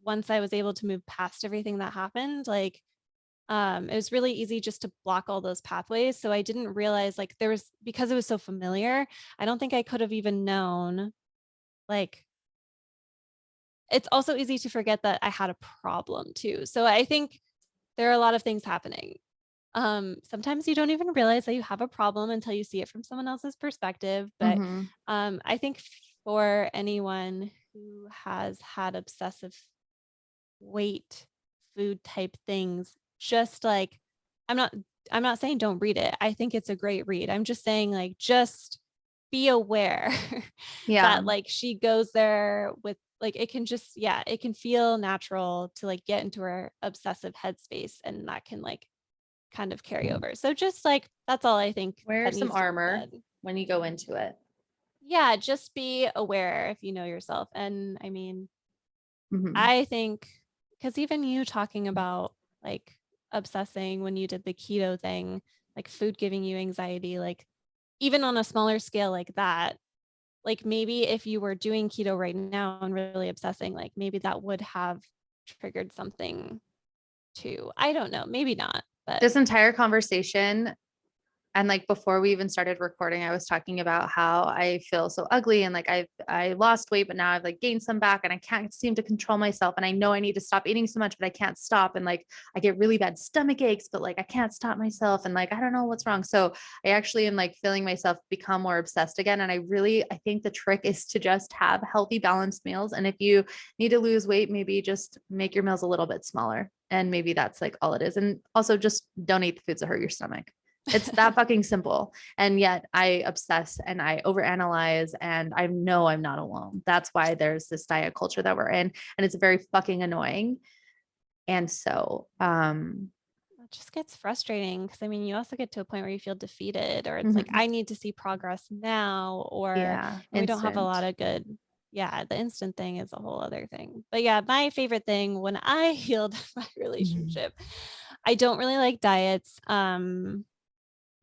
once I was able to move past everything that happened, like it was really easy just to block all those pathways. So I didn't realize like there was, because it was so familiar, I don't think I could have even known like it's also easy to forget that I had a problem too. So I think there are a lot of things happening. Sometimes you don't even realize that you have a problem until you see it from someone else's perspective. But Mhm. I think for anyone who has had obsessive weight food type things, just like I'm not I'm not saying don't read it. I think it's a great read. I'm just saying like just be aware Yeah. that like she goes there with like it can just yeah, it can feel natural to like get into her obsessive headspace and that can like kind of carry over. So just like that's all I think Wear that some needs to be armor said. when you go into it. Yeah, just be aware if you know yourself. And I mean, Mhm. I think because even you talking about like obsessing when you did the keto thing, like food giving you anxiety, like even on a smaller scale like that, like maybe if you were doing keto right now and really obsessing, like maybe that would have triggered something too. I don't know, maybe not, but This entire conversation, and like before we even started recording, I was talking about how I feel so ugly and like I lost weight, but now I've like gained some back and I can't seem to control myself. And I know I need to stop eating so much, but I can't stop. And like I get really bad stomach aches, but like I can't stop myself. And like I don't know what's wrong. So I actually am like feeling myself become more obsessed again. And I think the trick is to just have healthy, balanced meals. And if you need to lose weight, maybe just make your meals a little bit smaller. And maybe that's like all it is. And also just don't eat the foods that hurt your stomach. It's that fucking simple. And yet I obsess and I overanalyze and I know I'm not alone. That's why there's this diet culture that we're in. And it's very fucking annoying. And so, it just gets frustrating because I mean, you also get to a point where you feel defeated, or it's like, mhm, I need to see progress now, or yeah, and we don't have a lot instant. of good. Yeah, the instant thing is a whole other thing. But yeah, my favorite thing when I healed my Mhm. relationship, I don't really like diets.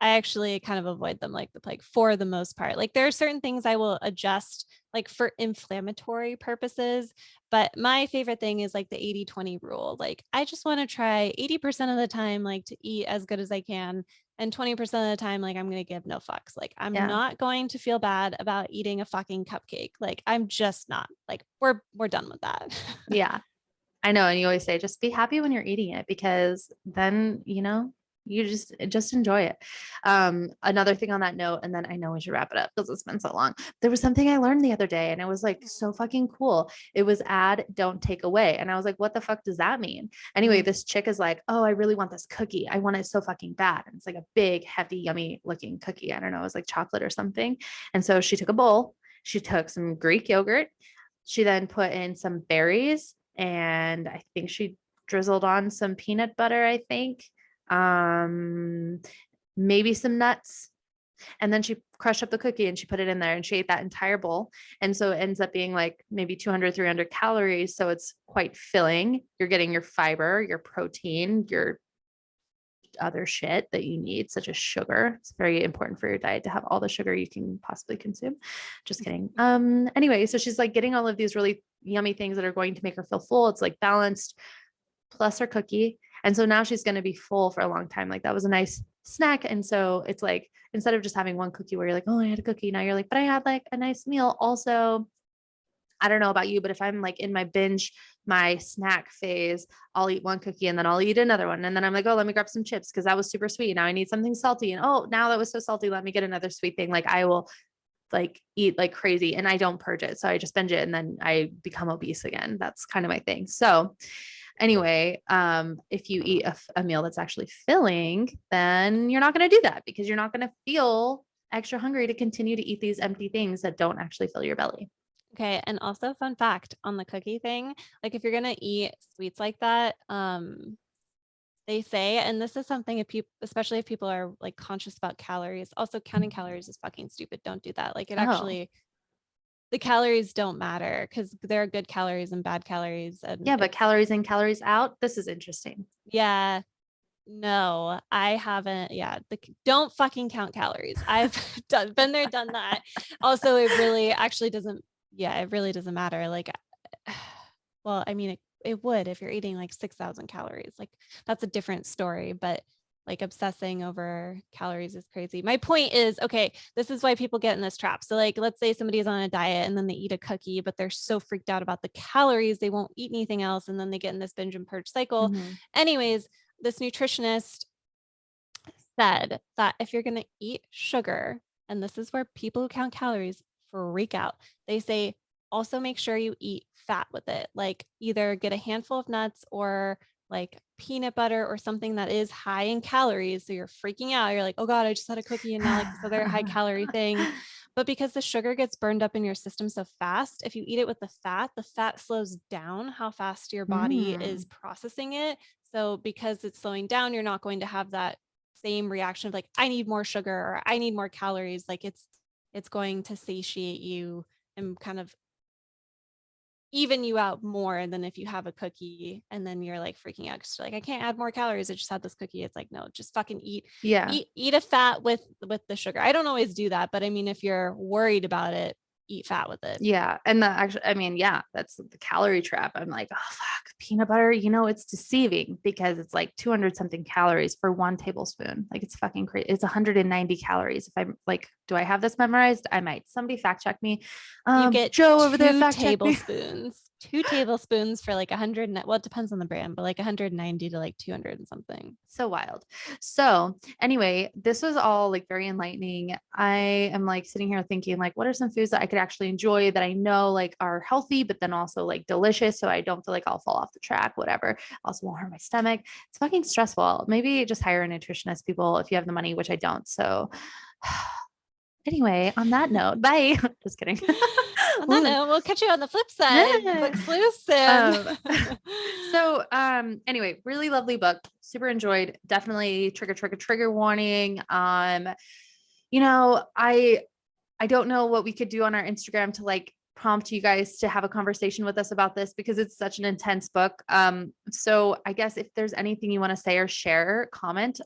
I actually kind of avoid them like the plague for the most part. Like there are certain things I will adjust like for inflammatory purposes, but my favorite thing is like the 80-20 rule. Like I just want to try 80% of the time like to eat as good as I can and 20% of the time like I'm going to give no fucks. Like I'm Yeah. not going to feel bad about eating a fucking cupcake. Like I'm just not. Like we're done with that. Yeah. I know. And you always say, just be happy when you're eating it because then, you just enjoy it. Another thing on that note, and then I know we should wrap it up because it's been so long. There was something I learned the other day and it was like so fucking cool. It was add, don't take away. And I was like, what the fuck does that mean? Anyway, Mhm. this chick is like, oh, I really want this cookie. I want it so fucking bad. And it's like a big, hefty, yummy looking cookie. I don't know. It was like chocolate or something. And so she took a bowl, she took some Greek yogurt. She then put in some berries and I think she drizzled on some peanut butter, I think. Um, maybe some nuts. And then she crushed up the cookie and she put it in there and she ate that entire bowl. And so it ends up being like maybe 200, 300 calories. So it's quite filling. You're getting your fiber, your protein, your other shit that you need, such as sugar. It's very important for your diet to have all the sugar you can possibly consume. Just kidding. Anyway, so she's like getting all of these really yummy things that are going to make her feel full. It's like balanced plus her cookie. And so now she's going to be full for a long time. Like that was a nice snack. And so it's like instead of just having one cookie where you're like, oh, I had a cookie. Now you're like, but I had like a nice meal. Also, I don't know about you, but if I'm like in my binge, my snack phase, I'll eat one cookie and then I'll eat another one. And then I'm like, oh, let me grab some chips because that was super sweet. Now I need something salty. And oh, now that was so salty. Let me get another sweet thing. Like I will like eat like crazy and I don't purge it. So I just binge it and then I become obese again. That's kind of my thing. So anyway, if you eat a meal that's actually filling, then you're not going to do that because you're not going to feel extra hungry to continue to eat these empty things that don't actually fill your belly. Okay, and also fun fact on the cookie thing, like if you're gonna eat sweets like that, they say, and this is something if people, especially if people are like conscious about calories, also counting calories is fucking stupid. Don't do that. Like it Oh, actually, the calories don't matter because there are good calories and bad calories, and yeah, but it's calories in, calories out. This is interesting. yeah. No, I haven't. Yeah, don't fucking count calories. I've been there, done that. Also, it really actually doesn't. Yeah, it really doesn't matter. Like, well, I mean, it would if you're eating like 6,000 calories. Like, that's a different story. But like obsessing over calories is crazy. My point is, okay, this is why people get in this trap. So, like, let's say somebody is on a diet and then they eat a cookie, but they're so freaked out about the calories, they won't eat anything else. And then they get in this binge and purge cycle. Mhm. Anyways, this nutritionist said that if you're going to eat sugar, and this is where people who count calories freak out, they say also make sure you eat fat with it. Like either get a handful of nuts or like peanut butter or something that is high in calories. So you're freaking out. You're like, oh God, I just had a cookie and now like this other high calorie thing. But because the sugar gets burned up in your system so fast, if you eat it with the fat slows down how fast your body is Mm. processing it. So because it's slowing down, you're not going to have that same reaction of like, I need more sugar or I need more calories. Like it's going to satiate you and kind of even you out more than if you have a cookie and then you're like freaking out because you're like, I can't add more calories. I just had this cookie. It's like, no, just fucking Yeah. eat a fat with the sugar. I don't always do that, but I mean, if you're worried about it, eat fat with it. Yeah. And the actually, I mean, yeah, that's the calorie trap. I'm like, oh, fuck, peanut butter, it's deceiving because it's like 200 something calories for 1 tablespoon. Like it's fucking crazy. It's 190 calories. If I'm like, do I have this memorized? I might. Somebody fact check me. You get Joe over there, fact check me. two tablespoons for like 100. Well, it depends on the brand, but like 190 to like 200 and something. So wild. So anyway, this was all like very enlightening. I am like sitting here thinking like, what are some foods that I could actually enjoy that I know like are healthy, but then also like delicious. So I don't feel like I'll fall off the track, whatever. Also won't hurt my stomach. It's fucking stressful. Maybe just hire a nutritionist, people, if you have the money, which I don't. So anyway, on that note, bye. Just kidding. On that note, we'll catch you on the flip side. Books loose Um, and so anyway, really lovely book. Super enjoyed. Definitely trigger warning. I don't know what we could do on our Instagram to like prompt you guys to have a conversation with us about this because it's such an intense book. So I guess if there's anything you want to say or share, comment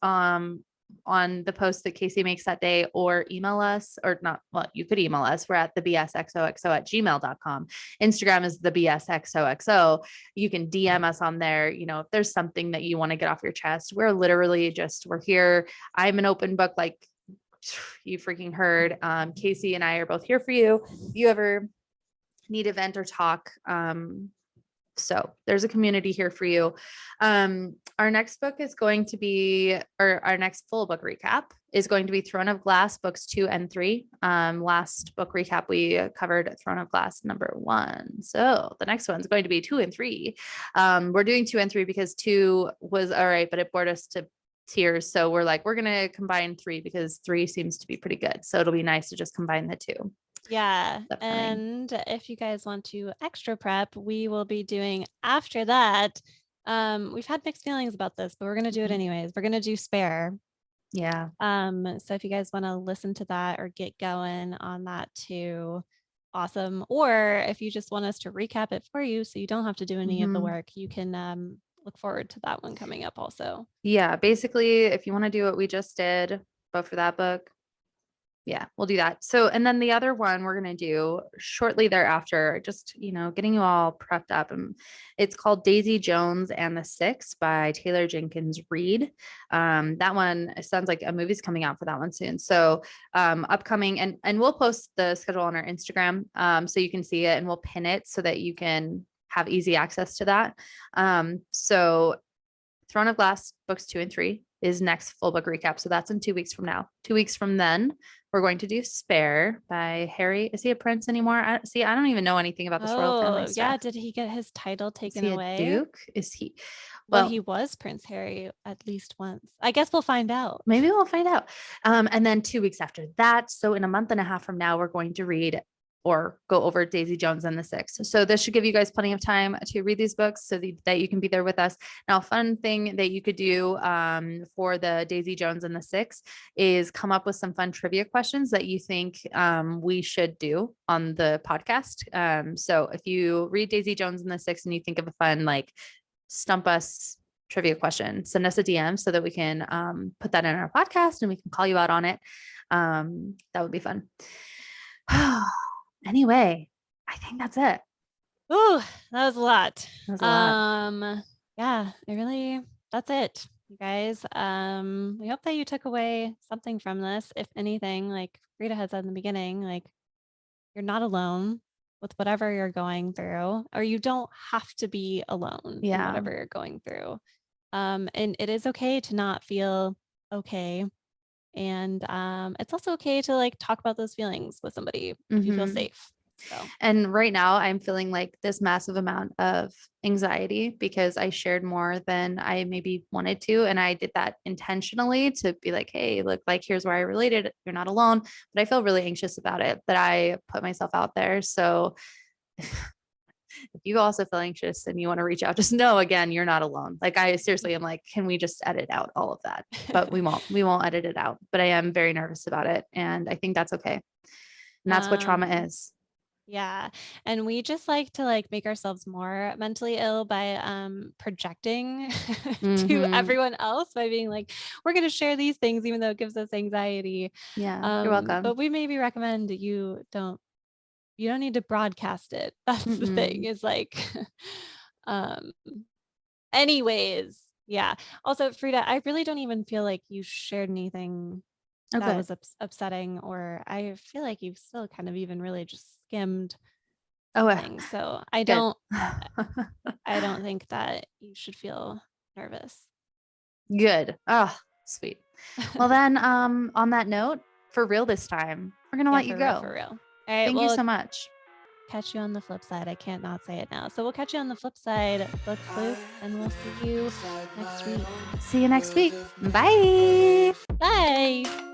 on the post that Casey makes that day or email us or not. Well, you could email us. We're at the bsxoxo@gmail.com. Instagram is the bsxoxo. You can DM us on there. If there's something that you want to get off your chest, we're here. I'm an open book. Like you freaking heard. Casey and I are both here for you. If you ever need a vent or talk, so there's a community here for you. Our next book is going to be, or our next full book recap is going to be Throne of Glass books 2 and 3. Last book recap, we covered Throne of Glass number 1. So the next one's going to be 2 and 3. We're doing 2 and 3 because 2 was all right, but it bored us to tears. So we're like, we're going to combine 3 because 3 seems to be pretty good. So it'll be nice to just combine the 2. yeah. Definitely. And if you guys want to extra prep, we will be doing after that. We've had mixed feelings about this, but we're going to do it anyways. We're going to do Spare. Yeah. So if you guys want to listen to that or get going on that too, awesome. Or if you just want us to recap it for you so you don't have to do any of the work, you can look forward to that one coming up also. Yeah. Basically, if you want to do what we just did, but for that book, yeah, we'll do that. So, and then the other one we're going to do shortly thereafter, just, getting you all prepped up. And it's called Daisy Jones and the Six by Taylor Jenkins Reid. That one, it sounds like a movie's coming out for that one soon. So, upcoming, and we'll post the schedule on our Instagram, so you can see it, and we'll pin it so that you can have easy access to that. So Throne of Glass books 2 and 3 is next full book recap. So that's in 2 weeks from now. 2 weeks from then, we're going to do Spare by Harry. Is he a prince anymore? I don't even know anything about this royal family stuff. Yeah. Did he get his title taken away? Duke? Is he? Well, he was Prince Harry at least once. I guess we'll find out. Maybe we'll find out. And then 2 weeks after that, so in a month and a half from now, we're going to read or go over Daisy Jones and the Six. So this should give you guys plenty of time to read these books so that you can be there with us. Now, a fun thing that you could do for the Daisy Jones and the Six is come up with some fun trivia questions that you think we should do on the podcast. So if you read Daisy Jones and the Six and you think of a fun, like stump us trivia question, send us a DM so that we can put that in our podcast and we can call you out on it. That would be fun. Anyway, I think that's it. Ooh, that was a lot. Yeah, that's it, you guys. We hope that you took away something from this. If anything, like Rita had said in the beginning, like you're not alone with whatever you're going through, or you don't have to be alone in whatever you're going through. And it is okay to not feel okay. And it's also okay to like talk about those feelings with somebody if you feel Mhm. safe. So, And right now I'm feeling like this massive amount of anxiety because I shared more than I maybe wanted to. And I did that intentionally to be like, hey, look, like, here's where I related. You're not alone. But I feel really anxious about it that I put myself out there. So if you also feel anxious and you want to reach out, just know again, you're not alone. Like, I seriously am like, can we just edit out all of that? But we won't edit it out. But I am very nervous about it. And I think that's okay. And that's what trauma um, is. yeah. And we just like to like make ourselves more mentally ill by projecting to Hmm. everyone else by being like, we're going to share these things even though it gives us anxiety. Yeah, you're welcome. But we maybe recommend you don't need to broadcast it. That's the thing. Mm-mm. Is like um anyways, yeah. Also, Frida, I really don't even feel like you shared anything Oh, that good. was upsetting, or I feel like you've still kind of even really just skimmed Oh, things. So good. I don't think that you should feel nervous. Good. Oh, sweet. Well then, on that note, for real this time, we're gonna Yeah, let you for real, go. for real. All right, Thank you well, so much. catch you on the flip side. I can't not say it now. So we'll catch you on the flip side, book sleuth, and we'll see you next week. See you next week. Bye. Bye.